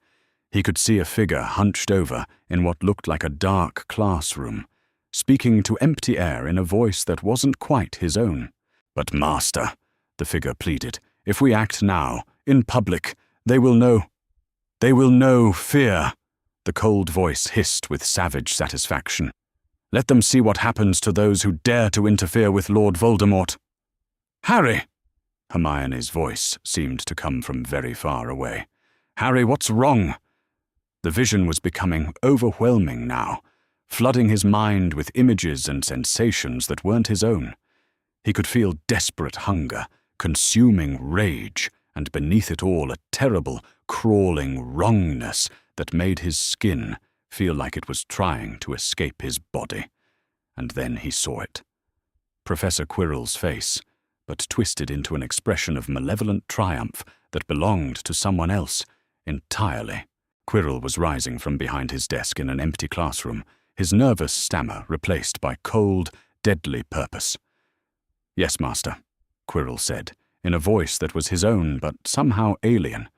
He could see a figure hunched over in what looked like a dark classroom, speaking to empty air in a voice that wasn't quite his own. But Master, the figure pleaded, if we act now, in public, they will know fear. The cold voice hissed with savage satisfaction. Let them see what happens to those who dare to interfere with Lord Voldemort. Harry! Hermione's voice seemed to come from very far away. Harry, what's wrong? The vision was becoming overwhelming now, flooding his mind with images and sensations that weren't his own. He could feel desperate hunger, consuming rage, and beneath it all a terrible, crawling wrongness that made his skin feel like it was trying to escape his body. And then he saw it. Professor Quirrell's face, but twisted into an expression of malevolent triumph that belonged to someone else entirely. Quirrell was rising from behind his desk in an empty classroom, his nervous stammer replaced by cold, deadly purpose. Yes, Master, Quirrell said, in a voice that was his own but somehow alien.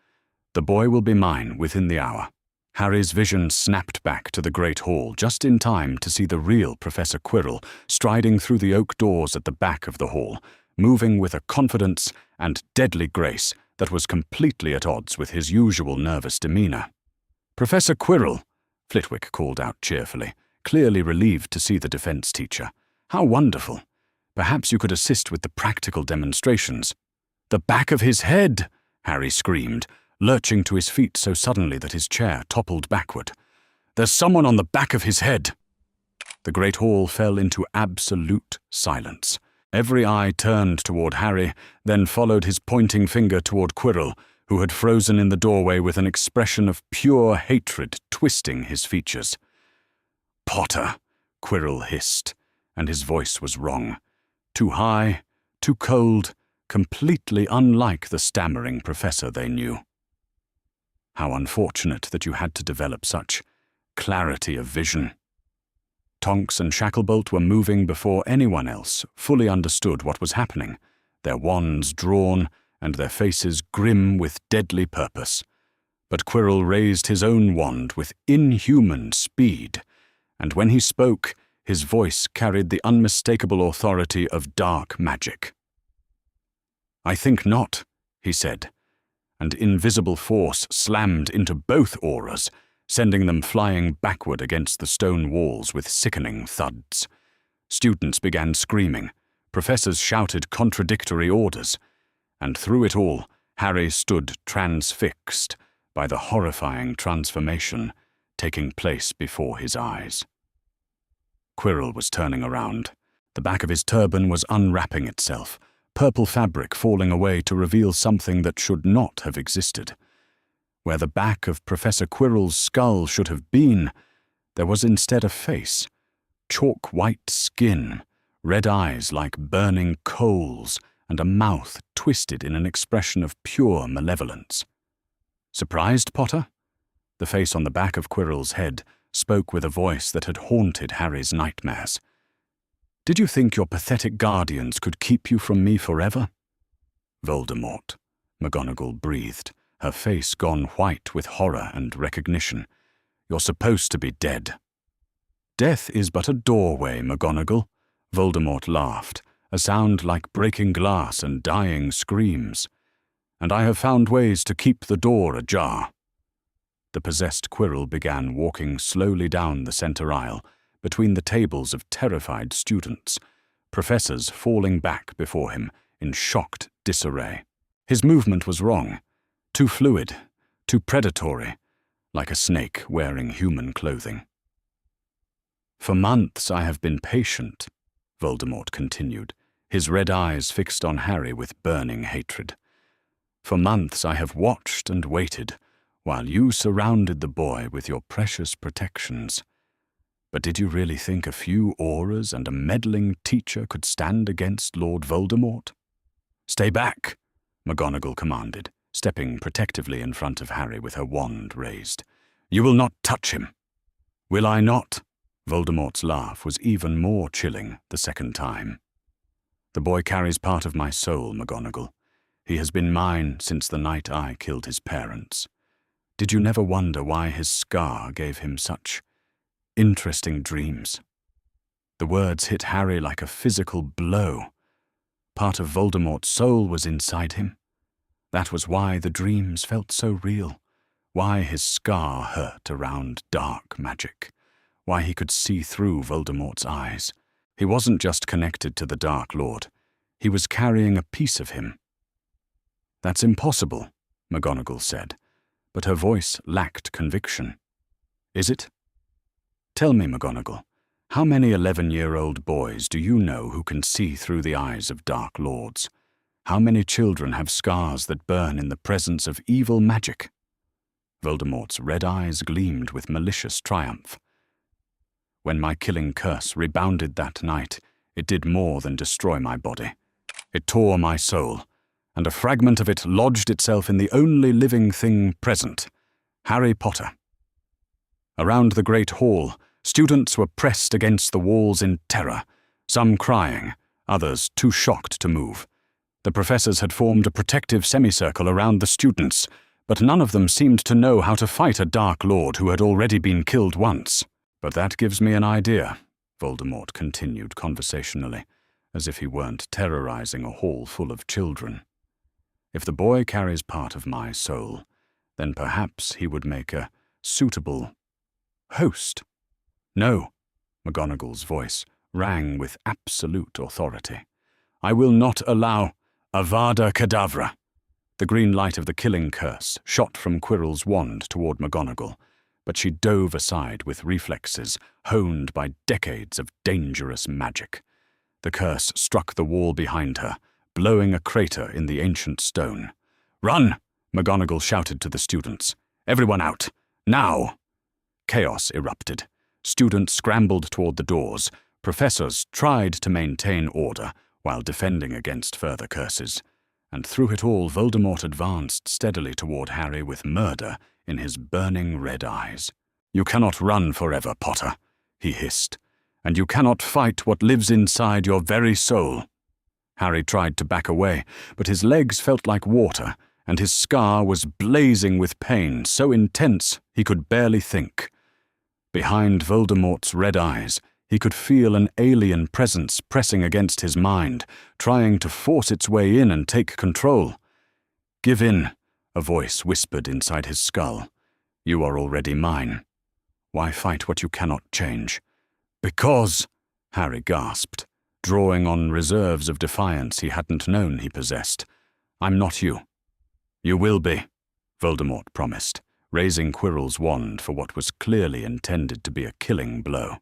The boy will be mine within the hour. Harry's vision snapped back to the Great Hall just in time to see the real Professor Quirrell striding through the oak doors at the back of the hall, moving with a confidence and deadly grace that was completely at odds with his usual nervous demeanor. Professor Quirrell, Flitwick called out cheerfully, clearly relieved to see the defense teacher. How wonderful. Perhaps you could assist with the practical demonstrations. The back of his head, Harry screamed, lurching to his feet so suddenly that his chair toppled backward. There's someone on the back of his head. The Great Hall fell into absolute silence. Every eye turned toward Harry, then followed his pointing finger toward Quirrell, who had frozen in the doorway with an expression of pure hatred twisting his features. "Potter," Quirrell hissed, and his voice was wrong. Too high, too cold, completely unlike the stammering professor they knew. How unfortunate that you had to develop such clarity of vision. Tonks and Shacklebolt were moving before anyone else fully understood what was happening, their wands drawn and their faces grim with deadly purpose. But Quirrell raised his own wand with inhuman speed, and when he spoke, his voice carried the unmistakable authority of dark magic. "I think not," he said, and invisible force slammed into both auras, sending them flying backward against the stone walls with sickening thuds. Students began screaming, professors shouted contradictory orders, and through it all, Harry stood transfixed by the horrifying transformation taking place before his eyes. Quirrell was turning around. The back of his turban was unwrapping itself, purple fabric falling away to reveal something that should not have existed. Where the back of Professor Quirrell's skull should have been, there was instead a face, chalk-white skin, red eyes like burning coals, and a mouth twisted in an expression of pure malevolence. "Surprised, Potter?" The face on the back of Quirrell's head spoke with a voice that had haunted Harry's nightmares. "Did you think your pathetic guardians could keep you from me forever?" "Voldemort," McGonagall breathed, her face gone white with horror and recognition. "You're supposed to be dead." "Death is but a doorway, McGonagall," Voldemort laughed, a sound like breaking glass and dying screams. "And I have found ways to keep the door ajar." The possessed Quirrell began walking slowly down the center aisle, between the tables of terrified students, professors falling back before him in shocked disarray. His movement was wrong, too fluid, too predatory, like a snake wearing human clothing. "For months I have been patient," Voldemort continued, his red eyes fixed on Harry with burning hatred. "For months I have watched and waited, while you surrounded the boy with your precious protections. But did you really think a few auras and a meddling teacher could stand against Lord Voldemort?" "Stay back," McGonagall commanded, stepping protectively in front of Harry with her wand raised. "You will not touch him." "Will I not?" Voldemort's laugh was even more chilling the second time. "The boy carries part of my soul, McGonagall. He has been mine since the night I killed his parents. Did you never wonder why his scar gave him such interesting dreams?" The words hit Harry like a physical blow. Part of Voldemort's soul was inside him. That was why the dreams felt so real, why his scar hurt around dark magic, why he could see through Voldemort's eyes. He wasn't just connected to the Dark Lord. He was carrying a piece of him. "That's impossible," McGonagall said, but her voice lacked conviction. "Is it? Tell me, McGonagall, how many 11-year-old boys do you know who can see through the eyes of Dark Lords? How many children have scars that burn in the presence of evil magic?" Voldemort's red eyes gleamed with malicious triumph. "When my killing curse rebounded that night, it did more than destroy my body. It tore my soul, and a fragment of it lodged itself in the only living thing present, Harry Potter." Around the great hall, students were pressed against the walls in terror, some crying, others too shocked to move. The professors had formed a protective semicircle around the students, but none of them seemed to know how to fight a Dark Lord who had already been killed once. "But that gives me an idea," Voldemort continued conversationally, as if he weren't terrorizing a hall full of children. "If the boy carries part of my soul, then perhaps he would make a suitable host." "No," McGonagall's voice rang with absolute authority. "I will not allow Avada Kedavra." The green light of the killing curse shot from Quirrell's wand toward McGonagall, but she dove aside with reflexes honed by decades of dangerous magic. The curse struck the wall behind her, blowing a crater in the ancient stone. "Run!" McGonagall shouted to the students. "Everyone out! Now!" Chaos erupted. Students scrambled toward the doors. Professors tried to maintain order while defending against further curses. And through it all, Voldemort advanced steadily toward Harry with murder in his burning red eyes. "You cannot run forever, Potter," he hissed, "and you cannot fight what lives inside your very soul." Harry tried to back away, but his legs felt like water, and his scar was blazing with pain so intense he could barely think. Behind Voldemort's red eyes, he could feel an alien presence pressing against his mind, trying to force its way in and take control. "Give in," a voice whispered inside his skull. "You are already mine. Why fight what you cannot change?" "Because," Harry gasped, drawing on reserves of defiance he hadn't known he possessed, "I'm not you." "You will be," Voldemort promised, raising Quirrell's wand for what was clearly intended to be a killing blow.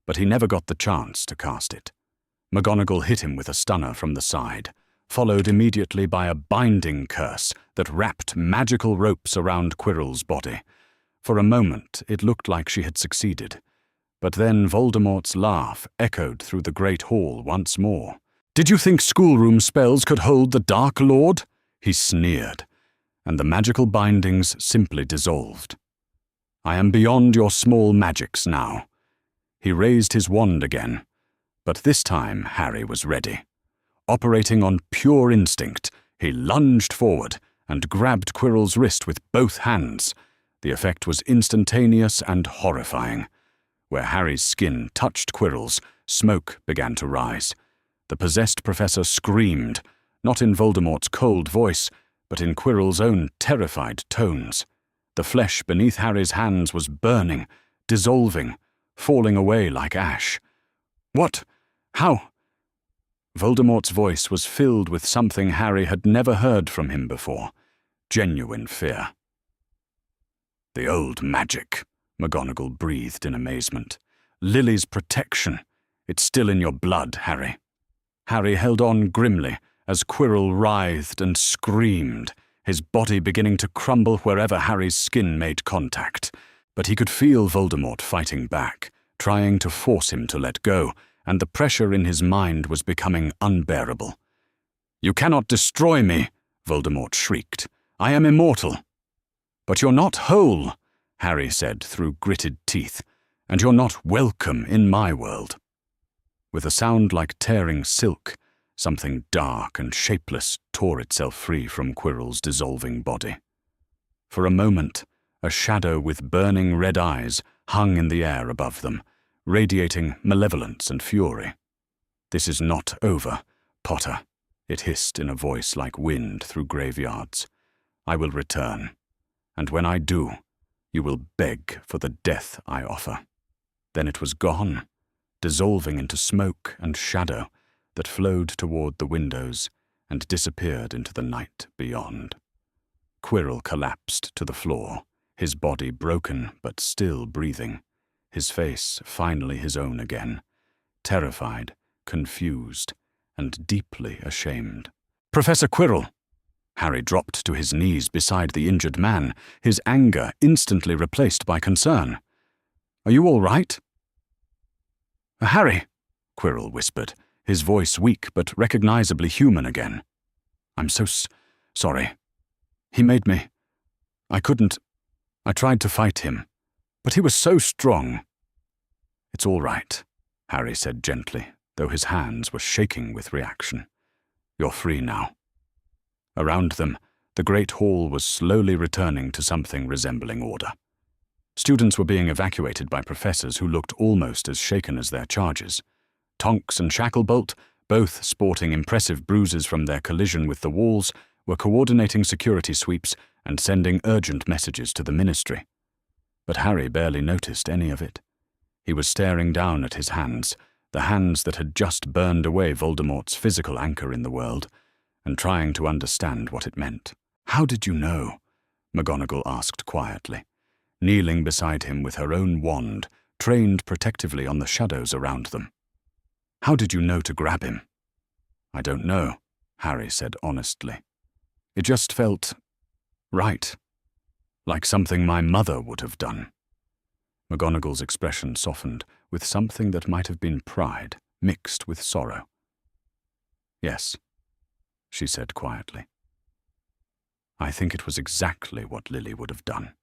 But he never got the chance to cast it. McGonagall hit him with a stunner from the side, followed immediately by a binding curse that wrapped magical ropes around Quirrell's body. For a moment, it looked like she had succeeded. But then Voldemort's laugh echoed through the Great Hall once more. "Did you think schoolroom spells could hold the Dark Lord?" he sneered, and the magical bindings simply dissolved. "I am beyond your small magics now." He raised his wand again, but this time Harry was ready. Operating on pure instinct, he lunged forward and grabbed Quirrell's wrist with both hands. The effect was instantaneous and horrifying. Where Harry's skin touched Quirrell's, smoke began to rise. The possessed professor screamed, not in Voldemort's cold voice, but in Quirrell's own terrified tones. The flesh beneath Harry's hands was burning, dissolving, falling away like ash. "What? How?" Voldemort's voice was filled with something Harry had never heard from him before, genuine fear. "The old magic," McGonagall breathed in amazement. "Lily's protection. It's still in your blood, Harry." Harry held on grimly as Quirrell writhed and screamed, his body beginning to crumble wherever Harry's skin made contact. But he could feel Voldemort fighting back, trying to force him to let go, and the pressure in his mind was becoming unbearable. "You cannot destroy me," Voldemort shrieked. "I am immortal." "But you're not whole," Harry said through gritted teeth, "and you're not welcome in my world." With a sound like tearing silk, something dark and shapeless tore itself free from Quirrell's dissolving body. For a moment, a shadow with burning red eyes hung in the air above them, radiating malevolence and fury. "This is not over, Potter," it hissed in a voice like wind through graveyards. "I will return, and when I do, you will beg for the death I offer." Then it was gone, dissolving into smoke and shadow that flowed toward the windows and disappeared into the night beyond. Quirrell collapsed to the floor, his body broken but still breathing, his face finally his own again, terrified, confused, and deeply ashamed. "Professor Quirrell!" Harry dropped to his knees beside the injured man, his anger instantly replaced by concern. "Are you all right?" "Harry," Quirrell whispered, his voice weak but recognizably human again. "I'm so sorry. He made me. I couldn't. I tried to fight him, but he was so strong." "It's all right," Harry said gently, though his hands were shaking with reaction. "You're free now." Around them, the Great Hall was slowly returning to something resembling order. Students were being evacuated by professors who looked almost as shaken as their charges. Tonks and Shacklebolt, both sporting impressive bruises from their collision with the walls, were coordinating security sweeps and sending urgent messages to the Ministry. But Harry barely noticed any of it. He was staring down at his hands, the hands that had just burned away Voldemort's physical anchor in the world, and trying to understand what it meant. "How did you know?" McGonagall asked quietly, kneeling beside him with her own wand, trained protectively on the shadows around them. How did you know to grab him?" "I don't know," Harry said honestly. "It just felt right, like something my mother would have done." McGonagall's expression softened with something that might have been pride mixed with sorrow. "Yes," she said quietly. "I think it was exactly what Lily would have done."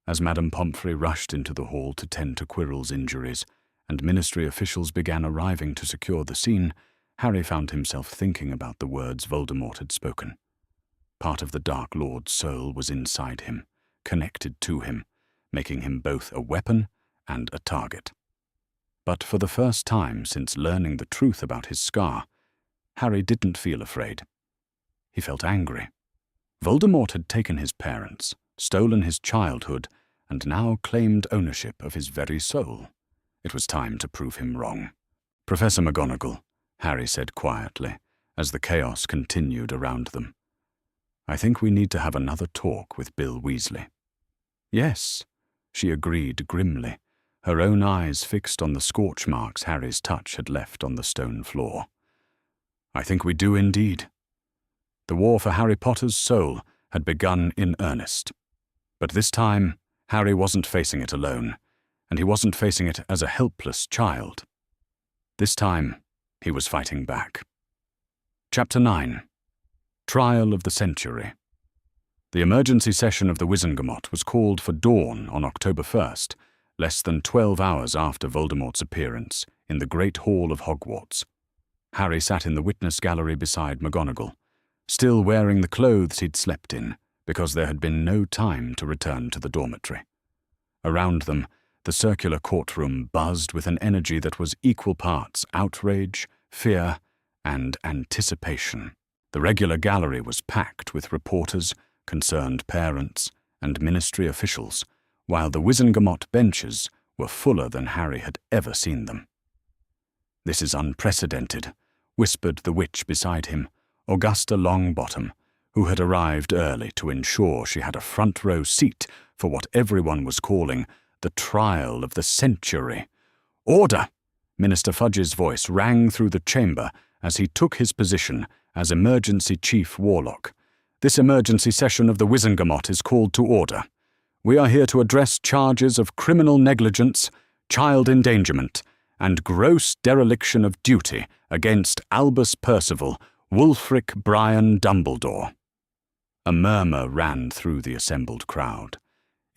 As Madame Pomfrey rushed into the hall to tend to Quirrell's injuries, and ministry officials began arriving to secure the scene, Harry found himself thinking about the words Voldemort had spoken. Part of the Dark Lord's soul was inside him, connected to him, making him both a weapon and a target. But for the first time since learning the truth about his scar, Harry didn't feel afraid. He felt angry. Voldemort had taken his parents, stolen his childhood, and now claimed ownership of his very soul. It was time to prove him wrong. "Professor McGonagall," Harry said quietly, as the chaos continued around them, "I think we need to have another talk with Bill Weasley." "Yes," she agreed grimly, her own eyes fixed on the scorch marks Harry's touch had left on the stone floor. "I think we do indeed." The war for Harry Potter's soul had begun in earnest. But this time, Harry wasn't facing it alone, and he wasn't facing it as a helpless child. This time, he was fighting back. Chapter 9. Trial of the Century. The emergency session of the Wizengamot was called for dawn on October 1st, less than 12 hours after Voldemort's appearance in the Great Hall of Hogwarts. Harry sat in the witness gallery beside McGonagall, still wearing the clothes he'd slept in, because there had been no time to return to the dormitory. Around them, the circular courtroom buzzed with an energy that was equal parts outrage, fear, and anticipation. The regular gallery was packed with reporters, concerned parents, and ministry officials, while the Wizengamot benches were fuller than Harry had ever seen them. "This is unprecedented," whispered the witch beside him, Augusta Longbottom, who had arrived early to ensure she had a front-row seat for what everyone was calling the trial of the century. "Order!" Minister Fudge's voice rang through the chamber as he took his position as emergency chief warlock. "This emergency session of the Wizengamot is called to order. We are here to address charges of criminal negligence, child endangerment, and gross dereliction of duty against Albus Percival, Wulfric Brian Dumbledore." A murmur ran through the assembled crowd.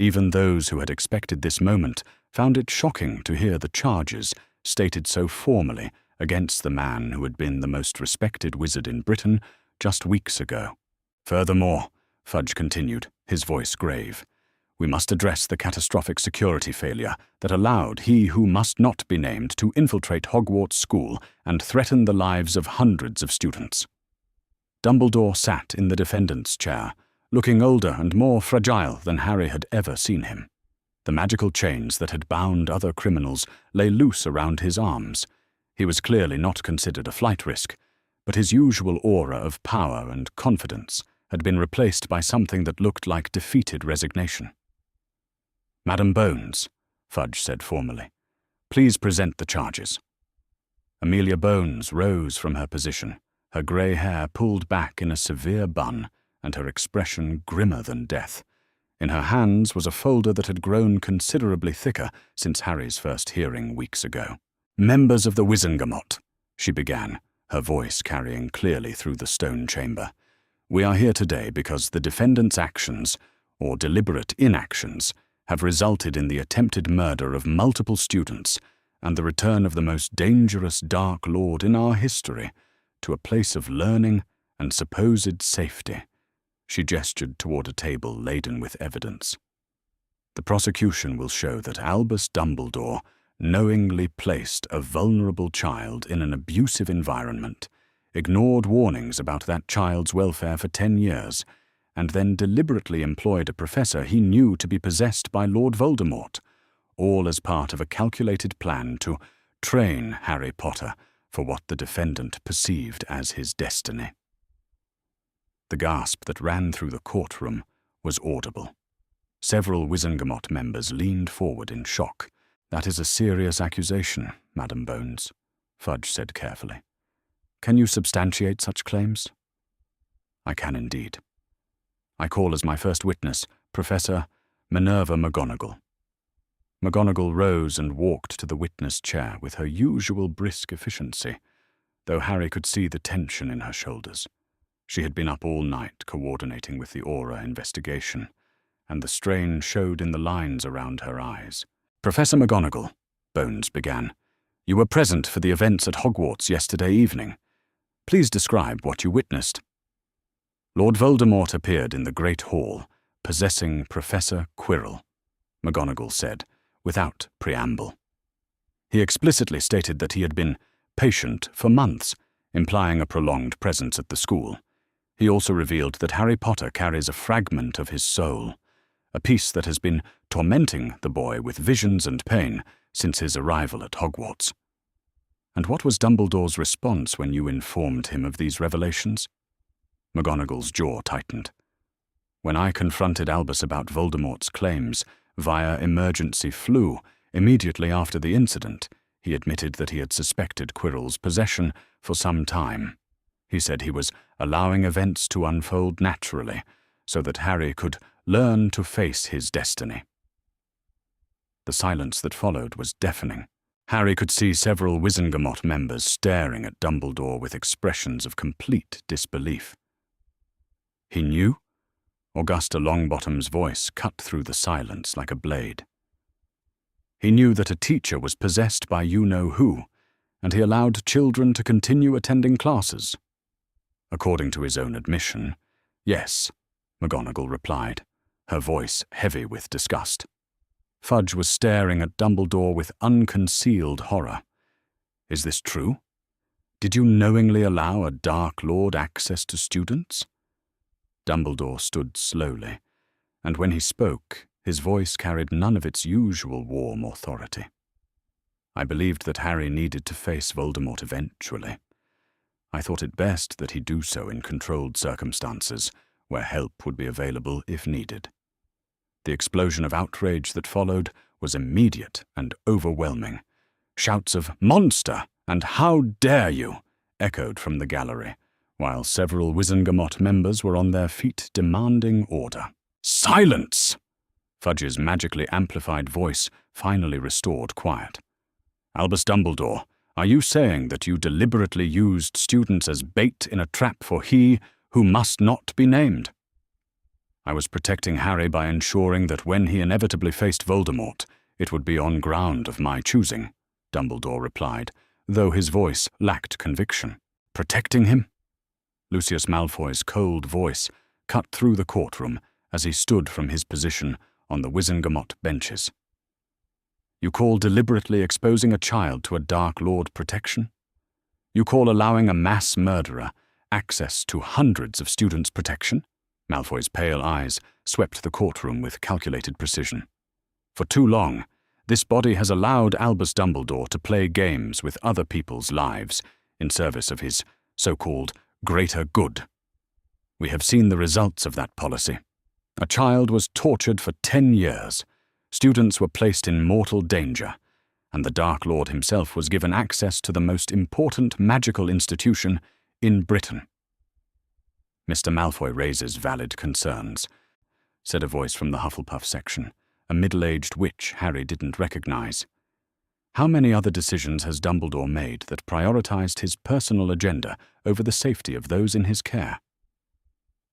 Even those who had expected this moment found it shocking to hear the charges stated so formally against the man who had been the most respected wizard in Britain just weeks ago. "Furthermore," Fudge continued, his voice grave, "we must address the catastrophic security failure that allowed he who must not be named to infiltrate Hogwarts School and threaten the lives of hundreds of students." Dumbledore sat in the defendant's chair, looking older and more fragile than Harry had ever seen him. The magical chains that had bound other criminals lay loose around his arms. He was clearly not considered a flight risk, but his usual aura of power and confidence had been replaced by something that looked like defeated resignation. "Madam Bones," Fudge said formally, "please present the charges." Amelia Bones rose from her position, her grey hair pulled back in a severe bun and her expression grimmer than death. In her hands was a folder that had grown considerably thicker since Harry's first hearing weeks ago. "Members of the Wizengamot," she began, her voice carrying clearly through the stone chamber. "We are here today because the defendant's actions, or deliberate inactions, have resulted in the attempted murder of multiple students and the return of the most dangerous Dark Lord in our history to a place of learning and supposed safety." She gestured toward a table laden with evidence. "The prosecution will show that Albus Dumbledore knowingly placed a vulnerable child in an abusive environment, ignored warnings about that child's welfare for 10 years, and then deliberately employed a professor he knew to be possessed by Lord Voldemort, all as part of a calculated plan to train Harry Potter for what the defendant perceived as his destiny." The gasp that ran through the courtroom was audible. Several Wizengamot members leaned forward in shock. "That is a serious accusation, Madam Bones," Fudge said carefully. "Can you substantiate such claims?" "I can indeed. I call as my first witness Professor Minerva McGonagall." McGonagall rose and walked to the witness chair with her usual brisk efficiency, though Harry could see the tension in her shoulders. She had been up all night coordinating with the Aura investigation, and the strain showed in the lines around her eyes. "Professor McGonagall," Bones began, "you were present for the events at Hogwarts yesterday evening. Please describe what you witnessed." "Lord Voldemort appeared in the Great Hall, possessing Professor Quirrell," McGonagall said, without preamble. "He explicitly stated that he had been patient for months, implying a prolonged presence at the school. He also revealed that Harry Potter carries a fragment of his soul, a piece that has been tormenting the boy with visions and pain since his arrival at Hogwarts." "And what was Dumbledore's response when you informed him of these revelations?" McGonagall's jaw tightened. "When I confronted Albus about Voldemort's claims via emergency flu immediately after the incident, he admitted that he had suspected Quirrell's possession for some time. He said he was allowing events to unfold naturally so that Harry could learn to face his destiny." The silence that followed was deafening. Harry could see several Wizengamot members staring at Dumbledore with expressions of complete disbelief. "He knew?" Augusta Longbottom's voice cut through the silence like a blade. "He knew that a teacher was possessed by you-know-who, and he allowed children to continue attending classes?" "According to his own admission, yes," McGonagall replied, her voice heavy with disgust. Fudge was staring at Dumbledore with unconcealed horror. "Is this true? Did you knowingly allow a Dark Lord access to students?" Dumbledore stood slowly, and when he spoke, his voice carried none of its usual warm authority. "I believed that Harry needed to face Voldemort eventually. I thought it best that he do so in controlled circumstances, where help would be available if needed. The explosion of outrage that followed was immediate and overwhelming. Shouts of 'Monster!' and 'How dare you!' echoed from the gallery, while several Wizengamot members were on their feet demanding order. "Silence!" Fudge's magically amplified voice finally restored quiet. "Albus Dumbledore, are you saying that you deliberately used students as bait in a trap for he who must not be named?" "I was protecting Harry by ensuring that when he inevitably faced Voldemort, it would be on ground of my choosing," Dumbledore replied, though his voice lacked conviction. "Protecting him?" Lucius Malfoy's cold voice cut through the courtroom as he stood from his position on the Wizengamot benches. "You call deliberately exposing a child to a Dark Lord protection? You call allowing a mass murderer access to hundreds of students' protection?" Malfoy's pale eyes swept the courtroom with calculated precision. "For too long, this body has allowed Albus Dumbledore to play games with other people's lives in service of his so-called greater good. We have seen the results of that policy. A child was tortured for 10 years, students were placed in mortal danger, and the Dark Lord himself was given access to the most important magical institution in Britain." "Mr. Malfoy raises valid concerns," said a voice from the Hufflepuff section, a middle-aged witch Harry didn't recognize. "How many other decisions has Dumbledore made that prioritized his personal agenda over the safety of those in his care?"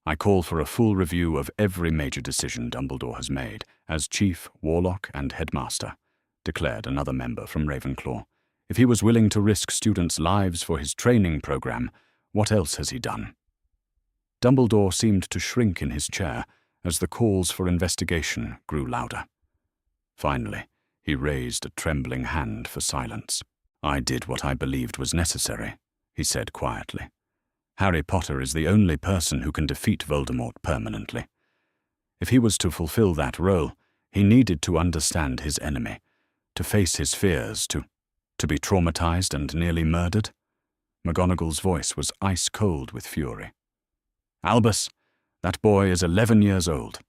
"I call for a full review of every major decision Dumbledore has made as Chief, Warlock, and Headmaster," declared another member from Ravenclaw. "If he was willing to risk students' lives for his training program, what else has he done?" Dumbledore seemed to shrink in his chair as the calls for investigation grew louder. Finally, he raised a trembling hand for silence. "I did what I believed was necessary," he said quietly. "Harry Potter is the only person who can defeat Voldemort permanently. If he was to fulfill that role, he needed to understand his enemy, to face his fears, to be traumatized and nearly murdered." McGonagall's voice was ice-cold with fury. "Albus, that boy is 11 years old.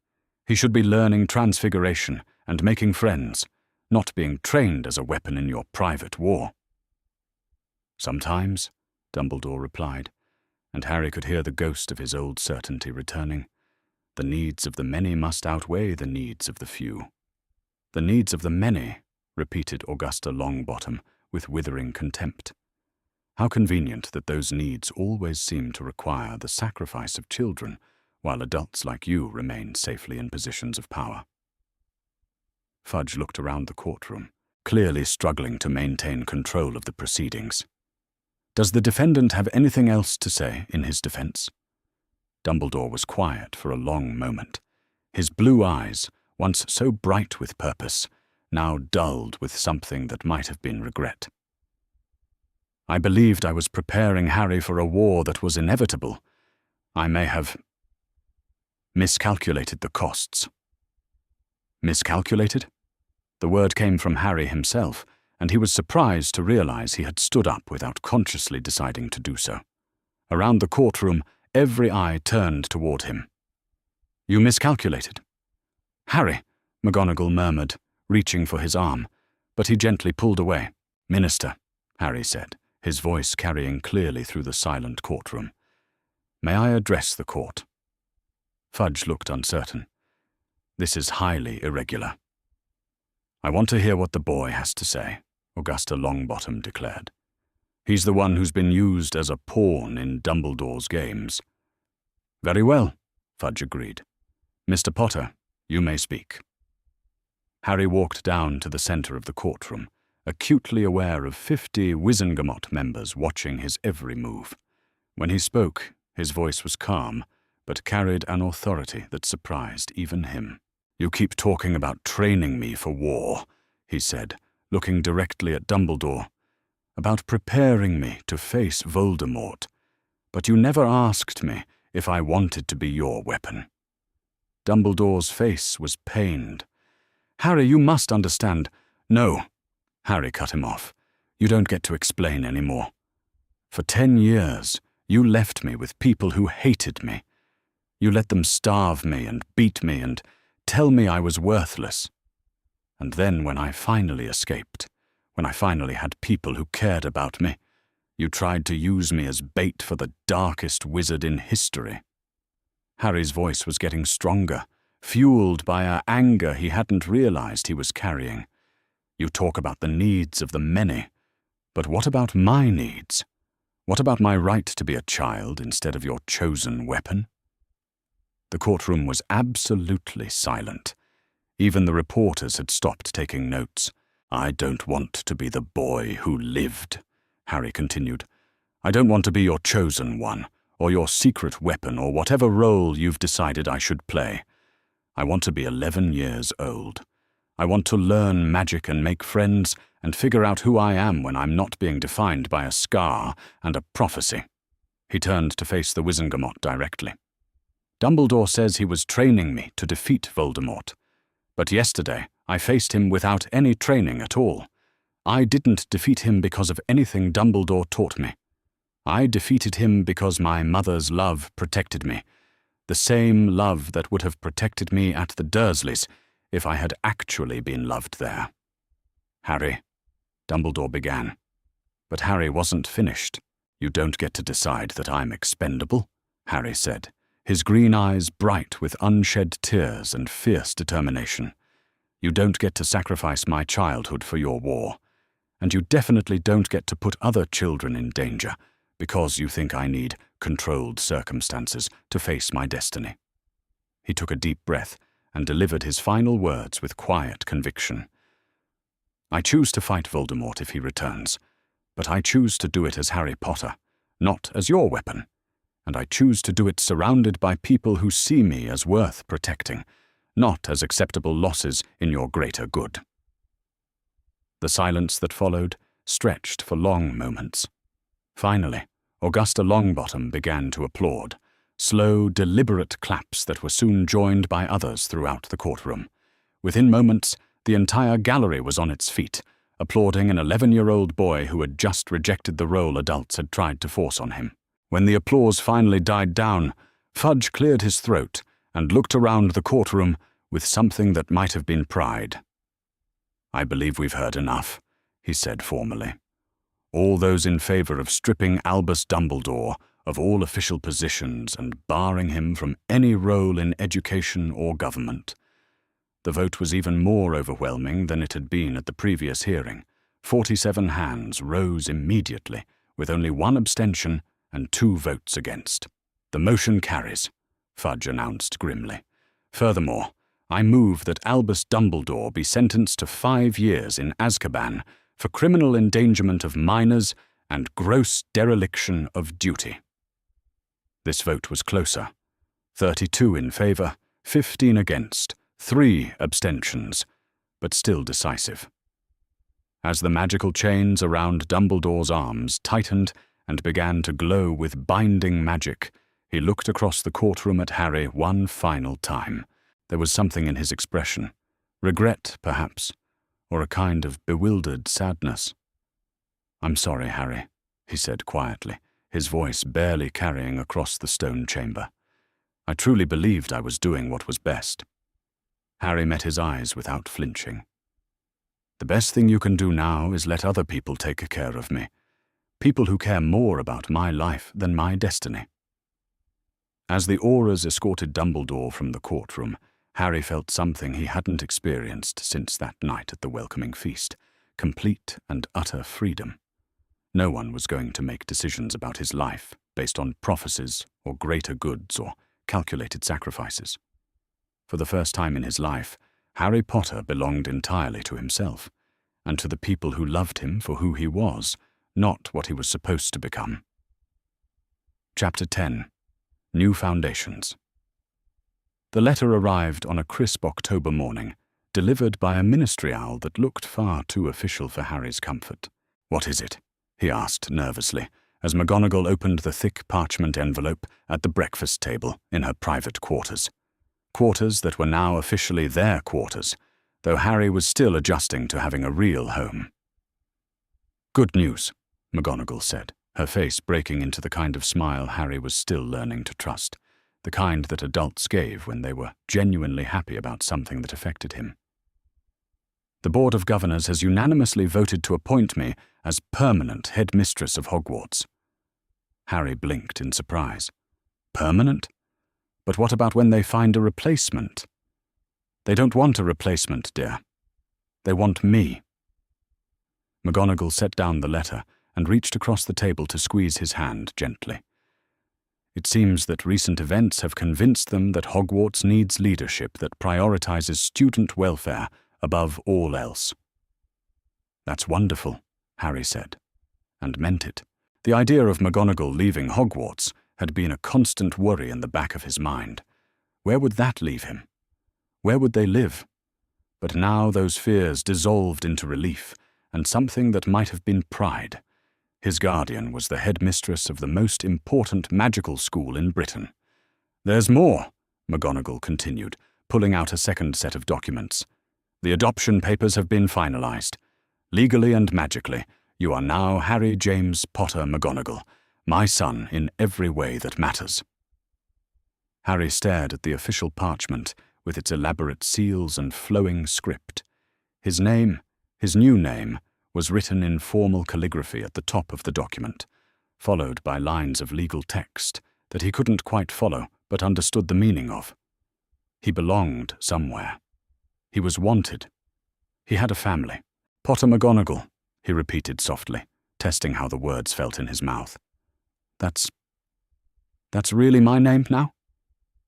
He should be learning transfiguration and making friends, not being trained as a weapon in your private war." Sometimes, Dumbledore replied, and Harry could hear the ghost of his old certainty returning. The needs of the many must outweigh the needs of the few. The needs of the many, repeated Augusta Longbottom with withering contempt. How convenient that those needs always seem to require the sacrifice of children, while adults like you remain safely in positions of power. Fudge looked around the courtroom, clearly struggling to maintain control of the proceedings. Does the defendant have anything else to say in his defense? Dumbledore was quiet for a long moment. His blue eyes, once so bright with purpose, now dulled with something that might have been regret. I believed I was preparing Harry for a war that was inevitable. I may have miscalculated the costs. Miscalculated? The word came from Harry himself, and he was surprised to realize he had stood up without consciously deciding to do so. Around the courtroom, every eye turned toward him. You miscalculated. Harry, McGonagall murmured, reaching for his arm, but he gently pulled away. Minister, Harry said, his voice carrying clearly through the silent courtroom. May I address the court? Fudge looked uncertain. This is highly irregular. I want to hear what the boy has to say, Augusta Longbottom declared. He's the one who's been used as a pawn in Dumbledore's games. Very well, Fudge agreed. Mr. Potter, you may speak. Harry walked down to the center of the courtroom, acutely aware of 50 Wizengamot members watching his every move. When he spoke, his voice was calm, but carried an authority that surprised even him. You keep talking about training me for war, he said, looking directly at Dumbledore. About preparing me to face Voldemort. But you never asked me if I wanted to be your weapon. Dumbledore's face was pained. Harry, you must understand. No, Harry cut him off. You don't get to explain anymore. For 10 years, you left me with people who hated me. You let them starve me and beat me and tell me I was worthless. And then when I finally escaped, when I finally had people who cared about me, you tried to use me as bait for the darkest wizard in history. Harry's voice was getting stronger, fueled by an anger he hadn't realized he was carrying. You talk about the needs of the many, but what about my needs? What about my right to be a child instead of your chosen weapon? The courtroom was absolutely silent. Even the reporters had stopped taking notes. I don't want to be the boy who lived, Harry continued. I don't want to be your chosen one, or your secret weapon, or whatever role you've decided I should play. I want to be 11 years old. I want to learn magic and make friends and figure out who I am when I'm not being defined by a scar and a prophecy. He turned to face the Wizengamot directly. Dumbledore says he was training me to defeat Voldemort. But yesterday, I faced him without any training at all. I didn't defeat him because of anything Dumbledore taught me. I defeated him because my mother's love protected me, the same love that would have protected me at the Dursleys if I had actually been loved there. Harry, Dumbledore began. But Harry wasn't finished. You don't get to decide that I'm expendable, Harry said, his green eyes bright with unshed tears and fierce determination. You don't get to sacrifice my childhood for your war, and you definitely don't get to put other children in danger because you think I need controlled circumstances to face my destiny. He took a deep breath and delivered his final words with quiet conviction. I choose to fight Voldemort if he returns, but I choose to do it as Harry Potter, not as your weapon, and I choose to do it surrounded by people who see me as worth protecting, not as acceptable losses in your greater good. The silence that followed stretched for long moments. Finally, Augusta Longbottom began to applaud, slow, deliberate claps that were soon joined by others throughout the courtroom. Within moments, the entire gallery was on its feet, applauding an 11-year-old boy who had just rejected the role adults had tried to force on him. When the applause finally died down, Fudge cleared his throat and looked around the courtroom with something that might have been pride. I believe we've heard enough, he said formally. all those in favour of stripping Albus Dumbledore of all official positions and barring him from any role in education or government. The vote was even more overwhelming than it had been at the previous hearing. 47 hands rose immediately, with only 1 abstention and 2 votes against. "The motion carries," Fudge announced grimly. "Furthermore, I move that Albus Dumbledore be sentenced to 5 years in Azkaban for criminal endangerment of minors and gross dereliction of duty." This vote was closer. 32 in favour, 15 against, 3 abstentions, but still decisive. As the magical chains around Dumbledore's arms tightened and began to glow with binding magic, he looked across the courtroom at Harry one final time. There was something in his expression, regret, perhaps, or a kind of bewildered sadness. "I'm sorry, Harry," he said quietly, his voice barely carrying across the stone chamber. "I truly believed I was doing what was best." Harry met his eyes without flinching. "The best thing you can do now is let other people take care of me, people who care more about my life than my destiny." As the Aurors escorted Dumbledore from the courtroom, Harry felt something he hadn't experienced since that night at the welcoming feast, complete and utter freedom. No one was going to make decisions about his life based on prophecies or greater goods or calculated sacrifices. For the first time in his life, Harry Potter belonged entirely to himself, and to the people who loved him for who he was, not what he was supposed to become. Chapter 10. New Foundations. The letter arrived on a crisp October morning, delivered by a ministry owl that looked far too official for Harry's comfort. "What is it?" he asked nervously, as McGonagall opened the thick parchment envelope at the breakfast table in her private quarters. Quarters that were now officially their quarters, though Harry was still adjusting to having a real home. "Good news," McGonagall said, her face breaking into the kind of smile Harry was still learning to trust, the kind that adults gave when they were genuinely happy about something that affected him. "The Board of Governors has unanimously voted to appoint me as permanent headmistress of Hogwarts." Harry blinked in surprise. "Permanent? But what about when they find a replacement?" "They don't want a replacement, dear. They want me." McGonagall set down the letter and reached across the table to squeeze his hand gently. "It seems that recent events have convinced them that Hogwarts needs leadership that prioritizes student welfare above all else." "That's wonderful," Harry said, and meant it. The idea of McGonagall leaving Hogwarts had been a constant worry in the back of his mind. Where would that leave him? Where would they live? But now those fears dissolved into relief, and something that might have been pride. His guardian was the headmistress of the most important magical school in Britain. "There's more," McGonagall continued, pulling out a second set of documents. "The adoption papers have been finalized. Legally and magically, you are now Harry James Potter McGonagall, my son in every way that matters." Harry stared at the official parchment with its elaborate seals and flowing script. His name, his new name, was written in formal calligraphy at the top of the document, followed by lines of legal text that he couldn't quite follow but understood the meaning of. He belonged somewhere. He was wanted. He had a family. "Potter McGonagall," he repeated softly, testing how the words felt in his mouth. That's really my name now?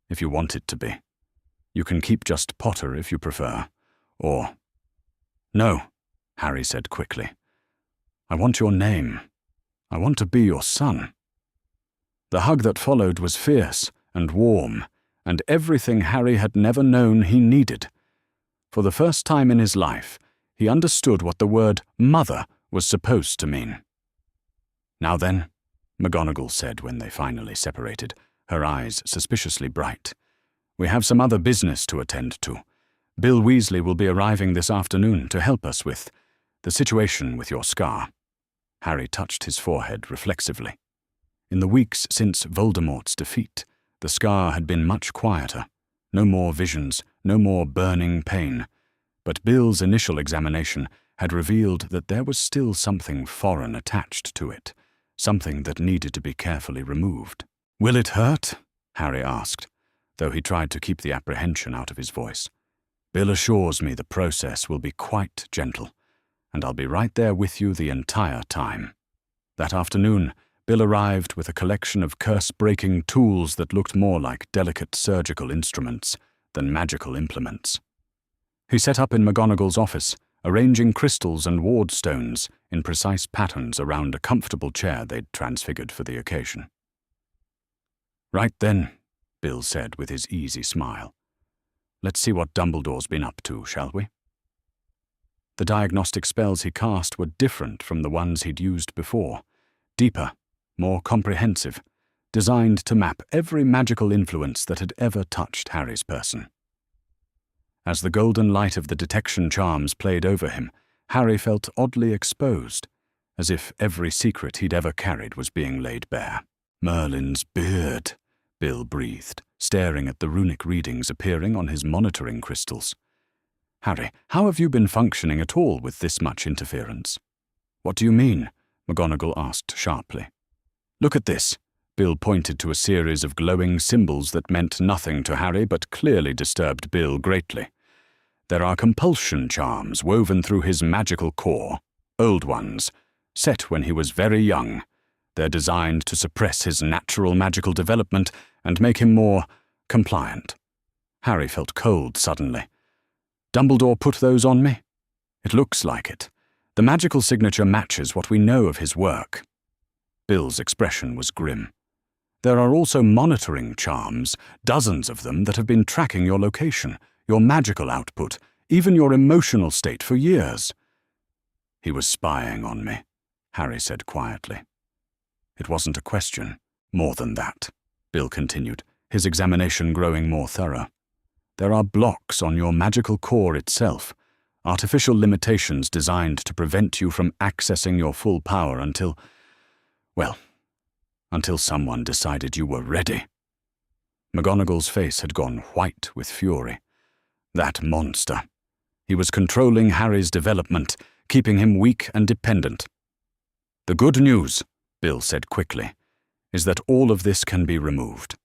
If you want it to be. You can keep just Potter if you prefer. Or... No, Harry said quickly. I want your name. I want to be your son. The hug that followed was fierce and warm, and everything Harry had never known he needed. For the first time in his life, he understood what the word mother was supposed to mean. Now then, McGonagall said when they finally separated, her eyes suspiciously bright. We have some other business to attend to. Bill Weasley will be arriving this afternoon to help us with the situation with your scar. Harry touched his forehead reflexively. In the weeks since Voldemort's defeat, the scar had been much quieter. No more visions, no more burning pain. But Bill's initial examination had revealed that there was still something foreign attached to it, something that needed to be carefully removed. "Will it hurt?" Harry asked, though he tried to keep the apprehension out of his voice. "Bill assures me the process will be quite gentle, and I'll be right there with you the entire time." That afternoon, Bill arrived with a collection of curse-breaking tools that looked more like delicate surgical instruments than magical implements. He set up in McGonagall's office, arranging crystals and ward stones in precise patterns around a comfortable chair they'd transfigured for the occasion. "Right then," Bill said with his easy smile. "Let's see what Dumbledore's been up to, shall we?" The diagnostic spells he cast were different from the ones he'd used before, deeper, more comprehensive, designed to map every magical influence that had ever touched Harry's person. As the golden light of the detection charms played over him, Harry felt oddly exposed, as if every secret he'd ever carried was being laid bare. "Merlin's beard," Bill breathed, staring at the runic readings appearing on his monitoring crystals. "Harry, how have you been functioning at all with this much interference?" "What do you mean?" McGonagall asked sharply. "Look at this." Bill pointed to a series of glowing symbols that meant nothing to Harry but clearly disturbed Bill greatly. There are compulsion charms woven through his magical core, old ones, set when he was very young. They're designed to suppress his natural magical development and make him more compliant. Harry felt cold suddenly. "Dumbledore put those on me?" "It looks like it. The magical signature matches what we know of his work." Bill's expression was grim. "There are also monitoring charms, dozens of them that have been tracking your location, your magical output, even your emotional state for years." "He was spying on me," Harry said quietly. "It wasn't a question. More than that," Bill continued, his examination growing more thorough. "There are blocks on your magical core itself, artificial limitations designed to prevent you from accessing your full power until someone decided you were ready." McGonagall's face had gone white with fury. That monster. He was controlling Harry's development, keeping him weak and dependent. "The good news," Bill said quickly, "is that all of this can be removed.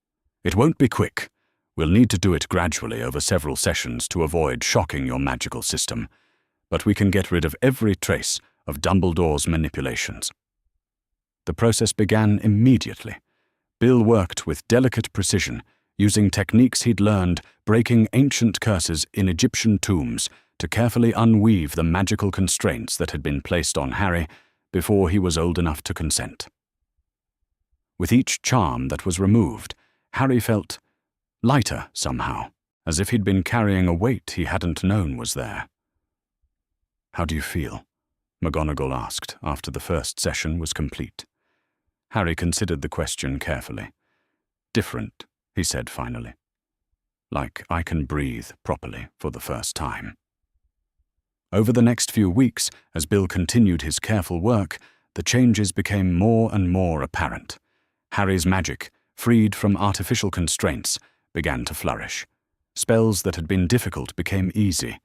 It won't be quick. We'll need to do it gradually over several sessions to avoid shocking your magical system, but we can get rid of every trace of Dumbledore's manipulations." The process began immediately. Bill worked with delicate precision, using techniques he'd learned breaking ancient curses in Egyptian tombs to carefully unweave the magical constraints that had been placed on Harry before he was old enough to consent. With each charm that was removed, Harry felt lighter somehow, as if he'd been carrying a weight he hadn't known was there. "How do you feel?" McGonagall asked after the first session was complete. Harry considered the question carefully. "Different," he said finally. "Like I can breathe properly for the first time." Over the next few weeks, as Bill continued his careful work, the changes became more and more apparent. Harry's magic, freed from artificial constraints, began to flourish. Spells that had been difficult became easy.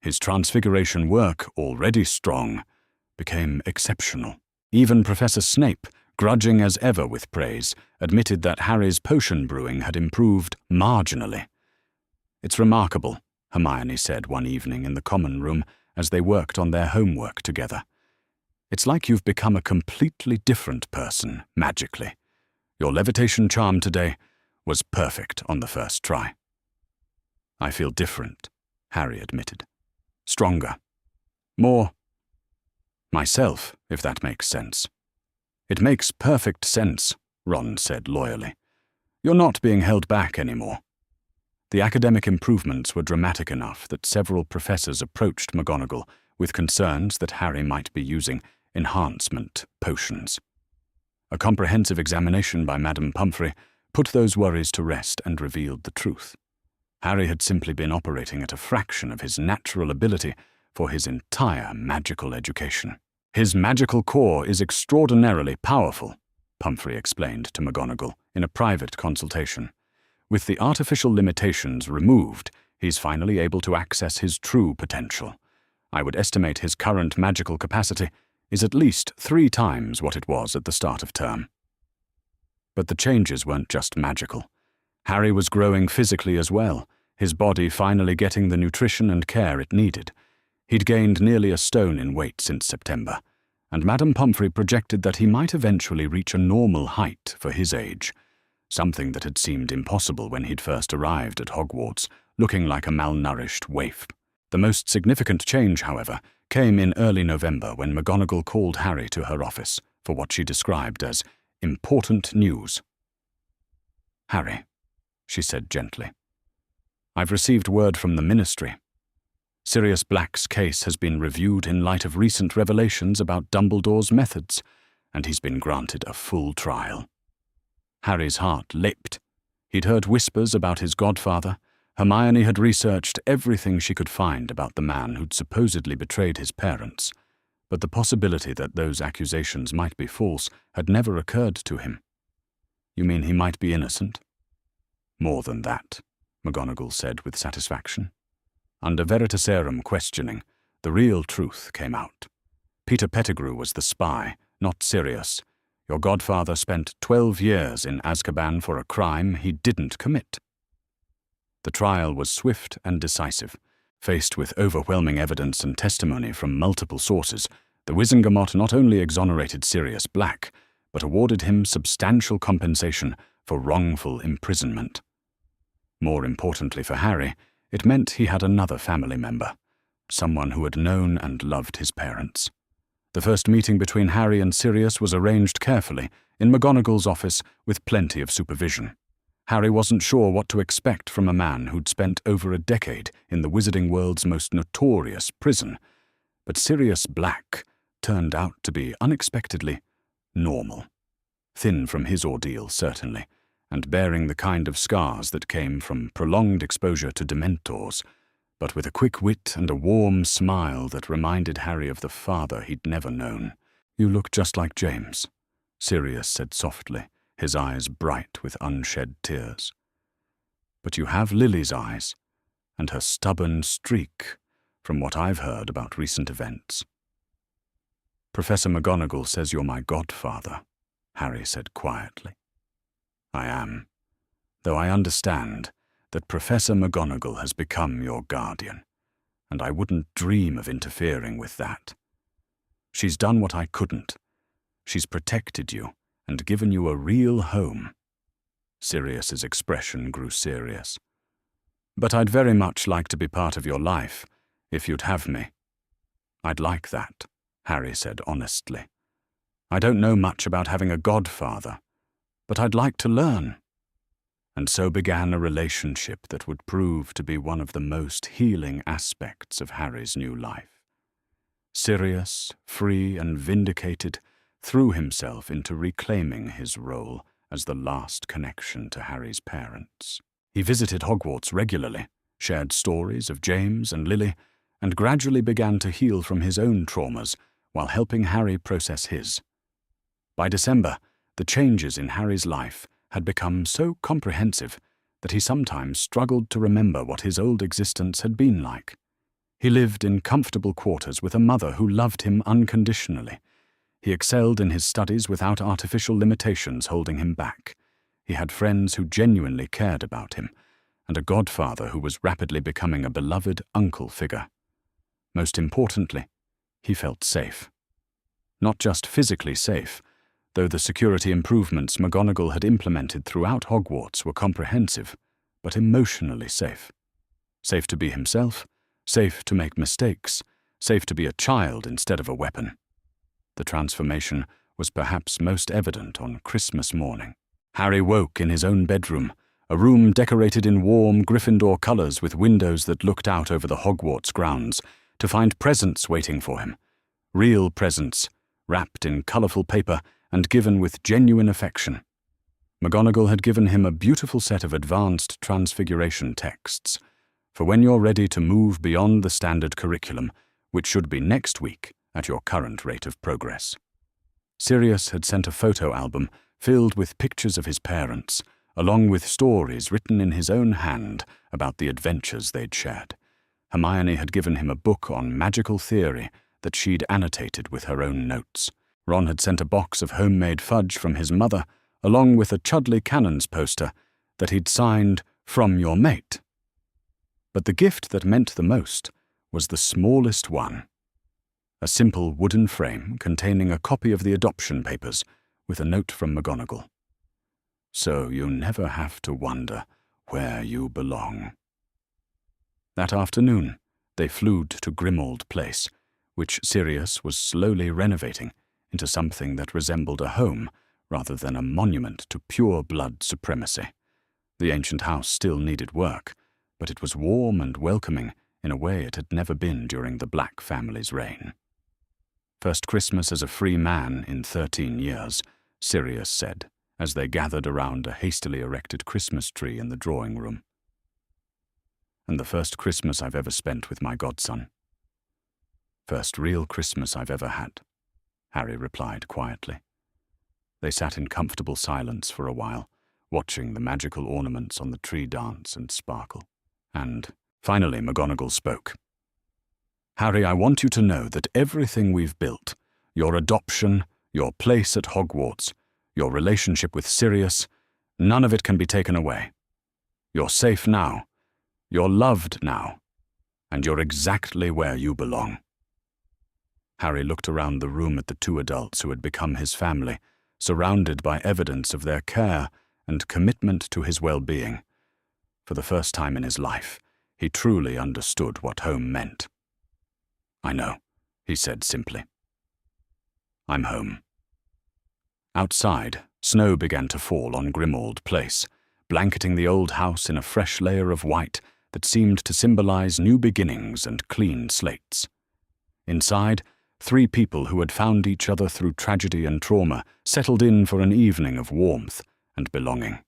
His transfiguration work, already strong, became exceptional. Even Professor Snape, grudging as ever with praise, admitted that Harry's potion brewing had improved marginally. "It's remarkable," Hermione said one evening in the common room as they worked on their homework together. "It's like you've become a completely different person, magically. Your levitation charm today was perfect on the first try." "I feel different," Harry admitted. "Stronger. More myself, if that makes sense." "It makes perfect sense," Ron said loyally. "You're not being held back anymore." The academic improvements were dramatic enough that several professors approached McGonagall with concerns that Harry might be using enhancement potions. A comprehensive examination by Madame Pumphrey put those worries to rest and revealed the truth. Harry had simply been operating at a fraction of his natural ability for his entire magical education. "His magical core is extraordinarily powerful," Pumphrey explained to McGonagall in a private consultation. "With the artificial limitations removed, he's finally able to access his true potential. I would estimate his current magical capacity is at least 3 times what it was at the start of term. But the changes weren't just magical. Harry was growing physically as well, his body finally getting the nutrition and care it needed. He'd gained nearly a stone in weight since September, and Madame Pomfrey projected that he might eventually reach a normal height for his age, something that had seemed impossible when he'd first arrived at Hogwarts, looking like a malnourished waif. The most significant change, however, came in early November when McGonagall called Harry to her office for what she described as important news. "Harry," she said gently, "I've received word from the Ministry. Sirius Black's case has been reviewed in light of recent revelations about Dumbledore's methods, and he's been granted a full trial." Harry's heart leapt. He'd heard whispers about his godfather. Hermione had researched everything she could find about the man who'd supposedly betrayed his parents, but the possibility that those accusations might be false had never occurred to him. "You mean he might be innocent?" "More than that," McGonagall said with satisfaction. Under veritaserum questioning, the real truth came out. Peter Pettigrew was the spy, not Sirius. Your godfather spent 12 years in Azkaban for a crime he didn't commit. The trial was swift and decisive. Faced with overwhelming evidence and testimony from multiple sources, the Wizengamot not only exonerated Sirius Black, but awarded him substantial compensation for wrongful imprisonment. More importantly for Harry, it meant he had another family member, someone who had known and loved his parents. The first meeting between Harry and Sirius was arranged carefully in McGonagall's office with plenty of supervision. Harry wasn't sure what to expect from a man who'd spent over a decade in the wizarding world's most notorious prison, but Sirius Black turned out to be unexpectedly normal. Thin from his ordeal, certainly, and bearing the kind of scars that came from prolonged exposure to Dementors, but with a quick wit and a warm smile that reminded Harry of the father he'd never known. "You look just like James," Sirius said softly, his eyes bright with unshed tears. "But you have Lily's eyes, and her stubborn streak, from what I've heard about recent events." "Professor McGonagall says you're my godfather," Harry said quietly. "I am, though I understand that Professor McGonagall has become your guardian, and I wouldn't dream of interfering with that. She's done what I couldn't. She's protected you and given you a real home." Sirius's expression grew serious. "But I'd very much like to be part of your life, if you'd have me." "I'd like that," Harry said honestly. "I don't know much about having a godfather, but I'd like to learn." And so began a relationship that would prove to be one of the most healing aspects of Harry's new life. Sirius, free and vindicated, threw himself into reclaiming his role as the last connection to Harry's parents. He visited Hogwarts regularly, shared stories of James and Lily, and gradually began to heal from his own traumas while helping Harry process his. By December, the changes in Harry's life had become so comprehensive that he sometimes struggled to remember what his old existence had been like. He lived in comfortable quarters with a mother who loved him unconditionally. He excelled in his studies without artificial limitations holding him back. He had friends who genuinely cared about him, and a godfather who was rapidly becoming a beloved uncle figure. Most importantly, he felt safe. Not just physically safe, though the security improvements McGonagall had implemented throughout Hogwarts were comprehensive, but emotionally safe. Safe to be himself, safe to make mistakes, safe to be a child instead of a weapon. The transformation was perhaps most evident on Christmas morning. Harry woke in his own bedroom, a room decorated in warm Gryffindor colours with windows that looked out over the Hogwarts grounds, to find presents waiting for him. Real presents, wrapped in colourful paper and given with genuine affection. McGonagall had given him a beautiful set of advanced transfiguration texts, for when you're ready to move beyond the standard curriculum, which should be next week at your current rate of progress. Sirius had sent a photo album filled with pictures of his parents, along with stories written in his own hand about the adventures they'd shared. Hermione had given him a book on magical theory that she'd annotated with her own notes. Ron had sent a box of homemade fudge from his mother, along with a Chudley Cannons poster that he'd signed "From Your Mate." But the gift that meant the most was the smallest one. A simple wooden frame containing a copy of the adoption papers with a note from McGonagall. "So you never have to wonder where you belong." That afternoon, they flew to Grimmauld Place, which Sirius was slowly renovating into something that resembled a home rather than a monument to pure-blood supremacy. The ancient house still needed work, but it was warm and welcoming in a way it had never been during the Black family's reign. "First Christmas as a free man in 13 years, Sirius said, as they gathered around a hastily erected Christmas tree in the drawing room. "And the first Christmas I've ever spent with my godson. First real Christmas I've ever had," Harry replied quietly. They sat in comfortable silence for a while, watching the magical ornaments on the tree dance and sparkle. And finally McGonagall spoke. "Harry, I want you to know that everything we've built, your adoption, your place at Hogwarts, your relationship with Sirius, none of it can be taken away. You're safe now, you're loved now, and you're exactly where you belong." Harry looked around the room at the two adults who had become his family, surrounded by evidence of their care and commitment to his well-being. For the first time in his life, he truly understood what home meant. "I know," he said simply. "I'm home." Outside, snow began to fall on Grimmauld Place, blanketing the old house in a fresh layer of white that seemed to symbolize new beginnings and clean slates. Inside, 3 people who had found each other through tragedy and trauma settled in for an evening of warmth and belonging.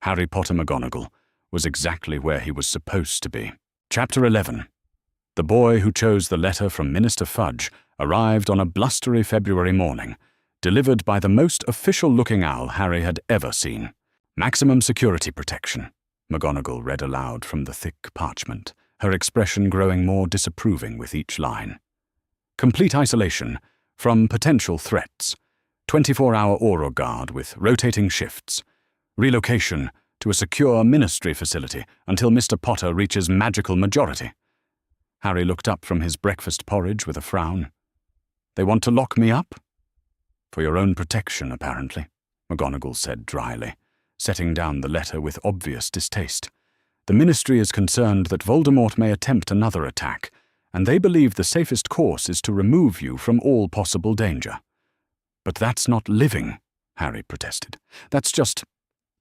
Harry Potter McGonagall was exactly where he was supposed to be. Chapter 11. The boy who chose the letter from Minister Fudge arrived on a blustery February morning, delivered by the most official-looking owl Harry had ever seen. "Maximum security protection," McGonagall read aloud from the thick parchment, her expression growing more disapproving with each line. "Complete isolation from potential threats. 24-hour Auror Guard with rotating shifts. Relocation to a secure ministry facility until Mr. Potter reaches magical majority." Harry looked up from his breakfast porridge with a frown. "They want to lock me up?" "For your own protection, apparently," McGonagall said dryly, setting down the letter with obvious distaste. "The Ministry is concerned that Voldemort may attempt another attack, and they believe the safest course is to remove you from all possible danger." "But that's not living," Harry protested. "That's just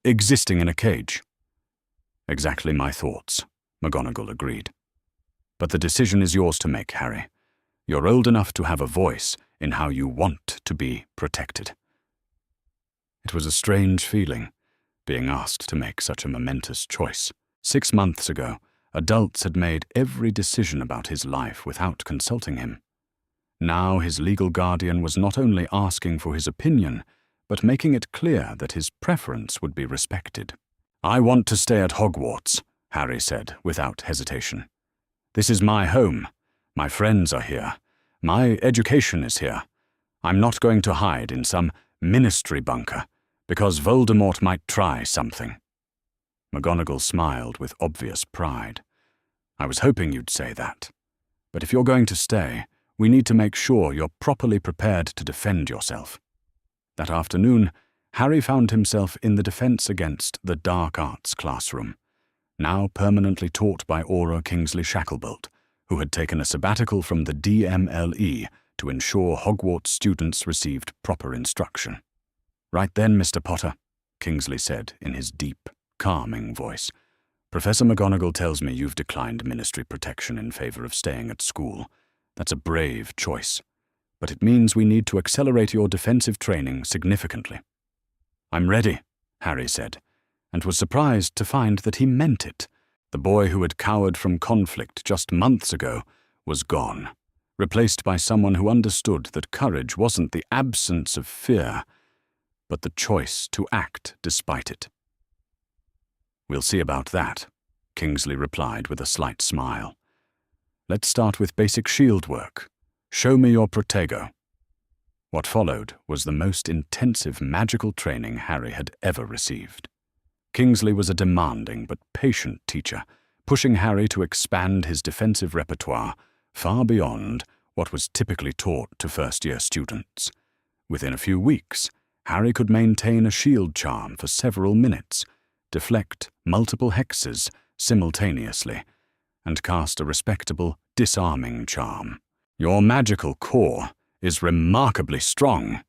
existing in a cage." "Exactly my thoughts," McGonagall agreed. "But the decision is yours to make, Harry. You're old enough to have a voice in how you want to be protected." It was a strange feeling, being asked to make such a momentous choice. 6 months ago, adults had made every decision about his life without consulting him. Now his legal guardian was not only asking for his opinion, but making it clear that his preference would be respected. "I want to stay at Hogwarts," Harry said without hesitation. "This is my home. My friends are here. My education is here. I'm not going to hide in some ministry bunker, because Voldemort might try something." McGonagall smiled with obvious pride. "I was hoping you'd say that. But if you're going to stay, we need to make sure you're properly prepared to defend yourself." That afternoon, Harry found himself in the Defense Against the Dark Arts classroom, now permanently taught by Auror Kingsley Shacklebolt, who had taken a sabbatical from the DMLE to ensure Hogwarts students received proper instruction. "Right then, Mr. Potter," Kingsley said in his deep, calming voice. "Professor McGonagall tells me you've declined ministry protection in favor of staying at school. That's a brave choice, but it means we need to accelerate your defensive training significantly." "I'm ready," Harry said, and was surprised to find that he meant it. The boy who had cowered from conflict just months ago was gone, replaced by someone who understood that courage wasn't the absence of fear, but the choice to act despite it. "We'll see about that," Kingsley replied with a slight smile. Let's start with basic shield work. Show me your protego." What followed was the most intensive magical training Harry had ever received. Kingsley was a demanding but patient teacher, pushing Harry to expand his defensive repertoire far beyond what was typically taught to first-year students. Within a few weeks, Harry could maintain a shield charm for several minutes, deflect multiple hexes simultaneously, and cast a respectable disarming charm. "Your magical core is remarkably strong,"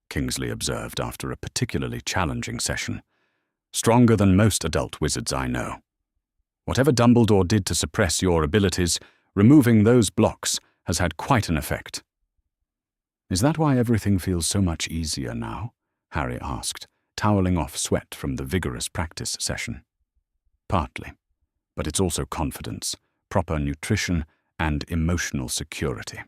Kingsley observed after a particularly challenging session. "Stronger than most adult wizards I know. Whatever Dumbledore did to suppress your abilities, removing those blocks has had quite an effect." "Is that why everything feels so much easier now?" Harry asked, toweling off sweat from the vigorous practice session. "Partly, but it's also confidence, proper nutrition, and emotional security.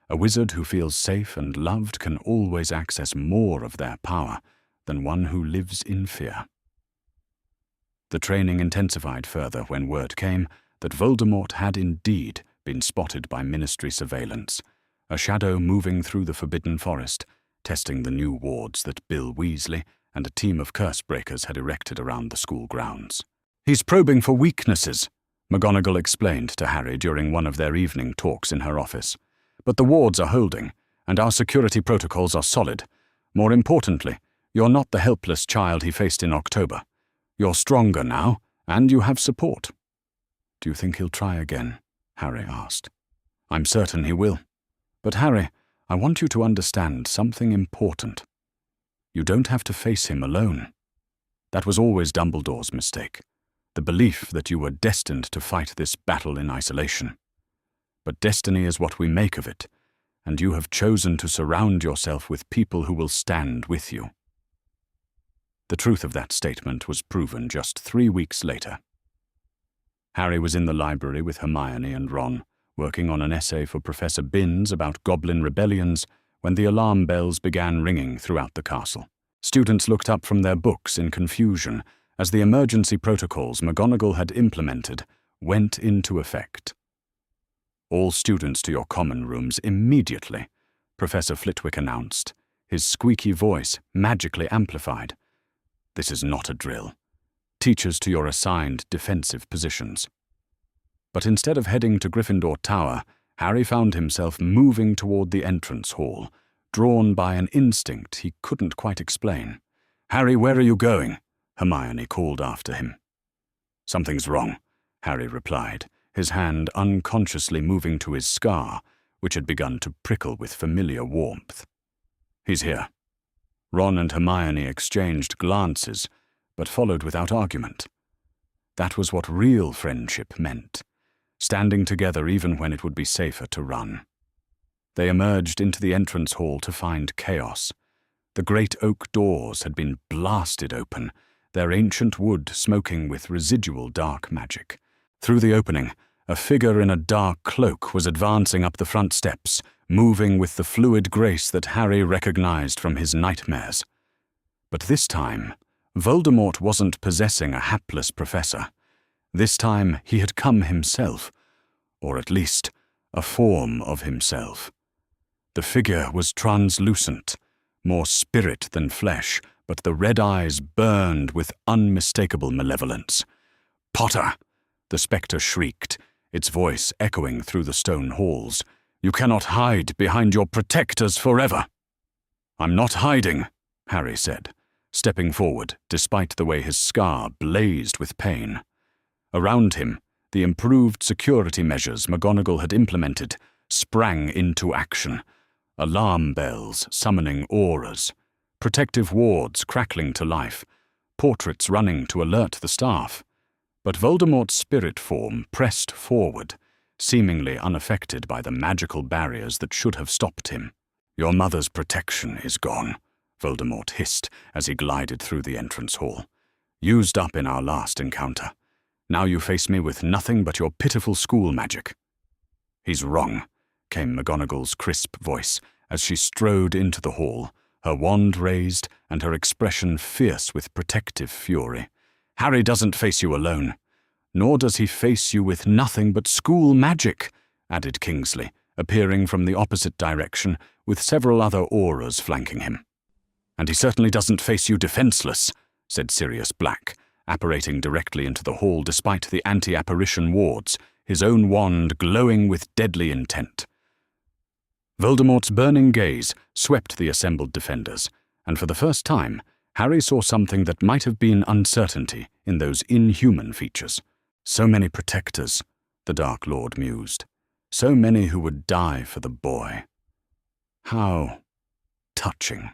A wizard who feels safe and loved can always access more of their power than one who lives in fear." The training intensified further when word came that Voldemort had indeed been spotted by Ministry surveillance, a shadow moving through the Forbidden Forest, testing the new wards that Bill Weasley and a team of curse-breakers had erected around the school grounds. "He's probing for weaknesses," McGonagall explained to Harry during one of their evening talks in her office. "But the wards are holding, and our security protocols are solid. More importantly, you're not the helpless child he faced in October. You're stronger now, and you have support." "Do you think he'll try again?" Harry asked. "I'm certain he will. But Harry, I want you to understand something important. You don't have to face him alone. That was always Dumbledore's mistake, the belief that you were destined to fight this battle in isolation. But destiny is what we make of it, and you have chosen to surround yourself with people who will stand with you." The truth of that statement was proven just 3 weeks later. Harry was in the library with Hermione and Ron, working on an essay for Professor Binns about goblin rebellions, when the alarm bells began ringing throughout the castle. Students looked up from their books in confusion as the emergency protocols McGonagall had implemented went into effect. "All students to your common rooms immediately," Professor Flitwick announced, his squeaky voice magically amplified. "This is not a drill. Teachers to your assigned defensive positions." But instead of heading to Gryffindor Tower, Harry found himself moving toward the entrance hall, drawn by an instinct he couldn't quite explain. "Harry, where are you going?" Hermione called after him. "Something's wrong," Harry replied, his hand unconsciously moving to his scar, which had begun to prickle with familiar warmth. "He's here." Ron and Hermione exchanged glances, but followed without argument. That was what real friendship meant, standing together even when it would be safer to run. They emerged into the entrance hall to find chaos. The great oak doors had been blasted open, their ancient wood smoking with residual dark magic. Through the opening, a figure in a dark cloak was advancing up the front steps, moving with the fluid grace that Harry recognized from his nightmares. But this time, Voldemort wasn't possessing a hapless professor. This time he had come himself, or at least a form of himself. The figure was translucent, more spirit than flesh, but the red eyes burned with unmistakable malevolence. "Potter!" the spectre shrieked, its voice echoing through the stone halls. "You cannot hide behind your protectors forever." "I'm not hiding," Harry said, stepping forward despite the way his scar blazed with pain. Around him, the improved security measures McGonagall had implemented sprang into action. Alarm bells summoning auras, protective wards crackling to life, portraits running to alert the staff. But Voldemort's spirit form pressed forward, seemingly unaffected by the magical barriers that should have stopped him. "Your mother's protection is gone," Voldemort hissed as he glided through the entrance hall. "Used up in our last encounter. Now you face me with nothing but your pitiful school magic." "He's wrong," came McGonagall's crisp voice as she strode into the hall, her wand raised and her expression fierce with protective fury. "Harry doesn't face you alone, nor does he face you with nothing but school magic. added Kingsley, appearing from the opposite direction with several other auras flanking him. And he certainly doesn't face you defenseless, said Sirius Black, apparating directly into the hall despite the anti-apparition wards, his own wand glowing with deadly intent. Voldemort's burning gaze swept the assembled defenders, and for the first time, Harry saw something that might have been uncertainty in those inhuman features. So many protectors, the Dark Lord mused. So many who would die for the boy. How touching.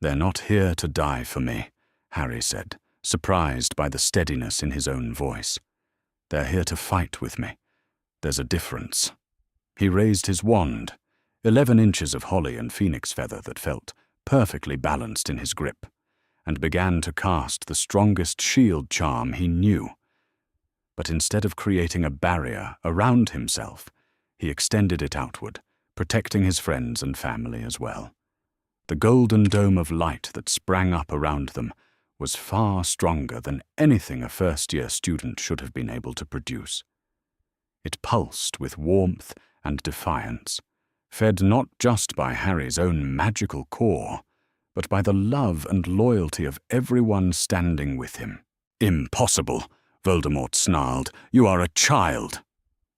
They're not here to die for me, Harry said, surprised by the steadiness in his own voice. They're here to fight with me. There's a difference. He raised his wand, 11 inches of holly and phoenix feather that felt perfectly balanced in his grip, and began to cast the strongest shield charm he knew. But instead of creating a barrier around himself, he extended it outward, protecting his friends and family as well. The golden dome of light that sprang up around them was far stronger than anything a first-year student should have been able to produce. It pulsed with warmth and defiance, fed not just by Harry's own magical core, but by the love and loyalty of everyone standing with him. Impossible, Voldemort snarled. You are a child.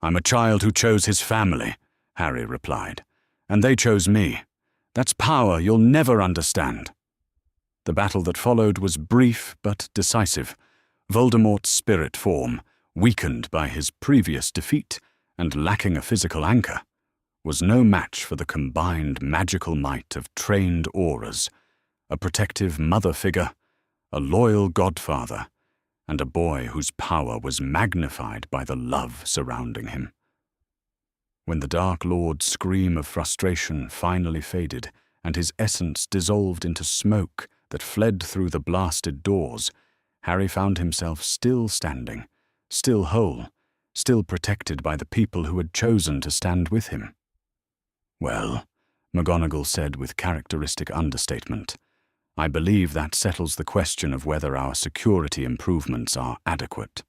I'm a child who chose his family, Harry replied, and they chose me. That's power you'll never understand. The battle that followed was brief but decisive. Voldemort's spirit form, weakened by his previous defeat and lacking a physical anchor, was no match for the combined magical might of trained auras, a protective mother figure, a loyal godfather, and a boy whose power was magnified by the love surrounding him. When the Dark Lord's scream of frustration finally faded and his essence dissolved into smoke that fled through the blasted doors, Harry found himself still standing, still whole, still protected by the people who had chosen to stand with him. Well, McGonagall said with characteristic understatement, I believe that settles the question of whether our security improvements are adequate.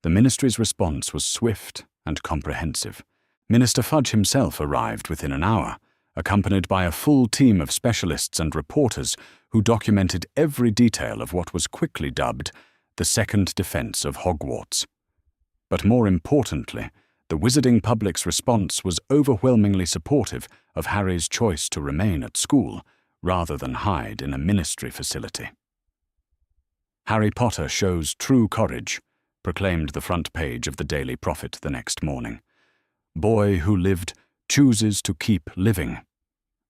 The Ministry's response was swift and comprehensive. Minister Fudge himself arrived within an hour, accompanied by a full team of specialists and reporters who documented every detail of what was quickly dubbed the Second Defense of Hogwarts. But more importantly, the wizarding public's response was overwhelmingly supportive of Harry's choice to remain at school rather than hide in a ministry facility. Harry Potter shows true courage, proclaimed the front page of the Daily Prophet the next morning. Boy who lived chooses to keep living.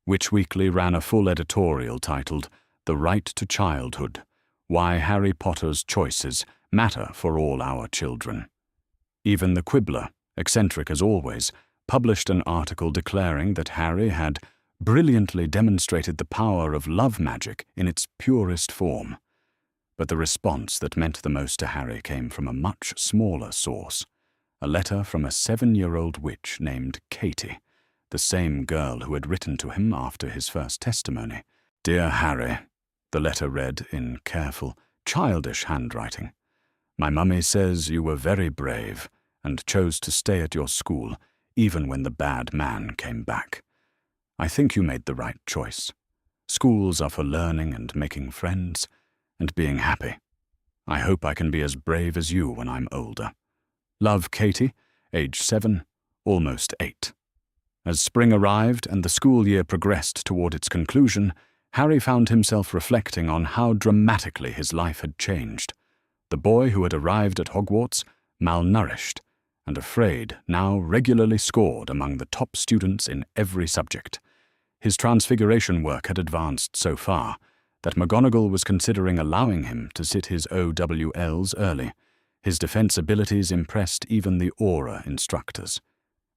Witch Weekly ran a full editorial titled The Right to Childhood, Why Harry Potter's Choices Matter for All Our Children. Even the Quibbler, eccentric as always, published an article declaring that Harry had brilliantly demonstrated the power of love magic in its purest form. But the response that meant the most to Harry came from a much smaller source, a letter from a 7-year-old witch named Katie, the same girl who had written to him after his first testimony. Dear Harry, the letter read in careful, childish handwriting. My mummy says you were very brave and chose to stay at your school even when the bad man came back. I think you made the right choice. Schools are for learning and making friends and being happy. I hope I can be as brave as you when I'm older. Love, Katie, age 7, almost 8. As spring arrived and the school year progressed toward its conclusion, Harry found himself reflecting on how dramatically his life had changed. The boy who had arrived at Hogwarts, malnourished and afraid, now regularly scored among the top students in every subject. His transfiguration work had advanced so far that McGonagall was considering allowing him to sit his OWLs early. His defense abilities impressed even the Aura instructors,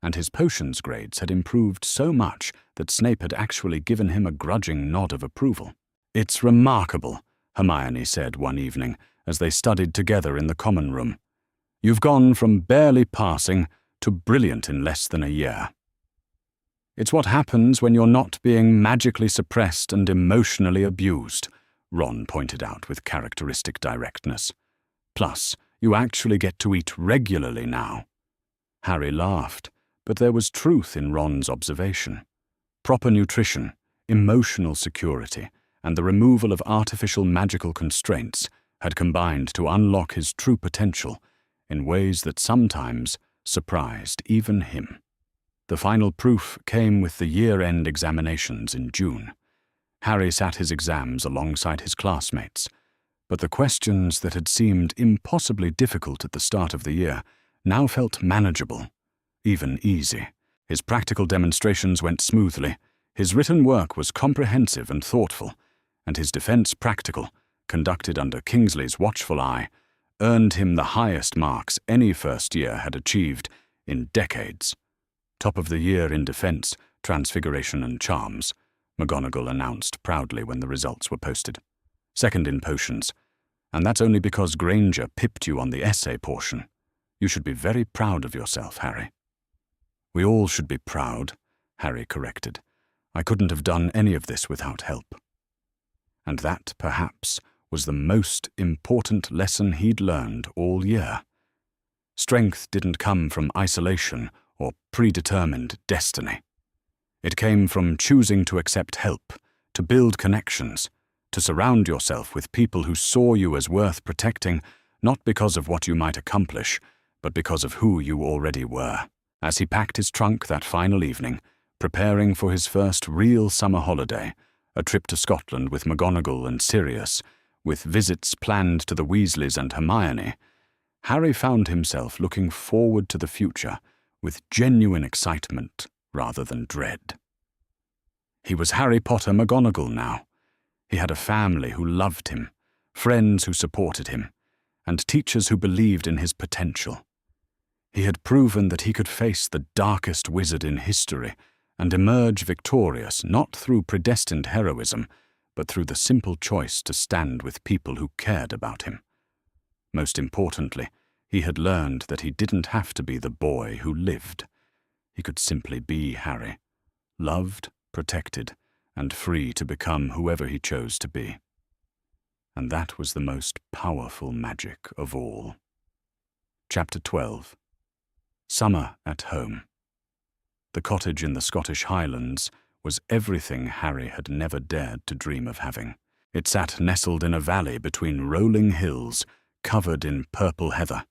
and his potions grades had improved so much that Snape had actually given him a grudging nod of approval. It's remarkable, Hermione said one evening as they studied together in the common room. You've gone from barely passing to brilliant in less than a year. It's what happens when you're not being magically suppressed and emotionally abused, Ron pointed out with characteristic directness. Plus, you actually get to eat regularly now. Harry laughed, but there was truth in Ron's observation. Proper nutrition, emotional security, and the removal of artificial magical constraints had combined to unlock his true potential in ways that sometimes surprised even him. The final proof came with the year-end examinations in June. Harry sat his exams alongside his classmates, but the questions that had seemed impossibly difficult at the start of the year now felt manageable, even easy. His practical demonstrations went smoothly, his written work was comprehensive and thoughtful, and his defense practical, conducted under Kingsley's watchful eye, earned him the highest marks any first year had achieved in decades. Top of the year in defense, transfiguration and charms, McGonagall announced proudly when the results were posted. Second in potions, and that's only because Granger pipped you on the essay portion. You should be very proud of yourself, Harry. We all should be proud, Harry corrected. I couldn't have done any of this without help. And that, perhaps, was the most important lesson he'd learned all year. Strength didn't come from isolation or predetermined destiny. It came from choosing to accept help, to build connections, to surround yourself with people who saw you as worth protecting, not because of what you might accomplish, but because of who you already were. As he packed his trunk that final evening, preparing for his first real summer holiday, a trip to Scotland with McGonagall and Sirius, with visits planned to the Weasleys and Hermione, Harry found himself looking forward to the future with genuine excitement rather than dread. He was Harry Potter McGonagall now. He had a family who loved him, friends who supported him, and teachers who believed in his potential. He had proven that he could face the darkest wizard in history and emerge victorious not through predestined heroism, but through the simple choice to stand with people who cared about him. Most importantly, he had learned that he didn't have to be the boy who lived. He could simply be Harry, loved, protected, and free to become whoever he chose to be. And that was the most powerful magic of all. Chapter 12. Summer at Home. The cottage in the Scottish Highlands was everything Harry had never dared to dream of having. It sat nestled in a valley between rolling hills, covered in purple heather,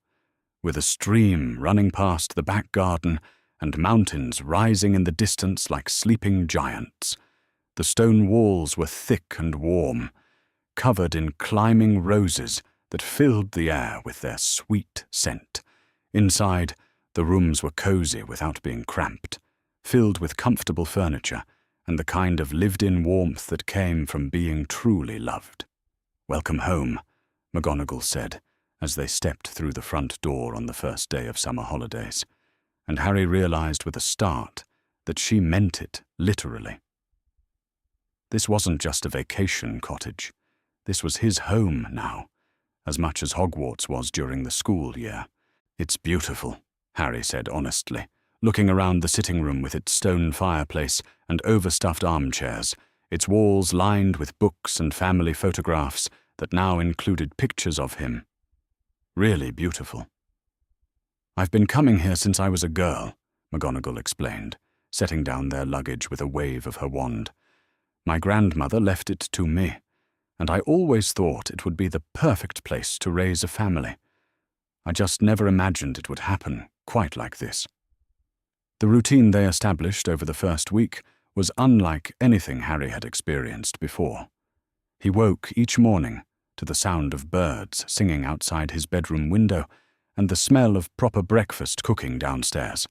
with a stream running past the back garden and mountains rising in the distance like sleeping giants. The stone walls were thick and warm, covered in climbing roses that filled the air with their sweet scent. Inside, the rooms were cozy without being cramped, filled with comfortable furniture and the kind of lived-in warmth that came from being truly loved. "Welcome home," McGonagall said, as they stepped through the front door on the first day of summer holidays, and Harry realized with a start that she meant it literally. This wasn't just a vacation cottage. This was his home now, as much as Hogwarts was during the school year. "It's beautiful," Harry said honestly, looking around the sitting room with its stone fireplace and overstuffed armchairs, its walls lined with books and family photographs that now included pictures of him. Really beautiful. "I've been coming here since I was a girl," McGonagall explained, setting down their luggage with a wave of her wand. "My grandmother left it to me, and I always thought it would be the perfect place to raise a family. I just never imagined it would happen quite like this." The routine they established over the first week was unlike anything Harry had experienced before. He woke each morning to the sound of birds singing outside his bedroom window and the smell of proper breakfast cooking downstairs.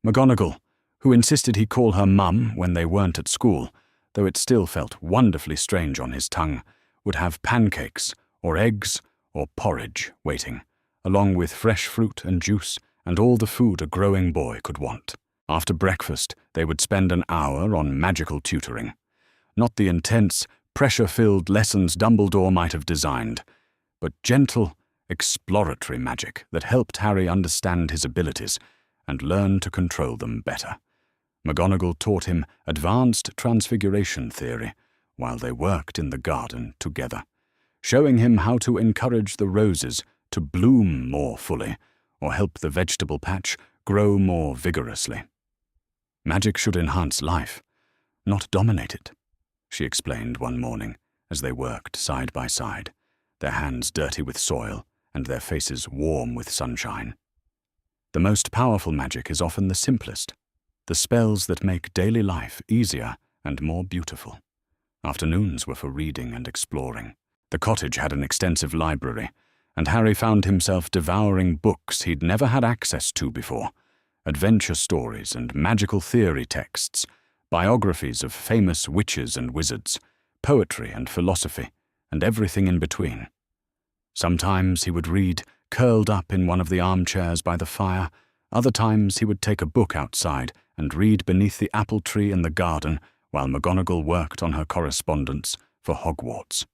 McGonagall, who insisted he call her Mum when they weren't at school, though it still felt wonderfully strange on his tongue, would have pancakes or eggs or porridge waiting, along with fresh fruit and juice and all the food a growing boy could want. After breakfast, they would spend an hour on magical tutoring. Not the intense, pressure-filled lessons Dumbledore might have designed, but gentle, exploratory magic that helped Harry understand his abilities and learn to control them better. McGonagall taught him advanced transfiguration theory while they worked in the garden together, showing him how to encourage the roses to bloom more fully or help the vegetable patch grow more vigorously. Magic should enhance life, not dominate it, she explained one morning as they worked side by side, their hands dirty with soil and their faces warm with sunshine. The most powerful magic is often the simplest, the spells that make daily life easier and more beautiful. Afternoons were for reading and exploring. The cottage had an extensive library, and Harry found himself devouring books he'd never had access to before. Adventure stories and magical theory texts, biographies of famous witches and wizards, poetry and philosophy, and everything in between. Sometimes he would read, curled up in one of the armchairs by the fire. Other times he would take a book outside and read beneath the apple tree in the garden while McGonagall worked on her correspondence for Hogwarts.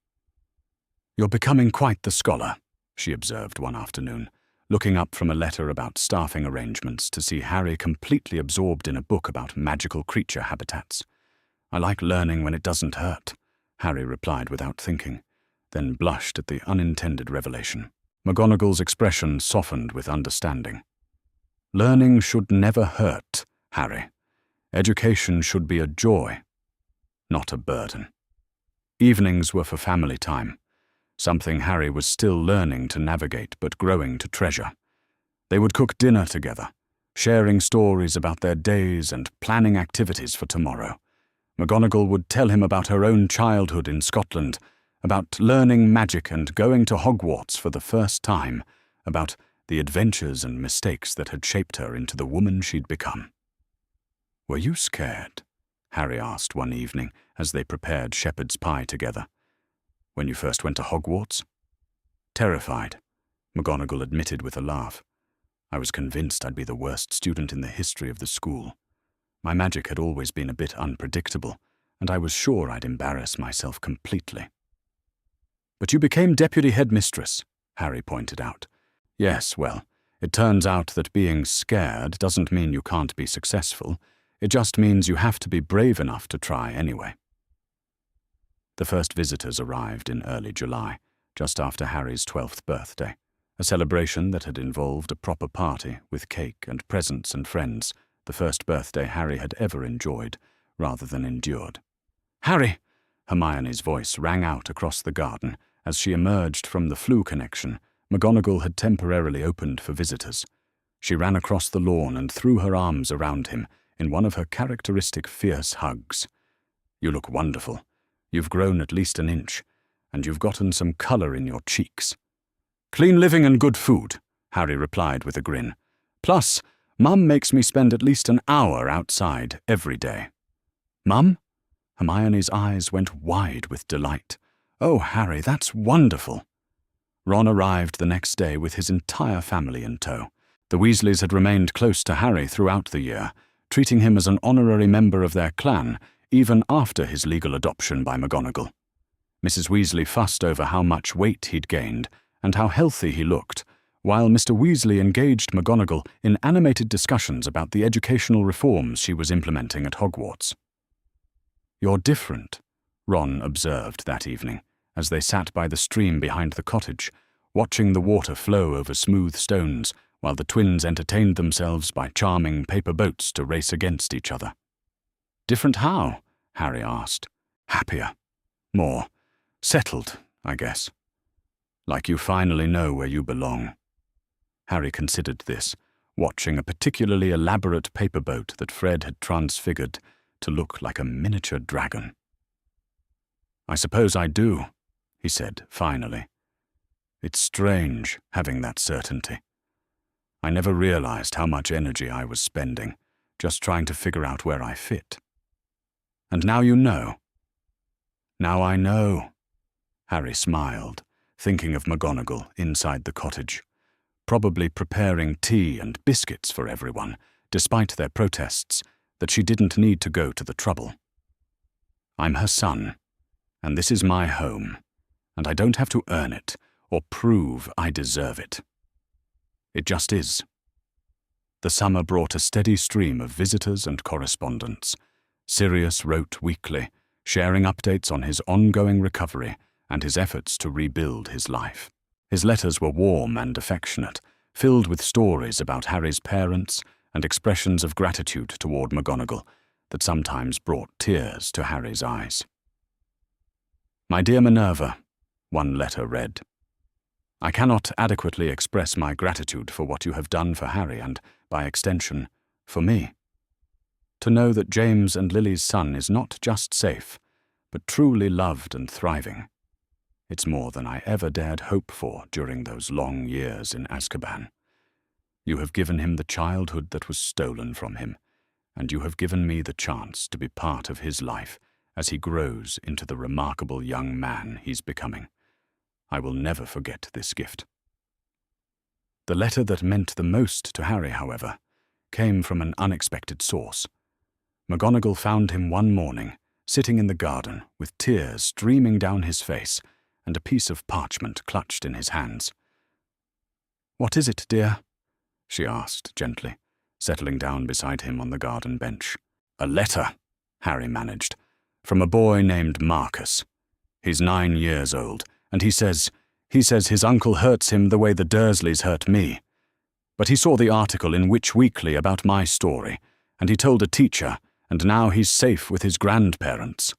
"You're becoming quite the scholar," she observed one afternoon, looking up from a letter about staffing arrangements to see Harry completely absorbed in a book about magical creature habitats. "I like learning when it doesn't hurt," Harry replied without thinking, then blushed at the unintended revelation. McGonagall's expression softened with understanding. "Learning should never hurt, Harry. Education should be a joy, not a burden." Evenings were for family time, something Harry was still learning to navigate but growing to treasure. They would cook dinner together, sharing stories about their days and planning activities for tomorrow. McGonagall would tell him about her own childhood in Scotland, about learning magic and going to Hogwarts for the first time, about the adventures and mistakes that had shaped her into the woman she'd become. "Were you scared?" Harry asked one evening as they prepared shepherd's pie together. "When you first went to Hogwarts?" "Terrified," McGonagall admitted with a laugh. "I was convinced I'd be the worst student in the history of the school. My magic had always been a bit unpredictable, and I was sure I'd embarrass myself completely." "But you became deputy headmistress," Harry pointed out. "Yes, well, it turns out that being scared doesn't mean you can't be successful. It just means you have to be brave enough to try anyway." The first visitors arrived in early July, just after Harry's 12th birthday, a celebration that had involved a proper party with cake and presents and friends, the first birthday Harry had ever enjoyed, rather than endured. "Harry!" Hermione's voice rang out across the garden as she emerged from the flu connection McGonagall had temporarily opened for visitors. She ran across the lawn and threw her arms around him in one of her characteristic fierce hugs. "You look wonderful. You've grown at least an inch, and you've gotten some colour in your cheeks." "Clean living and good food," Harry replied with a grin. "Plus, Mum makes me spend at least an hour outside every day." "Mum?" Hermione's eyes went wide with delight. "Oh, Harry, that's wonderful." Ron arrived the next day with his entire family in tow. The Weasleys had remained close to Harry throughout the year, treating him as an honorary member of their clan, even after his legal adoption by McGonagall. Mrs. Weasley fussed over how much weight he'd gained and how healthy he looked, while Mr. Weasley engaged McGonagall in animated discussions about the educational reforms she was implementing at Hogwarts. "You're different," Ron observed that evening, as they sat by the stream behind the cottage, watching the water flow over smooth stones while the twins entertained themselves by charming paper boats to race against each other. "Different how?" Harry asked. "Happier. More settled, I guess. Like you finally know where you belong." Harry considered this, watching a particularly elaborate paper boat that Fred had transfigured to look like a miniature dragon. "I suppose I do," he said finally. "It's strange having that certainty. I never realized how much energy I was spending just trying to figure out where I fit. And now you know." "Now I know." Harry smiled, thinking of McGonagall inside the cottage, probably preparing tea and biscuits for everyone, despite their protests that she didn't need to go to the trouble. "I'm her son, and this is my home, and I don't have to earn it or prove I deserve it. It just is." The summer brought a steady stream of visitors and correspondence. Sirius wrote weekly, sharing updates on his ongoing recovery and his efforts to rebuild his life. His letters were warm and affectionate, filled with stories about Harry's parents and expressions of gratitude toward McGonagall that sometimes brought tears to Harry's eyes. "My dear Minerva," one letter read, "I cannot adequately express my gratitude for what you have done for Harry and, by extension, for me. To know that James and Lily's son is not just safe, but truly loved and thriving. It's more than I ever dared hope for during those long years in Azkaban. You have given him the childhood that was stolen from him, and you have given me the chance to be part of his life as he grows into the remarkable young man he's becoming. I will never forget this gift." The letter that meant the most to Harry, however, came from an unexpected source. McGonagall found him one morning, sitting in the garden, with tears streaming down his face and a piece of parchment clutched in his hands. "What is it, dear?" she asked gently, settling down beside him on the garden bench. "A letter," Harry managed, "from a boy named Marcus. He's 9 years old, and he says his uncle hurts him the way the Dursleys hurt me. But he saw the article in Witch Weekly about my story, and he told a teacher, and now he's safe with his grandparents."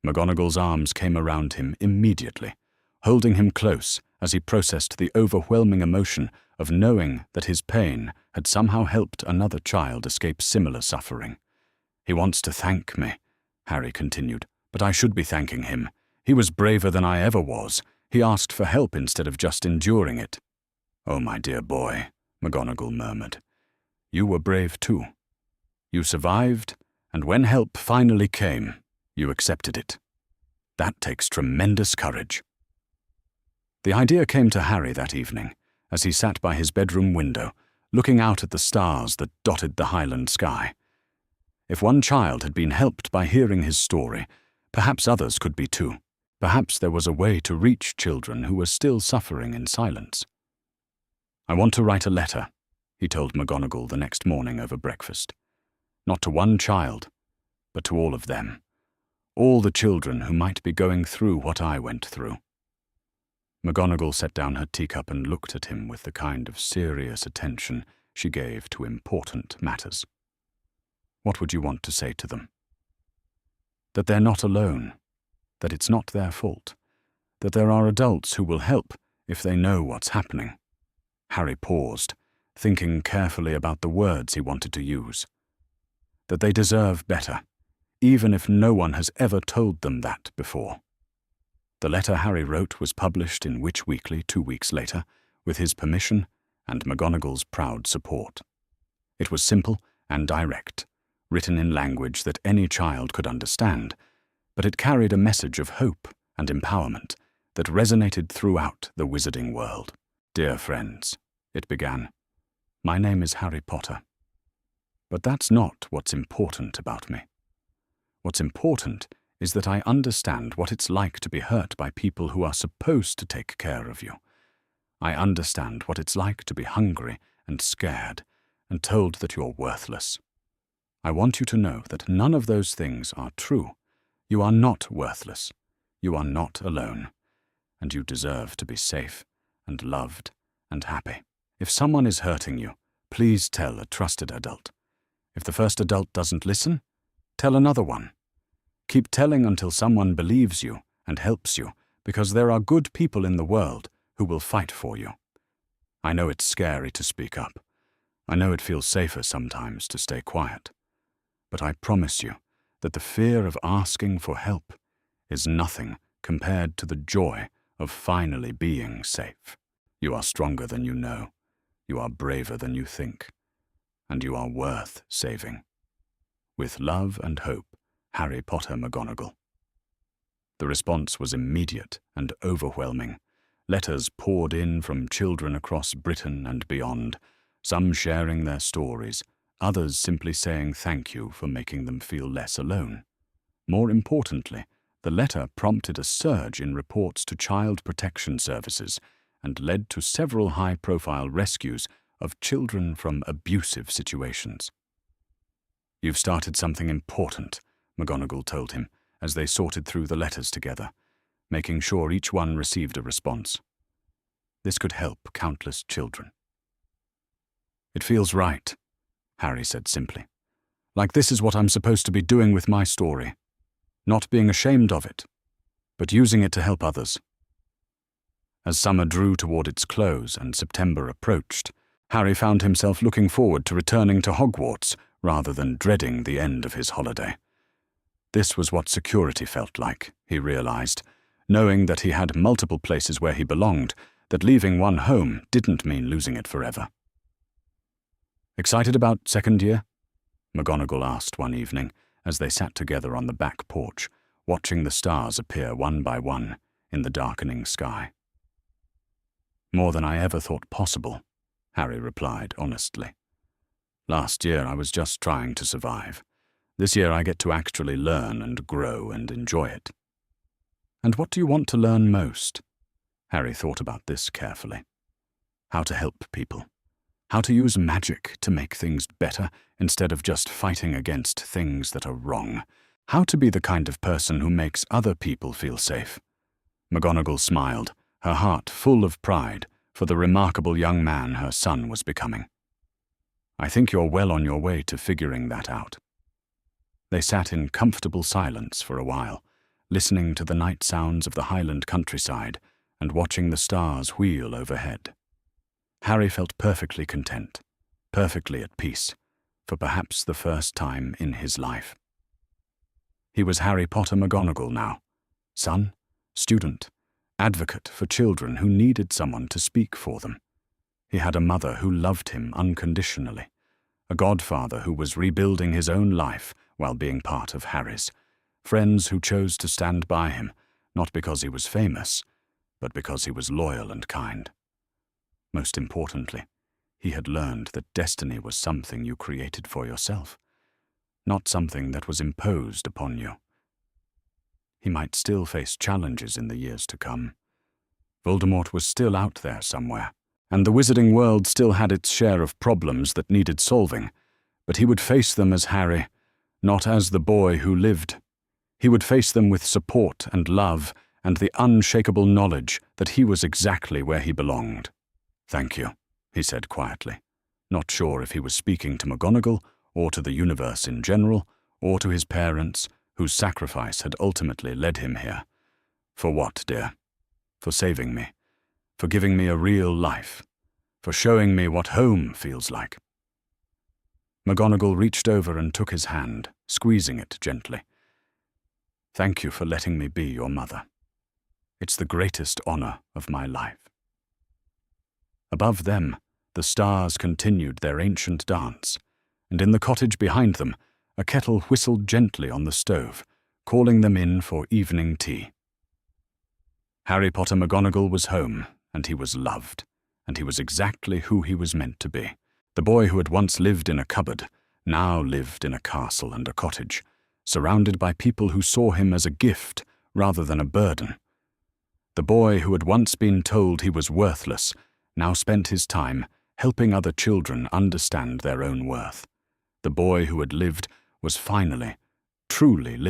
McGonagall's arms came around him immediately, holding him close as he processed the overwhelming emotion of knowing that his pain had somehow helped another child escape similar suffering. "He wants to thank me," Harry continued, "but I should be thanking him. He was braver than I ever was. He asked for help instead of just enduring it." "Oh, my dear boy," McGonagall murmured, "you were brave too. You survived, and when help finally came, you accepted it. That takes tremendous courage." The idea came to Harry that evening, as he sat by his bedroom window, looking out at the stars that dotted the Highland sky. If one child had been helped by hearing his story, perhaps others could be too. Perhaps there was a way to reach children who were still suffering in silence. "I want to write a letter," he told McGonagall the next morning over breakfast. "Not to one child, but to all of them. All the children who might be going through what I went through." McGonagall set down her teacup and looked at him with the kind of serious attention she gave to important matters. "What would you want to say to them?" "That they're not alone, that it's not their fault, that there are adults who will help if they know what's happening." Harry paused, thinking carefully about the words he wanted to use. "That they deserve better, even if no one has ever told them that before." The letter Harry wrote was published in Witch Weekly 2 weeks later, with his permission and McGonagall's proud support. It was simple and direct, written in language that any child could understand, but it carried a message of hope and empowerment that resonated throughout the wizarding world. "Dear friends," it began, "my name is Harry Potter. But that's not what's important about me. What's important is that I understand what it's like to be hurt by people who are supposed to take care of you. I understand what it's like to be hungry and scared and told that you're worthless. I want you to know that none of those things are true. You are not worthless. You are not alone. And you deserve to be safe and loved and happy. If someone is hurting you, please tell a trusted adult. If the first adult doesn't listen, tell another one. Keep telling until someone believes you and helps you, because there are good people in the world who will fight for you. I know it's scary to speak up. I know it feels safer sometimes to stay quiet. But I promise you that the fear of asking for help is nothing compared to the joy of finally being safe. You are stronger than you know. You are braver than you think. And you are worth saving. With love and hope, Harry Potter McGonagall." The response was immediate and overwhelming. Letters poured in from children across Britain and beyond, some sharing their stories, others simply saying thank you for making them feel less alone. More importantly, the letter prompted a surge in reports to child protection services and led to several high-profile rescues of children from abusive situations. "You've started something important," McGonagall told him, as they sorted through the letters together, making sure each one received a response. "This could help countless children." "It feels right," Harry said simply. Like this is what I'm supposed to be doing with my story. Not being ashamed of it, but using it to help others. As summer drew toward its close and September approached, Harry found himself looking forward to returning to Hogwarts rather than dreading the end of his holiday. This was what security felt like, he realized, knowing that he had multiple places where he belonged, that leaving one home didn't mean losing it forever. Excited about second year? McGonagall asked one evening as they sat together on the back porch, watching the stars appear one by one in the darkening sky. More than I ever thought possible, Harry replied honestly. Last year I was just trying to survive. This year I get to actually learn and grow and enjoy it. And what do you want to learn most? Harry thought about this carefully. How to help people. How to use magic to make things better instead of just fighting against things that are wrong. How to be the kind of person who makes other people feel safe. McGonagall smiled, her heart full of pride for the remarkable young man her son was becoming. I think you're well on your way to figuring that out. They sat in comfortable silence for a while, listening to the night sounds of the Highland countryside and watching the stars wheel overhead. Harry felt perfectly content, perfectly at peace, for perhaps the first time in his life. He was Harry Potter McGonagall now, son, student, advocate for children who needed someone to speak for them. He had a mother who loved him unconditionally, a godfather who was rebuilding his own life while being part of Harry's, friends who chose to stand by him, not because he was famous, but because he was loyal and kind. Most importantly, he had learned that destiny was something you created for yourself, not something that was imposed upon you. He might still face challenges in the years to come. Voldemort was still out there somewhere, and the wizarding world still had its share of problems that needed solving, but he would face them as Harry, not as the boy who lived. He would face them with support and love and the unshakable knowledge that he was exactly where he belonged. Thank you, he said quietly, not sure if he was speaking to McGonagall or to the universe in general or to his parents, whose sacrifice had ultimately led him here. For what, dear? For saving me. For giving me a real life. For showing me what home feels like. McGonagall reached over and took his hand, squeezing it gently. Thank you for letting me be your mother. It's the greatest honor of my life. Above them, the stars continued their ancient dance, and in the cottage behind them, a kettle whistled gently on the stove, calling them in for evening tea. Harry Potter McGonagall was home, and he was loved, and he was exactly who he was meant to be. The boy who had once lived in a cupboard now lived in a castle and a cottage, surrounded by people who saw him as a gift rather than a burden. The boy who had once been told he was worthless now spent his time helping other children understand their own worth. The boy who had lived was finally, truly living.